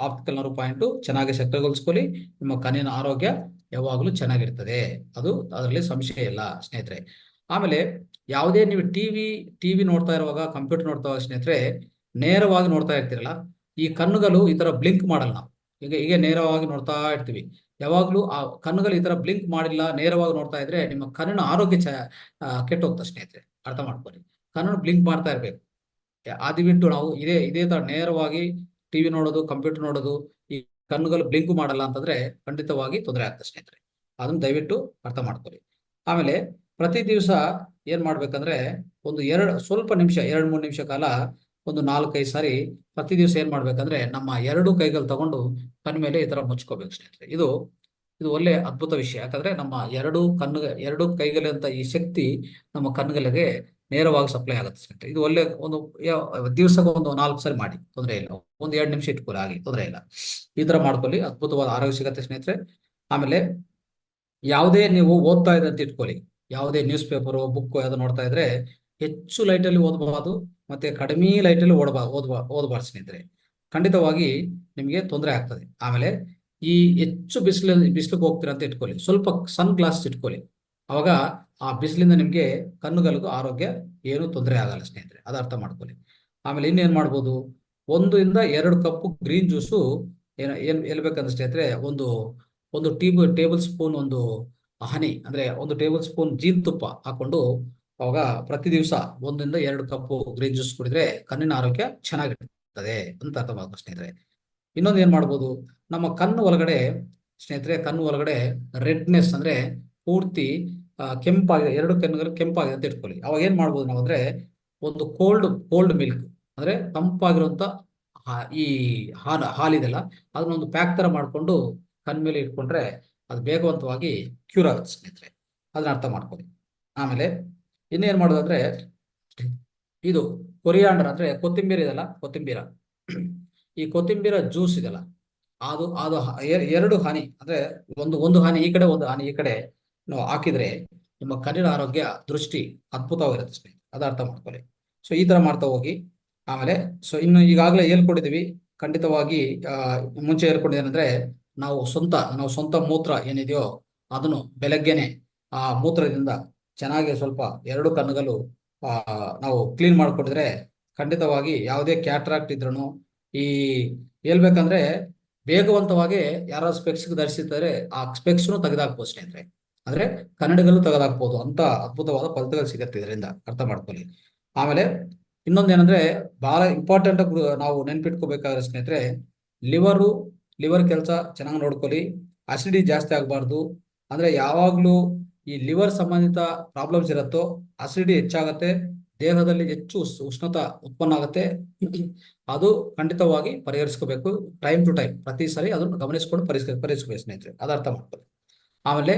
ಆಪ್ಟಿಕಲ್ ನರ್ವ್ ಪಾಯಿಂಟ್ ಚೆನ್ನಾಗಿ ಸಕ್ರಿಯಗೊಳಿಸ್ಕೊಳ್ಳಿ. ನಿಮ್ಮ ಕಣ್ಣಿನ ಆರೋಗ್ಯ ಯಾವಾಗಲೂ ಚೆನ್ನಾಗಿರ್ತದೆ, ಅದರಲ್ಲಿ ಸಂಶಯ ಇಲ್ಲ ಸ್ನೇಹಿತರೆ. ಆಮೇಲೆ ಯಾವುದೇ ನೀವು ಟಿವಿ ನೋಡ್ತಾ ಇರುವಾಗ, ಕಂಪ್ಯೂಟರ್ ನೋಡ್ತಾ ಇರುವಾಗ ಸ್ನೇಹಿತರೆ, ನೇರವಾಗಿ ನೋಡ್ತಾ ಇರ್ತೀರಲ್ಲ, ಈ ಕಣ್ಣುಗಳು ಈ ತರ ಬ್ಲಿಂಕ್ ಮಾಡಲ್ಲ. ನಾವು ಹೀಗೆ ನೇರವಾಗಿ ನೋಡ್ತಾ ಇರ್ತೀವಿ. ಯಾವಾಗ್ಲೂ ಆ ಕಣ್ಣುಗಳು ಈ ತರ ಬ್ಲಿಂಕ್ ಮಾಡಿಲ್ಲ, ನೇರವಾಗಿ ನೋಡ್ತಾ ಇದ್ರೆ ನಿಮ್ಮ ಕಣ್ಣಿನ ಆರೋಗ್ಯ ಕೆಟ್ಟ ಹೋಗ್ತದೆ ಸ್ನೇಹಿತರೆ, ಅರ್ಥ ಮಾಡ್ಕೊಳ್ಳಿ. ಕಣ್ಣು ಬ್ಲಿಂಕ್ ಮಾಡ್ತಾ ಇರ್ಬೇಕು. ಅದು ಬಿಟ್ಟು ನಾವು ಇದೇ ತರ ನೇರವಾಗಿ ಟಿವಿ ನೋಡೋದು, ಕಂಪ್ಯೂಟರ್ ನೋಡೋದು, ಈ ಕಣ್ಣುಗಳು ಬ್ಲಿಂಕ್ ಮಾಡಲ್ಲ ಅಂತಂದ್ರೆ ಖಂಡಿತವಾಗಿ ತೊಂದರೆ ಆಗ್ತದೆ ಸ್ನೇಹಿತರೆ. ಅದನ್ನ ದಯವಿಟ್ಟು ಅರ್ಥ ಮಾಡ್ಕೊಳ್ಳಿ. ಆಮೇಲೆ ಪ್ರತಿ ದಿವಸ ಏನ್ ಮಾಡ್ಬೇಕಂದ್ರೆ, ಒಂದು 2-3 ನಿಮಿಷ ಕಾಲ, ಒಂದು 4-5 ಸಾರಿ ಪ್ರತಿ ದಿವಸ ಏನ್ ಮಾಡ್ಬೇಕಂದ್ರೆ, ನಮ್ಮ 2 ಕೈಗಳು ತಗೊಂಡು ಕಣ್ಣ ಮೇಲೆ ಈ ತರ ಮುಚ್ಕೋಬೇಕು ಸ್ನೇಹಿತರೆ. ಇದು ಇದು ಒಳ್ಳೆ ಅದ್ಭುತ ವಿಷಯ. ಯಾಕಂದ್ರೆ ನಮ್ಮ ಎರಡು ಕೈಗಳಿಂದ ಈ ಶಕ್ತಿ ನಮ್ಮ ಕಣ್ಣುಗಳಿಗೆ ನೇರವಾಗಿ ಸಪ್ಲೈ ಆಗುತ್ತೆ ಸ್ನೇಹಿತರೆ. ಇದು ಒಳ್ಳೆ ಒಂದು ದಿವಸಕ್ಕೆ ಒಂದು 4 ಸರಿ ಮಾಡಿ, ತೊಂದರೆ ಇಲ್ಲ. ಒಂದು 2 ನಿಮಿಷ ಇಟ್ಕೊಳ್ಳಿ, ಹಾಗೆ ತೊಂದರೆ ಇಲ್ಲ. ಈ ತರ ಮಾಡ್ಕೊಳ್ಳಿ, ಅದ್ಭುತವಾದ ಆರೋಗ್ಯ ಸಿಗತ್ತೆ ಸ್ನೇಹಿತರೆ. ಆಮೇಲೆ ಯಾವುದೇ ನೀವು ಓದ್ತಾ ಇದ್ರೆ ಅಂತ ಇಟ್ಕೊಳ್ಳಿ, ಯಾವುದೇ ನ್ಯೂಸ್ ಪೇಪರು ಬುಕ್ ಯಾವ್ದು ನೋಡ್ತಾ ಇದ್ರೆ ಹೆಚ್ಚು ಲೈಟಲ್ಲಿ ಓದಬಹುದು, ಮತ್ತೆ ಕಡಿಮೆ ಲೈಟಲ್ಲಿ ಓದಬಾರ್ದು ಸ್ನೇಹಿತರೆ. ಖಂಡಿತವಾಗಿ ನಿಮಗೆ ತೊಂದರೆ ಆಗ್ತದೆ. ಆಮೇಲೆ ಈ ಹೆಚ್ಚು ಬಿಸಿಲಿಗೆ ಹೋಗ್ತೀರಾ ಅಂತ ಇಟ್ಕೊಳ್ಳಿ, ಸ್ವಲ್ಪ ಸನ್ ಗ್ಲಾಸ್ ಇಟ್ಕೊಳ್ಳಿ. ಅವಾಗ ಆ ಬಿಸಿಲಿಂದ ನಿಮ್ಗೆ ಕಣ್ಣುಗಳಿಗೂ ಆರೋಗ್ಯ ಏನು ತೊಂದರೆ ಆಗಲ್ಲ ಸ್ನೇಹಿತರೆ, ಅದು ಅರ್ಥ ಮಾಡ್ಕೊಳ್ಳಿ. ಆಮೇಲೆ ಇನ್ನೇನ್ ಮಾಡ್ಬೋದು, 1 ಇಂದ 2 ಕಪ್ ಗ್ರೀನ್ ಜ್ಯೂಸು ಏನ್ ಬೇಕಂದ್ರೆ ಸ್ನೇಹಿತರೆ, ಒಂದು ಟೇಬಲ್ ಸ್ಪೂನ್ ಒಂದು ಹನಿ, ಅಂದ್ರೆ 1 ಟೇಬಲ್ ಸ್ಪೂನ್ ಜೇನುತುಪ್ಪ ಹಾಕೊಂಡು ಅವಾಗ ಪ್ರತಿ ದಿವಸ 1 ಇಂದ 2 ಕಪ್ ಗ್ರೀನ್ ಜ್ಯೂಸ್ ಕುಡಿದ್ರೆ ಕಣ್ಣಿನ ಆರೋಗ್ಯ ಚೆನ್ನಾಗಿರ್ತದೆ ಅಂತ ಅರ್ಥ ಮಾಡ್ಕೊ ಸ್ನೇಹಿತರೆ. ಇನ್ನೊಂದು ಏನ್ ಮಾಡ್ಬೋದು, ನಮ್ಮ ಕಣ್ಣು ಒಳಗಡೆ ಸ್ನೇಹಿತರೆ, ಕಣ್ಣು ಒಳಗಡೆ ರೆಡ್ನೆಸ್ ಅಂದ್ರೆ ಪೂರ್ತಿ ಕೆಂಪಾಗಿದೆ, 2 ಕಣ್ಣುಗಳು ಕೆಂಪಾಗಿದೆ ಅಂತ ಇಟ್ಕೊಳ್ಳಿ. ಅವಾಗ ಏನ್ ಮಾಡ್ಬೋದು ನಾವು ಅಂದ್ರೆ, ಒಂದು ಕೋಲ್ಡ್ ಮಿಲ್ಕ್ ಅಂದ್ರೆ ತಂಪಾಗಿರುವಂತ ಈ ಹಾಲಿದೆಲ್ಲ, ಅದನ್ನೊಂದು ಪ್ಯಾಕ್ ತರ ಮಾಡ್ಕೊಂಡು ಕಣ್ ಮೇಲೆ ಇಟ್ಕೊಂಡ್ರೆ ಅದು ವೇಗವಂತವಾಗಿ ಕ್ಯೂರ್ ಆಗುತ್ತೆ ಸ್ನೇಹಿತರೆ. ಅದನ್ನ ಅರ್ಥ ಮಾಡ್ಕೊಳ್ಳಿ. ಆಮೇಲೆ ಇನ್ನೇನ್ ಮಾಡೋದಂದ್ರೆ, ಇದು ಕೊರಿಯಾಂಡರ್ ಅಂದ್ರೆ ಕೊತ್ತಿಂಬೀರ ಇದೆಲ್ಲ, ಕೊತ್ತಿಂಬೀರ ಈ ಕೊತ್ತಿಂಬೀರ ಜ್ಯೂಸ್ ಇದೆಲ್ಲ, ಅದು 2 ಹನಿ ಅಂದ್ರೆ ಒಂದು ಹನಿ ಈ ಕಡೆ, ಒಂದು ಹನಿ ಈ ಕಡೆ ನಾವು ಹಾಕಿದ್ರೆ ನಿಮ್ಮ ಕಣ್ಣಿನ ಆರೋಗ್ಯ ದೃಷ್ಟಿ ಅದ್ಭುತವಾಗಿರುತ್ತೆ ಸ್ನೇಹಿತರೆ. ಅದ ಅರ್ಥ ಮಾಡ್ಕೊಳ್ಳಿ. ಸೊ ಈ ತರ ಮಾಡ್ತಾ ಹೋಗಿ. ಆಮೇಲೆ ಇನ್ನು ಈಗಾಗಲೇ ಹೇಳ್ಕೊಟ್ಟಿದೀವಿ, ಖಂಡಿತವಾಗಿ ಮುಂಚೆ ಹೇಳ್ಕೊಂಡಿದ್ದೇನೆಂದ್ರೆ, ನಾವು ಸ್ವಂತ ಮೂತ್ರ ಏನಿದೆಯೋ ಅದನ್ನು ಬೆಳಗ್ಗೆನೆ ಆ ಮೂತ್ರದಿಂದ ಚೆನ್ನಾಗಿ ಸ್ವಲ್ಪ 2 ಕಣ್ಣುಗಳು ನಾವು ಕ್ಲೀನ್ ಮಾಡ್ಕೊಟ್ಟಿದ್ರೆ ಖಂಡಿತವಾಗಿ ಯಾವುದೇ ಕ್ಯಾಟ್ರಾಕ್ಟ್ ಇದ್ರೂ ಈ ಹೇಳ್ಬೇಕಂದ್ರೆ ವೇಗವಂತವಾಗಿ ಯಾರು ಸ್ಪೆಕ್ಸ್ ಧರಿಸಿದ್ದಾರೆ ಆ ಸ್ಪೆಕ್ಸ್ನು ತೆಗೆದಾಕ್ಬೋದು ಸ್ನೇಹಿತರೆ. ಅಂದ್ರೆ ಕನ್ನಡಿಗಲ್ಲೂ ತೆಗೆದಾಕ್ಬೋದು ಅಂತ ಅದ್ಭುತವಾದ ಪದ್ಧತಿಗಳು ಸಿಗತ್ತೆ ಇದರಿಂದ, ಅರ್ಥ ಮಾಡ್ಕೊಳ್ಳಿ. ಆಮೇಲೆ ಇನ್ನೊಂದೇನಂದ್ರೆ ಬಹಳ ಇಂಪಾರ್ಟೆಂಟ್ ನಾವು ನೆನ್ಪಿಟ್ಕೋಬೇಕಾದ್ರೆ ಸ್ನೇಹಿತರೆ, ಲಿವರ್ ಕೆಲಸ ಚೆನ್ನಾಗಿ ನೋಡ್ಕೊಳ್ಳಿ. ಅಸಿಡಿಟಿ ಜಾಸ್ತಿ ಆಗಬಾರ್ದು. ಅಂದ್ರೆ ಯಾವಾಗ್ಲೂ ಈ ಲಿವರ್ ಸಂಬಂಧಿತ ಪ್ರಾಬ್ಲಮ್ಸ್ ಇರುತ್ತೋ ಅಸಿಡಿಟಿ ಹೆಚ್ಚಾಗತ್ತೆ, ದೇಹದಲ್ಲಿ ಹೆಚ್ಚು ಉಷ್ಣತ ಉತ್ಪನ್ನ ಆಗುತ್ತೆ. ಅದು ಖಂಡಿತವಾಗಿ ಪರಿಹರಿಸ್ಕೋಬೇಕು, ಟೈಮ್ ಟು ಟೈಮ್, ಪ್ರತಿ ಸರಿ ಅದನ್ನು ಗಮನಿಸ್ಕೊಂಡು ಪರಿಹರಿಸ್ಕೋಬೇಕು ಸ್ನೇಹಿತರೆ. ಅದು ಅರ್ಥ ಮಾಡ್ಕೊಳ್ಳಿ. ಆಮೇಲೆ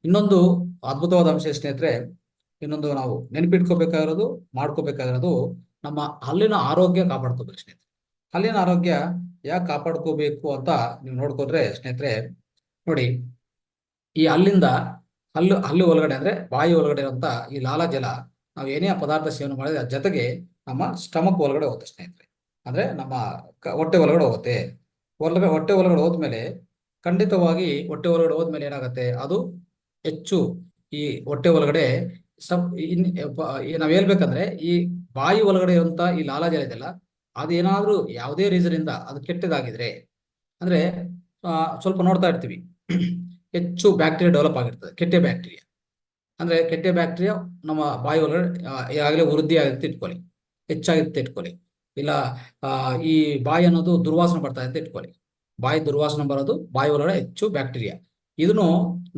ಇನ್ನೊಂದು ಅದ್ಭುತವಾದ ಅಂಶ ಸ್ನೇಹಿತರೆ, ಇನ್ನೊಂದು ನಾವು ಮಾಡ್ಕೋಬೇಕಾಗಿರೋದು ನಮ್ಮ ಹಲ್ಲಿನ ಆರೋಗ್ಯ ಕಾಪಾಡ್ಕೋಬೇಕು ಸ್ನೇಹಿತರೆ. ಹಲ್ಲಿನ ಆರೋಗ್ಯ ಯಾಕೆ ಕಾಪಾಡ್ಕೋಬೇಕು ಅಂತ ನೀವು ನೋಡ್ಕೊಂಡ್ರೆ ಸ್ನೇಹಿತರೆ, ನೋಡಿ, ಈ ಹಲ್ಲು ಒಳಗಡೆ ಅಂದ್ರೆ ಬಾಯಿ ಒಳಗಡೆ ಇರುವಂತ ಈ ಲಾಲಾಜಲ ನಾವು ಏನೇ ಪದಾರ್ಥ ಸೇವನೆ ಮಾಡಿದ್ರೆ ಜೊತೆಗೆ ನಮ್ಮ ಸ್ಟಮಕ್ ಒಳಗಡೆ ಹೋಗುತ್ತೆ ಸ್ನೇಹಿತರೆ. ಅಂದ್ರೆ ನಮ್ಮ ಹೊಟ್ಟೆ ಒಳಗಡೆ ಹೋಗುತ್ತೆ. ಹೊಟ್ಟೆ ಒಳಗಡೆ ಹೋದ್ಮೇಲೆ ಖಂಡಿತವಾಗಿ ಹೊಟ್ಟೆ ಒಳಗಡೆ ಹೋದ್ಮೇಲೆ ಏನಾಗುತ್ತೆ, ಅದು ಹೆಚ್ಚು ಈ ಹೊಟ್ಟೆ ಒಳಗಡೆ ನಾವ್ ಹೇಳ್ಬೇಕಂದ್ರೆ ಈ ಬಾಯಿ ಒಳಗಡೆ ಇರುವಂತ ಈ ಲಾಲಾಜಲ ಇದೆಲ್ಲ, ಅದೇನಾದ್ರೂ ಯಾವುದೇ ರೀಸನ್ ಇಂದ ಅದು ಕೆಟ್ಟದಾಗಿದ್ರೆ, ಅಂದ್ರೆ ಸ್ವಲ್ಪ ನೋಡ್ತಾ ಇರ್ತೀವಿ ಹೆಚ್ಚು ಬ್ಯಾಕ್ಟೀರಿಯಾ ಡೆವಲಪ್ ಆಗಿರ್ತದೆ, ಕೆಟ್ಟ ಬ್ಯಾಕ್ಟೀರಿಯಾ ನಮ್ಮ ಬಾಯಿ ಒಳಗಡೆ ಈಗಾಗಲೇ ವೃದ್ಧಿ ಆಗುತ್ತೆ ಇಟ್ಕೊಳ್ಳಿ, ಹೆಚ್ಚಾಗಿರುತ್ತೆ ಇಟ್ಕೊಳ್ಳಿ. ಇಲ್ಲ ಈ ಬಾಯಿ ಅನ್ನೋದು ದುರ್ವಾಸನೆ ಬರ್ತಾ ಇದೆ ಇಟ್ಕೊಳ್ಳಿ, ಬಾಯಿ ದುರ್ವಾಸನೆ ಬರೋದು ಬಾಯಿ ಒಳಗಡೆ ಹೆಚ್ಚು ಬ್ಯಾಕ್ಟೀರಿಯಾ. ಇದನ್ನು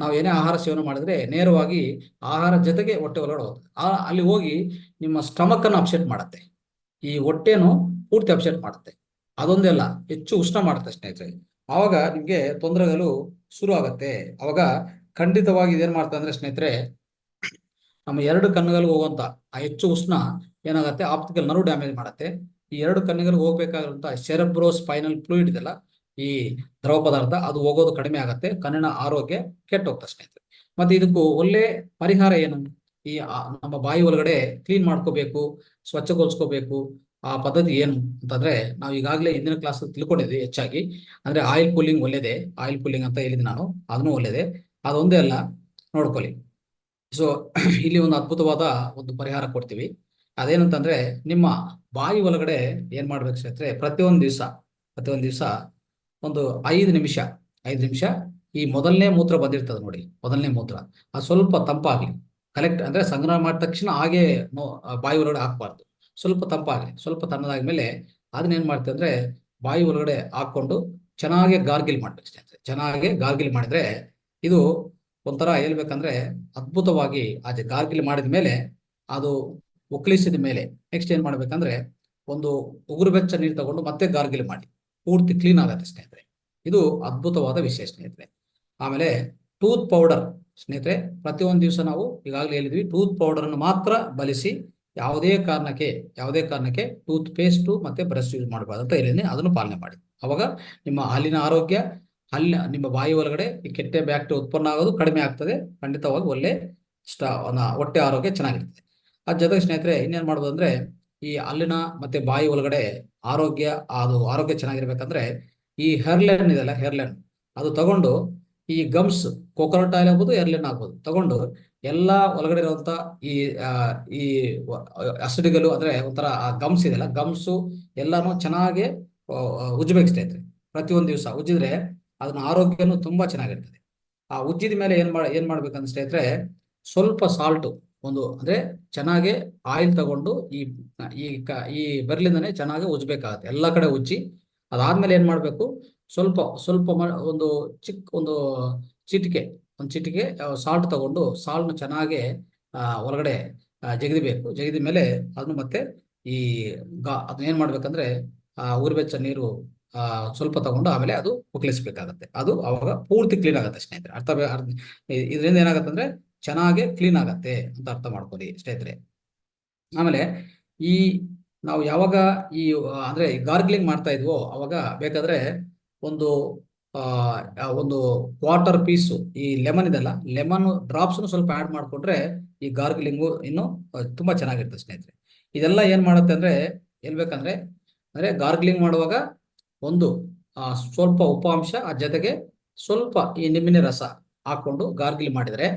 ನಾವು ಏನೇ ಆಹಾರ ಸೇವನೆ ಮಾಡಿದ್ರೆ ನೇರವಾಗಿ ಆಹಾರ ಜೊತೆಗೆ ಹೊಟ್ಟೆ ಒಳಗಡೆ ಹೋಗುತ್ತೆ. ಅಲ್ಲಿ ಹೋಗಿ ನಿಮ್ಮ ಸ್ಟಮಕ್ ಅನ್ನು ಅಪ್ಸೆಟ್ ಮಾಡುತ್ತೆ, ಈ ಹೊಟ್ಟೆನು ಪೂರ್ತಿ ಅಪ್ಸೆಟ್ ಮಾಡುತ್ತೆ. ಅದೊಂದೇ ಅಲ್ಲ, ಹೆಚ್ಚು ಉಷ್ಣ ಮಾಡುತ್ತೆ ಸ್ನೇಹಿತರೆ. ಆವಾಗ ನಿಮ್ಗೆ ತೊಂದರೆಗಳು ಶುರು ಆಗತ್ತೆ. ಅವಾಗ ಖಂಡಿತವಾಗಿ ಇದೇನ್ ಮಾಡ್ತಾ ಅಂದ್ರೆ ಸ್ನೇಹಿತರೆ, ನಮ್ಮ 2 ಕಣ್ಣುಗಳಿಗೆ ಹೋಗುವಂತ ಆ ಹೆಚ್ಚು ಉಷ್ಣ ಏನಾಗುತ್ತೆ, ಆಪ್ಟಿಕಲ್ ನರ್ವ್ ಡ್ಯಾಮೇಜ್ ಮಾಡುತ್ತೆ. ಈ 2 ಕಣ್ಣುಗಳಿಗೆ ಹೋಗ್ಬೇಕಾಗಿರುವಂತ ಸೆರೆಬ್ರೋ ಸ್ಪೈನಲ್ ಫ್ಲೂಯಿಡ್ ಇದೆಲ್ಲ, ಈ ದ್ರವ ಪದಾರ್ಥ ಅದು ಹೋಗೋದು ಕಡಿಮೆ ಆಗುತ್ತೆ, ಕಣ್ಣಿನ ಆರೋಗ್ಯ ಕೆಟ್ಟ ಹೋಗ್ತಾ ಸ್ನೇಹಿತರೆ. ಮತ್ತೆ ಇದಕ್ಕೂ ಒಳ್ಳೆ ಪರಿಹಾರ ಏನು, ಈ ನಮ್ಮ ಬಾಯಿ ಒಳಗಡೆ ಕ್ಲೀನ್ ಮಾಡ್ಕೋಬೇಕು, ಸ್ವಚ್ಛಗೊಳಿಸ್ಕೋಬೇಕು. ಆ ಪದ್ಧತಿ ಏನು ಅಂತಂದ್ರೆ, ನಾವು ಈಗಾಗಲೇ ಹಿಂದಿನ ಕ್ಲಾಸ್ ತಿಳ್ಕೊಂಡಿದ್ವಿ ಹೆಚ್ಚಾಗಿ. ಅಂದ್ರೆ ಆಯಿಲ್ ಪುಲ್ಲಿಂಗ್ ಒಳ್ಳೇದೇ, ಆಯಿಲ್ ಪುಲ್ಲಿಂಗ್ ಅಂತ ಹೇಳಿದ್ ನಾನು, ಅದನ್ನು ಒಳ್ಳೇದೇ. ಅದೊಂದೇ ಅಲ್ಲ, ನೋಡ್ಕೊಳ್ಳಿ. ಸೊ ಇಲ್ಲಿ ಒಂದು ಅದ್ಭುತವಾದ ಒಂದು ಪರಿಹಾರ ಕೊಡ್ತೀವಿ. ಅದೇನಂತಂದ್ರೆ, ನಿಮ್ಮ ಬಾಯಿ ಒಳಗಡೆ ಏನ್ ಮಾಡ್ಬೇಕು ಸ್ನೇಹಿತರೆ, ಪ್ರತಿಯೊಂದು ದಿವಸ ಒಂದು 5 ನಿಮಿಷ ಈ ಮೊದಲನೇ ಮೂತ್ರ ಬಂದಿರ್ತದೆ ನೋಡಿ, ಮೊದಲನೇ ಮೂತ್ರ ಅದು ಸ್ವಲ್ಪ ತಂಪಾಗ್ಲಿ, ಕಲೆಕ್ಟ್ ಅಂದ್ರೆ ಸಂಗ್ರಹ ಮಾಡಿದ ತಕ್ಷಣ ಹಾಗೆ ಬಾಯಿ ಒಳಗಡೆ ಹಾಕ್ಬಾರ್ದು. ಸ್ವಲ್ಪ ತಂಪಾಗ್ಲಿ, ಸ್ವಲ್ಪ ತಣ್ಣದಾದ್ಮೇಲೆ ಅದನ್ನ ಏನ್ ಮಾಡ್ತೀವಿ ಅಂದ್ರೆ ಬಾಯಿ ಒಳಗಡೆ ಹಾಕೊಂಡು ಚೆನ್ನಾಗಿ ಗಾರ್ಗಿಲ್ ಮಾಡ್ಬೇಕು ಸ್ನೇಹಿತರೆ. ಚೆನ್ನಾಗಿ ಗಾರ್ಗಿಲ್ ಮಾಡಿದ್ರೆ ಇದು ಒಂಥರ ಹೇಳ್ಬೇಕಂದ್ರೆ ಅದ್ಭುತವಾಗಿ ಗಾರ್ಗಿಲ್ ಮಾಡಿದ ಮೇಲೆ, ಅದು ಉಕ್ಳಿಸಿದ ಮೇಲೆ ನೆಕ್ಸ್ಟ್ ಏನ್ ಮಾಡ್ಬೇಕಂದ್ರೆ ಒಂದು ಉಗುರು ಬೆಚ್ಚ ನೀರು ತಗೊಂಡು ಮತ್ತೆ ಗಾರ್ಗಿಲ್ ಮಾಡಿ ಪೂರ್ತಿ ಕ್ಲೀನ್ ಆಗತ್ತೆ ಸ್ನೇಹಿತರೆ. ಇದು ಅದ್ಭುತವಾದ ವಿಷಯ ಸ್ನೇಹಿತರೆ. ಆಮೇಲೆ ಟೂತ್ ಪೌಡರ್ ಸ್ನೇಹಿತರೆ, ಪ್ರತಿಯೊಂದು ದಿವಸ ನಾವು ಈಗಾಗಲೇ ಹೇಳಿದ್ವಿ ಟೂತ್ ಪೌಡರ್ ಅನ್ನು ಮಾತ್ರ ಬಳಸಿ ಯಾವುದೇ ಕಾರಣಕ್ಕೆ ಟೂತ್ ಪೇಸ್ಟ್ ಮತ್ತೆ ಬ್ರಷ್ ಯೂಸ್ ಮಾಡಬಾರ್ದು ಅಂತ ಹೇಳಿದ್ದೀನಿ. ಅದನ್ನು ಪಾಲನೆ ಮಾಡಿ. ಅವಾಗ ನಿಮ್ಮ ಹಾಲಿನ ಆರೋಗ್ಯ, ನಿಮ್ಮ ಬಾಯಿ ಒಳಗಡೆ ಈ ಕೆಟ್ಟ ಬ್ಯಾಕ್ಟೀರಿಯಾ ಉತ್ಪನ್ನ ಆಗೋದು ಕಡಿಮೆ ಆಗ್ತದೆ. ಖಂಡಿತವಾಗಿ ಒಳ್ಳೆ ಹೊಟ್ಟೆ ಆರೋಗ್ಯ ಚೆನ್ನಾಗಿರ್ತದೆ. ಅದ್ರ ಜೊತೆಗೆ ಸ್ನೇಹಿತರೆ ಇನ್ನೇನ್ ಮಾಡ್ಬೋದು ಅಂದ್ರೆ, ಈ ಹಲ್ಲಿನ ಮತ್ತೆ ಬಾಯಿ ಒಳಗಡೆ ಆರೋಗ್ಯ ಚೆನ್ನಾಗಿರ್ಬೇಕಂದ್ರೆ ಈ ಹೇರ್ಲೈನ್ ಇದೆಲ್ಲ, ಹೇರ್ಲೈನ್ ಅದು ತಗೊಂಡು ಈ ಗಮ್ಸ್, ಕೋಕೋನಟ್ ಆಯಿಲ್ ಆಗ್ಬೋದು, ಹೇರ್ಲೈನ್ ಆಗ್ಬೋದು, ತಗೊಂಡು ಎಲ್ಲಾ ಒಳಗಡೆ ಇರುವಂತ ಈ ಈ ಹಸಿಡುಗಳು ಅಂದ್ರೆ ಒಂಥರ ಗಮ್ಸ್ ಇದೆಲ್ಲ, ಗಮ್ಸು ಎಲ್ಲಾನು ಚೆನ್ನಾಗಿ ಉಜ್ಜಬೇಕು ಸ್ನೇಹಿತರೆ. ಪ್ರತಿಯೊಂದು ದಿವಸ ಉಜ್ಜಿದ್ರೆ ಅದನ್ನ ಆರೋಗ್ಯನು ತುಂಬಾ ಚೆನ್ನಾಗಿರ್ತದೆ. ಆ ಉಜ್ಜಿದ ಮೇಲೆ ಏನ್ ಮಾಡ್ಬೇಕಂತ ಸ್ನೇಹಿತರೆ, ಸ್ವಲ್ಪ ಸಾಲ್ಟ್ ಅಂದ್ರೆ ಚೆನ್ನಾಗಿ ಆಯಿಲ್ ತಗೊಂಡು ಈ ಬೆರಳಿಂದನೇ ಚೆನ್ನಾಗಿ ಉಜ್ಬೇಕಾಗತ್ತೆ, ಎಲ್ಲಾ ಕಡೆ ಉಜ್ಜಿ. ಅದಾದ್ಮೇಲೆ ಏನ್ ಮಾಡ್ಬೇಕು, ಸ್ವಲ್ಪ ಸ್ವಲ್ಪ ಒಂದು ಚಿಟಿಕೆ ಸಾಲ್ಟ್ ತಗೊಂಡು ಸಾಲ್ಟ್ನ ಚೆನ್ನಾಗಿ ಒಳಗಡೆ ಜಗದಿದ ಮೇಲೆ ಅದನ್ನು ಮತ್ತೆ ಅದನ್ನ ಏನ್ ಮಾಡ್ಬೇಕಂದ್ರೆ ಉರಿಬೆಚ್ಚ ನೀರು ಸ್ವಲ್ಪ ತಗೊಂಡು ಆಮೇಲೆ ಅದು ಉಕ್ಲಿಸ್ಬೇಕಾಗತ್ತೆ. ಅದು ಅವಾಗ ಪೂರ್ತಿ ಕ್ಲೀನ್ ಆಗುತ್ತೆ ಸ್ನೇಹಿತರೆ. ಇದರಿಂದ ಏನಾಗತ್ತೆ ಅಂದ್ರೆ ಚೆನ್ನಾಗಿ ಕ್ಲೀನ್ ಆಗತ್ತೆ ಅಂತ ಅರ್ಥ ಮಾಡ್ಕೊಳ್ಳಿ ಸ್ನೇಹಿತರೆ. ಆಮೇಲೆ ಈ ನಾವು ಯಾವಾಗ ಅಂದ್ರೆ ಗಾರ್ಗ್ಲಿಂಗ್ ಮಾಡ್ತಾ ಇದ್ವೋ ಅವಾಗ ಬೇಕಾದ್ರೆ ಒಂದು ಒಂದು ವಾಟರ್ ಪೀಸು, ಈ ಲೆಮನ್ ಇದೆಲ್ಲ, ಲೆಮನ್ ಡ್ರಾಪ್ಸ್ ಸ್ವಲ್ಪ ಆಡ್ ಮಾಡ್ಕೊಂಡ್ರೆ ಈ ಗಾರ್ಗ್ಲಿಂಗು ಇನ್ನು ತುಂಬಾ ಚೆನ್ನಾಗಿರ್ತದೆ ಸ್ನೇಹಿತರೆ. ಇದೆಲ್ಲ ಏನ್ ಮಾಡುತ್ತೆ ಅಂದ್ರೆ ಅಂದ್ರೆ ಗಾರ್ಗ್ಲಿಂಗ್ ಮಾಡುವಾಗ ಒಂದು ಸ್ವಲ್ಪ ಉಪಾಂಶ, ಜೊತೆಗೆ ಸ್ವಲ್ಪ ಈ ನಿಂಬೆಹಣ್ಣಿನ ರಸ ಹಾಕೊಂಡು ಗಾರ್ಗ್ಲಿಂಗ್ ಮಾಡಿದ್ರೆ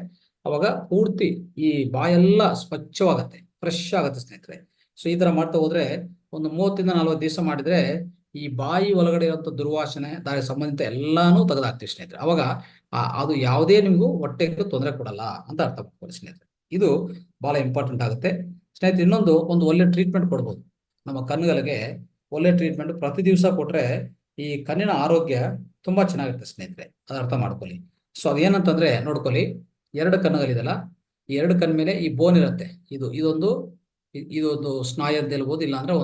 ಅವಾಗ ಪೂರ್ತಿ ಈ ಬಾಯೆಲ್ಲ ಸ್ವಚ್ಛವಾಗತ್ತೆ, ಫ್ರೆಶ್ ಆಗುತ್ತೆ ಸ್ನೇಹಿತರೆ. ಸೊ ಈ ತರ ಮಾಡ್ತಾ ಹೋದ್ರೆ ಒಂದು 30-40 ದಿವಸ ಮಾಡಿದ್ರೆ ಈ ಬಾಯಿ ಒಳಗಡೆ ಇರುವಂತ ದುರ್ವಾಸನೆ, ದಾರಿ ಸಂಬಂಧಿತ ಎಲ್ಲಾನು ತೆಗೆದಾಕ್ತಿವಿ ಸ್ನೇಹಿತರೆ. ಅವಾಗ ಅದು ಯಾವುದೇ ನಿಮಗೂ ಹೊಟ್ಟೆಗೆ ತೊಂದರೆ ಕೊಡಲ್ಲ ಅಂತ ಅರ್ಥ ಮಾಡ್ಕೊಳ್ಳಿ ಸ್ನೇಹಿತರೆ. ಇದು ಬಹಳ ಇಂಪಾರ್ಟೆಂಟ್ ಆಗುತ್ತೆ ಸ್ನೇಹಿತರೆ. ಒಂದು ಒಳ್ಳೆ ಟ್ರೀಟ್ಮೆಂಟ್ ಕೊಡ್ಬೋದು ನಮ್ಮ ಕಣ್ಣುಗಳಿಗೆ. ಒಳ್ಳೆ ಟ್ರೀಟ್ಮೆಂಟ್ ಪ್ರತಿ ದಿವಸ ಕೊಟ್ರೆ ಈ ಕಣ್ಣಿನ ಆರೋಗ್ಯ ತುಂಬಾ ಚೆನ್ನಾಗಿರುತ್ತೆ ಸ್ನೇಹಿತರೆ. ಅದು ಅರ್ಥ ಮಾಡ್ಕೊಳ್ಳಿ. ಸೊ ಅದೇನಂತಂದ್ರೆ ನೋಡ್ಕೊಳ್ಳಿ, 2 ಕಣ್ಣುಗಳಿದೆಲ್ಲ, ಈ 2 ಕಣ್ಣ ಮೇಲೆ ಈ ಬೋನ್ ಇರುತ್ತೆ. ಇದೊಂದು ಸ್ನಾಯು ಅಂತ ಹೇಳ್ಬೋದು, ಇಲ್ಲ ಅಂದ್ರೆ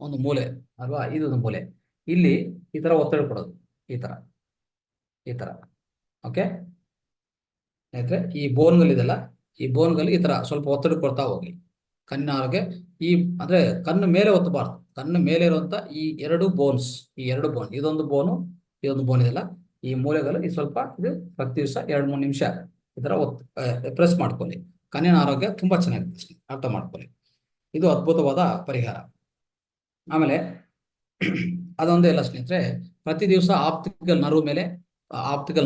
ಒಂದು ಮೂಲೆ ಅಲ್ವಾ, ಇದೊಂದು ಮೂಲೆ. ಇಲ್ಲಿ ಈ ತರ ಒತ್ತಡ ಕೊಡೋದು, ಈ ತರ ಓಕೆ ಸ್ನೇಹಿತರೆ. ಈ ಬೋನ್ಗಳಿದೆಲ್ಲ, ಈ ಬೋನ್ಗಳು ಈ ತರ ಸ್ವಲ್ಪ ಒತ್ತಡ ಕೊಡ್ತಾ ಹೋಗಿ ಕಣ್ಣಿನ ಆರೋಗ್ಯ. ಅಂದ್ರೆ ಕಣ್ಣು ಮೇಲೆ ಒತ್ತಬಾರ್ದು. ಕಣ್ಣು ಮೇಲೆ ಇರುವಂತ ಈ 2 ಬೋನ್, ಇದೊಂದು ಬೋನ್ ಇದೆಲ್ಲ, ಈ ಮೂಲೆಗಳು ಈ ಸ್ವಲ್ಪ ಇದು ಪ್ರತಿ ದಿವಸ 2-3 ನಿಮಿಷ ಈ ತರ ಪ್ರೆಸ್ ಮಾಡ್ಕೊಳ್ಳಿ. ಕಣ್ಣಿನ ಆರೋಗ್ಯ ತುಂಬಾ ಚೆನ್ನಾಗಿರುತ್ತೆ, ಅರ್ಥ ಮಾಡ್ಕೊಳ್ಳಿ. ಇದು ಅದ್ಭುತವಾದ ಪರಿಹಾರ. ಆಮೇಲೆ ಅದೊಂದೇ ಇಲ್ಲ ಸ್ನೇಹಿತರೆ, ಪ್ರತಿ ದಿವಸ ಆಪ್ಟಿಕಲ್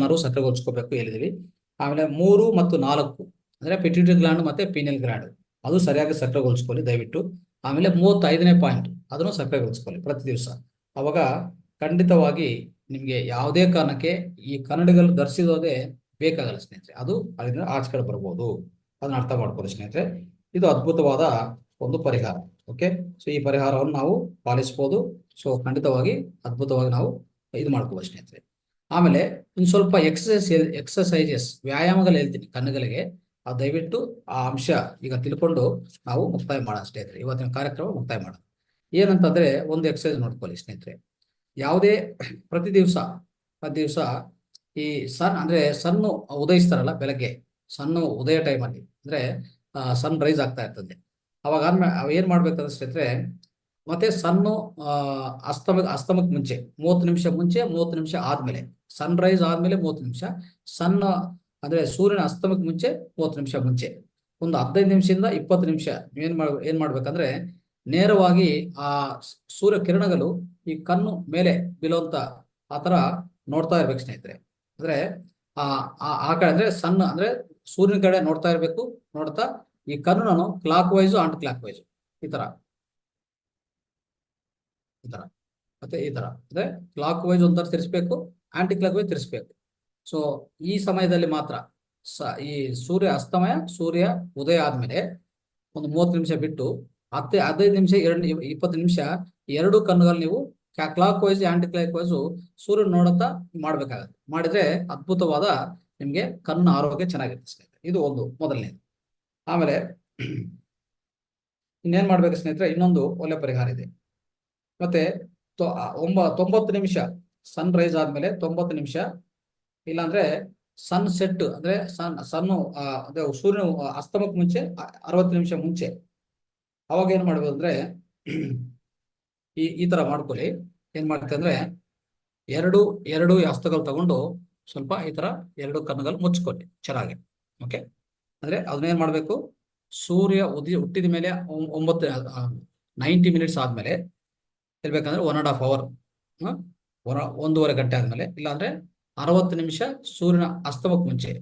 ನರ್ವ್ ಸಕ್ರಿಯಗೊಳಿಸ್ಕೋಬೇಕು ಹೇಳಿದೀವಿ. ಆಮೇಲೆ 3 ಮತ್ತು 4 ಅಂದ್ರೆ ಪಿಟ್ಯೂಟರಿ ಗ್ಲ್ಯಾಂಡ್ ಮತ್ತೆ ಪೀನಿಯಲ್ ಗ್ಲ್ಯಾಂಡ್, ಅದು ಸರಿಯಾಗಿ ಸಕ್ರಿಯಗೊಳಿಸ್ಕೊಳ್ಳಿ ದಯವಿಟ್ಟು. ಆಮೇಲೆ 35ನೇ ಪಾಯಿಂಟ್, ಅದನ್ನು ಸಕ್ರಿಯಗೊಳಿಸ್ಕೊಳ್ಳಿ ಪ್ರತಿ ದಿವಸ. ಅವಾಗ ಖಂಡಿತವಾಗಿ ನಿಮ್ಗೆ ಯಾವುದೇ ಕಾರಣಕ್ಕೆ ಈ ಕನ್ನಡಿಗಳು ಧರಿಸಿರೋದೇ ಬೇಕಾಗಲ್ಲ ಸ್ನೇಹಿತರೆ. ಅದು ಅದರಿಂದ ಆಚೆ ಕಡೆ ಬರ್ಬೋದು. ಅದನ್ನ ಅರ್ಥ ಮಾಡ್ಕೊಳ್ಳಿ ಸ್ನೇಹಿತರೆ. ಇದು ಅದ್ಭುತವಾದ ಒಂದು ಪರಿಹಾರ. ಓಕೆ, ಸೊ ಈ ಪರಿಹಾರವನ್ನು ನಾವು ಪಾಲಿಸಬಹುದು. ಸೊ ಖಂಡಿತವಾಗಿ ಅದ್ಭುತವಾಗಿ ನಾವು ಇದು ಮಾಡ್ಕೋಬಹುದು ಸ್ನೇಹಿತರೆ. ಆಮೇಲೆ ಇನ್ನು ಸ್ವಲ್ಪ ಎಕ್ಸಸೈಸಸ್, ವ್ಯಾಯಾಮಗಳು ಹೇಳ್ತೀನಿ ಕಣ್ಣುಗಳಿಗೆ. ದಯವಿಟ್ಟು ಆ ಅಂಶ ಈಗ ತಿಳ್ಕೊಂಡು ನಾವು ಮುಕ್ತಾಯ ಮಾಡೋಣ ಸ್ನೇಹಿತರೆ. ಇವತ್ತಿನ ಕಾರ್ಯಕ್ರಮ ಮುಕ್ತಾಯ ಮಾಡೋಣ. ಏನಂತಂದ್ರೆ ಒಂದು ಎಕ್ಸಸೈಸ್ ನೋಡ್ಕೊಳ್ಳಿ ಸ್ನೇಹಿತರೆ. ಯಾವುದೇ ಪ್ರತಿ ದಿವಸ ಈ ಸನ್ನು ಉದಯಿಸ್ತಾರಲ್ಲ ಬೆಳಗ್ಗೆ, ಸನ್ನು ಉದಯ ಟೈಮಲ್ಲಿ ಅಂದ್ರೆ ಸನ್ ರೈಸ್ ಆಗ್ತಾ ಇರ್ತದೆ. ಅವಾಗ ಏನ್ ಮಾಡ್ಬೇಕಂದ್ರೆ ಸ್ನೇಹಿತರೆ, ಮತ್ತೆ ಸನ್ನು ಅಸ್ತಮಕ್ಕೆ ಮುಂಚೆ 30 ನಿಮಿಷ ಮುಂಚೆ, 30 ನಿಮಿಷ ಆದ್ಮೇಲೆ, ಸನ್ ರೈಸ್ ಆದ್ಮೇಲೆ 30 ನಿಮಿಷ, ಅಂದ್ರೆ ಸೂರ್ಯನ ಅಸ್ತಮಕ್ಕೆ ಮುಂಚೆ 30 ನಿಮಿಷ ಮುಂಚೆ, ಒಂದು 15 ನಿಮಿಷದಿಂದ 20 ನಿಮಿಷ ಏನ್ ಮಾಡ್ಬೇಕಂದ್ರೆ ನೇರವಾಗಿ ಆ ಸೂರ್ಯ ಕಿರಣಗಳು ಈ ಕಣ್ಣು ಮೇಲೆ ಬೀಳುವಂತ ಆತರ ನೋಡ್ತಾ ಇರ್ಬೇಕು ಸ್ನೇಹಿತರೆ. ಅಂದ್ರೆ ಆ ಕಡೆ ಅಂದ್ರೆ ಅಂದ್ರೆ ಸೂರ್ಯನ ಕಡೆ ನೋಡ್ತಾ ಇರ್ಬೇಕು. ನೋಡ್ತಾ ಈ ಕಣ್ಣು ನಾನು clockwise anticlockwise ಈ ತರ ಮತ್ತೆ ಈ ತರ ಅಂದ್ರೆ ಕ್ಲಾಕ್ ವೈಸ್ ಒಂಥರ ತಿರ್ಸ್ಬೇಕು, ಆಂಟಿ ಕ್ಲಾಕ್ ವೈಸ್ ತಿರ್ಸ್ಬೇಕು. ಸೊ ಈ ಸಮಯದಲ್ಲಿ ಮಾತ್ರ ಈ ಸೂರ್ಯ ಉದಯ ಆದ್ಮೇಲೆ ಒಂದು 30 ನಿಮಿಷ ಬಿಟ್ಟು 15 ನಿಮಿಷ 20 ನಿಮಿಷ 2 ಕಣ್ಣುಗಳು ನೀವು clockwise anticlockwise ಸೂರ್ಯ ನೋಡುತ್ತಾ ಮಾಡ್ಬೇಕಾಗತ್ತೆ. ಮಾಡಿದ್ರೆ ಅದ್ಭುತವಾದ ನಿಮ್ಗೆ ಕಣ್ಣು ಆರೋಗ್ಯ ಚೆನ್ನಾಗಿರುತ್ತೆ ಸ್ನೇಹಿತರೆ. ಇದು ಒಂದು ಮೊದಲನೇದು. ಆಮೇಲೆ ಇನ್ನೇನ್ ಮಾಡ್ಬೇಕು ಸ್ನೇಹಿತರೆ, ಇನ್ನೊಂದು ಒಳ್ಳೆ ಪರಿಹಾರ ಇದೆ. ಮತ್ತೆ 90 ನಿಮಿಷ ಸನ್ ರೈಸ್ ಆದ್ಮೇಲೆ 90 ನಿಮಿಷ ಇಲ್ಲಾಂದ್ರೆ ಸನ್ ಸೆಟ್ ಅಂದ್ರೆ ಸನ್ನು ಅದೇ ಸೂರ್ಯನ ಅಸ್ತಮಕ್ಕೆ ಮುಂಚೆ 60 ನಿಮಿಷ ಮುಂಚೆ. ಅವಾಗ ಏನ್ ಮಾಡ್ಬೋದು ಅಂದ್ರೆ ಈ ತರ ಮಾಡ್ಕೊಳ್ಳಿ. ಏನ್ ಮಾಡ್ತೀವಿ ಅಂದ್ರೆ ಎರಡು ಎರಡು ಹಸ್ತಗಳು ತಗೊಂಡು ಸ್ವಲ್ಪ ಈ ತರ ಎರಡು ಕಣ್ಣುಗಳು ಮುಚ್ಕೊಳ್ಳಿ ಚೆನ್ನಾಗಿ. ಓಕೆ, ಅಂದ್ರೆ ಅದನ್ನೇನ್ ಮಾಡ್ಬೇಕು, ಸೂರ್ಯ ಹುಟ್ಟಿದ ಮೇಲೆ 90 ಮಿನಿಟ್ಸ್ ಆದ್ಮೇಲೆ ಇರ್ಬೇಕಂದ್ರೆ 1.5 ಅವರ್, 1.5 ಗಂಟೆ ಆದ್ಮೇಲೆ, ಇಲ್ಲಾಂದ್ರೆ 60 ನಿಮಿಷ ಸೂರ್ಯನ ಅಸ್ತಮಕ್ಕೆ ಮುಂಚೆ.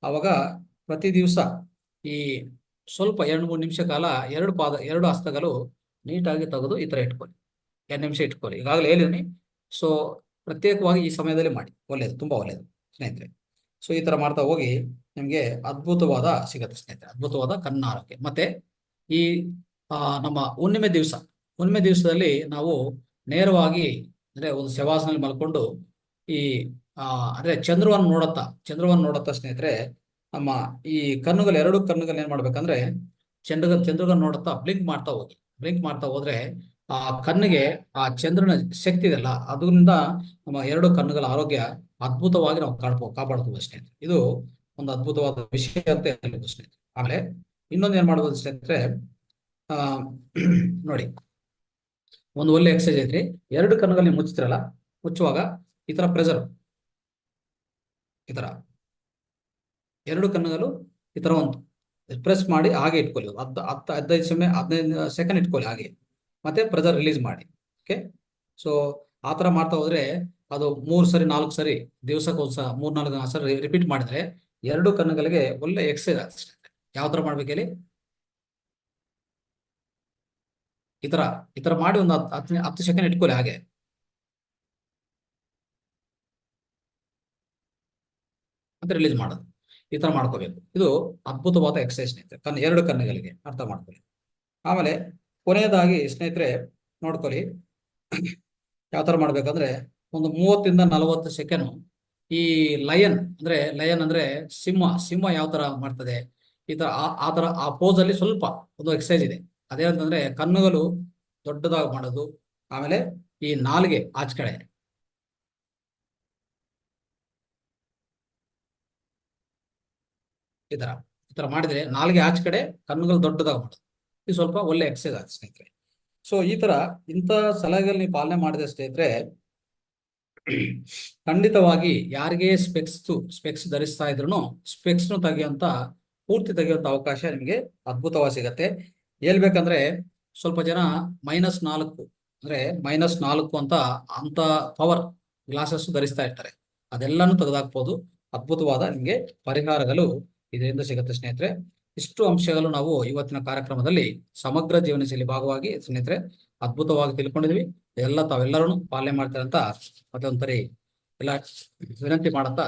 ಅವಾಗ ಪ್ರತಿ ದಿವಸ ಈ ಸ್ವಲ್ಪ 2-3 ನಿಮಿಷ ಕಾಲ ಎರಡು ಹಸ್ತಗಳು ನೀಟಾಗಿ ತೆಗೆದು ಈ ತರ ಇಟ್ಕೊಳ್ಳಿ. 2 ನಿಮಿಷ ಇಟ್ಕೊಳ್ಳಿ. ಈಗಾಗಲೇ ಹೇಳಿದ್ದೀನಿ. ಸೊ ಪ್ರತ್ಯೇಕವಾಗಿ ಈ ಸಮಯದಲ್ಲಿ ಮಾಡಿ, ಒಳ್ಳೇದು, ತುಂಬಾ ಒಳ್ಳೇದು ಸ್ನೇಹಿತರೆ. ಸೊ ಈ ತರ ಮಾಡ್ತಾ ಹೋಗಿ ನಿಮ್ಗೆ ಅದ್ಭುತವಾದ ಸಿಗತ್ತೆ ಸ್ನೇಹಿತರೆ, ಅದ್ಭುತವಾದ ಕಣ್ಣ ಆರೋಗ್ಯ. ಮತ್ತೆ ಈ ನಮ್ಮ ಹುಣ್ಣಿಮೆ ದಿವಸದಲ್ಲಿ ನಾವು ನೇರವಾಗಿ ಅಂದ್ರೆ ಒಂದು ಶವಾಸನಲ್ಲಿ ಮಲ್ಕೊಂಡು ಈ ಅಂದ್ರೆ ಚಂದ್ರವನ್ನು ನೋಡತ್ತಾ ಸ್ನೇಹಿತರೆ, ನಮ್ಮ ಈ ಎರಡು ಕಣ್ಣುಗಳು ಏನ್ ಮಾಡ್ಬೇಕಂದ್ರೆ ಚಂದ್ರಗನ್ ನೋಡುತ್ತಾ ಬ್ಲಿಂಕ್ ಮಾಡ್ತಾ ಹೋದ್ರೆ ಆ ಕಣ್ಣಿಗೆ ಆ ಚಂದ್ರನ ಶಕ್ತಿ ಇದೆಯಲ್ಲ, ಅದರಿಂದ ನಮ್ಮ ಎರಡು ಕಣ್ಣುಗಳ ಆರೋಗ್ಯ ಅದ್ಭುತವಾಗಿ ನಾವು ಕಾಪಾಡ್ಬೋದು ಸ್ನೇಹಿತರೆ. ಇದು ಒಂದು ಅದ್ಭುತವಾದ ವಿಷಯ ಅಂತ ಹೇಳ್ಬೋದು ಸ್ನೇಹಿತರೆ. ಆಮೇಲೆ ಇನ್ನೊಂದು ಏನ್ ಮಾಡ್ಬೋದು ಸ್ನೇಹಿತರೆ, ಆ ನೋಡಿ, ಒಂದು ಒಳ್ಳೆ ಎಕ್ಸರ್ಸೈಸ್ ಐತ್ರಿ. ಎರಡು ಕಣ್ಣುಗಳು ನೀವು ಮುಚ್ಚಿದ್ರಲ್ಲ, ಮುಚ್ಚುವಾಗ ಈ ತರ ಪ್ರೆಸರ್, ಈ ತರ ಎರಡು ಕಣ್ಣುಗಳು ಈ ತರ ಒಂದು ಪ್ರೆಸ್ ಮಾಡಿ ಹಾಗೆ ಇಟ್ಕೊಳ್ಳಿ. 15 ಸೆಕೆಂಡ್ ಇಟ್ಕೊಳ್ಳಿ ಹಾಗೆ, ಮತ್ತೆ ಪ್ರೆಸರ್ ರಿಲೀಸ್ ಮಾಡಿ. ಓಕೆ, ಸೊ ಆ ತರ ಮಾಡ್ತಾ ಹೋದ್ರೆ ಅದು 3 ಸರಿ 4 ಸರಿ ದಿವಸಕ್ಕೆ ಒಂದ್ಸ 3-4 ಸರಿ ರಿಪೀಟ್ ಮಾಡಿದ್ರೆ ಎರಡು ಕಣ್ಣುಗಳಿಗೆ ಒಳ್ಳೆ ಎಕ್ಸರ್ಸೈಸ್ ಆಗುತ್ತೆ. ಯಾವ ತರ ಮಾಡ್ಬೇಕು ಹೇಳಿ, ಈ ತರ ಮಾಡಿ ಒಂದು 10 ಸೆಕೆಂಡ್ ಇಟ್ಕೊಳ್ಳಿ ಹಾಗೆ. ಮತ್ತೆ ರಿಲೀಸ್ ಮಾಡೋದು, ಈ ತರ ಮಾಡ್ಕೋಬೇಕು. ಇದು ಅದ್ಭುತವಾದ ಎಕ್ಸರ್ಸೈಸ್ ಸ್ನೇಹಿತರೆ, ಎರಡು ಕಣ್ಣುಗಳಿಗೆ ಅರ್ಥ ಮಾಡ್ಕೊಳ್ಳಿ. ಆಮೇಲೆ ಕೊನೆಯದಾಗಿ ಸ್ನೇಹಿತರೆ ನೋಡ್ಕೊಳ್ಳಿ, ಯಾವ ತರ ಮಾಡ್ಬೇಕಂದ್ರೆ ಒಂದು 30-40 ಸೆಕೆಂಡ್ ಈ ಲಯನ್ ಅಂದ್ರೆ ಸಿಂಹ ಯಾವ ತರ ಮಾಡ್ತದೆ, ಈ ತರ ಆ ಪೋಸ್ ಅಲ್ಲಿ ಸ್ವಲ್ಪ ಒಂದು ಎಕ್ಸರ್ಸೈಸ್ ಇದೆ. ಅದೇನಂತಂದ್ರೆ ಕಣ್ಣುಗಳು ದೊಡ್ಡದಾಗಿ ಮಾಡೋದು, ಆಮೇಲೆ ಈ ನಾಲಿಗೆ ಆಚ ಕಡೆ ಈ ತರ ಮಾಡಿದ್ರೆ ನಾಲಿಗೆ ಆಚ ಕಡೆ ಕಣ್ಣುಗಳು ದೊಡ್ಡದಾಗಿ ಮಾಡೋದು, ಇದು ಸ್ವಲ್ಪ ಒಳ್ಳೆ ಎಕ್ಸರ್ಸೈಸ್ ಆಗುತ್ತೆ ಸ್ನೇಹಿತರೆ. ಸೊ ಇಂಥ ಸಲಹೆಗಳು ನೀವು ಪಾಲನೆ ಮಾಡಿದ್ರೆ ಸ್ನೇಹಿತರೆ, ಖಂಡಿತವಾಗಿ ಯಾರಿಗೆ ಸ್ಪೆಕ್ಸ್ ಧರಿಸ್ತಾ ಇದ್ರು ಸ್ಪೆಕ್ಸ್ ಪೂರ್ತಿ ತೆಗೆಯುವಂತ ಅವಕಾಶ ನಿಮಗೆ ಅದ್ಭುತವಾಗಿ ಸಿಗತ್ತೆ. ಹೇಳ್ಬೇಕಂದ್ರೆ ಸ್ವಲ್ಪ ಜನ -4 ಅಂದ್ರೆ -4 ಅಂತ ಪವರ್ ಗ್ಲಾಸಸ್ ಧರಿಸ್ತಾ ಇರ್ತಾರೆ. ಅದೆಲ್ಲಾನು ತೆಗೆದಾಕ್ಬೋದು. ಅದ್ಭುತವಾದ ನಿಮ್ಗೆ ಪರಿಹಾರಗಳು ಇದರಿಂದ ಸಿಗುತ್ತೆ ಸ್ನೇಹಿತರೆ. ಇಷ್ಟು ಅಂಶಗಳು ನಾವು ಇವತ್ತಿನ ಕಾರ್ಯಕ್ರಮದಲ್ಲಿ ಸಮಗ್ರ ಜೀವನ ಶೈಲಿ ಭಾಗವಾಗಿ ಸ್ನೇಹಿತರೆ ಅದ್ಭುತವಾಗಿ ತಿಳ್ಕೊಂಡಿದ್ವಿ. ತಾವೆಲ್ಲರೂ ಪಾಲನೆ ಮಾಡ್ತಾರೆ ಅಂತ ಮತ್ತೆ ಒಂದ್ಸರಿ ಎಲ್ಲ ವಿನಂತಿ ಮಾಡುತ್ತಾ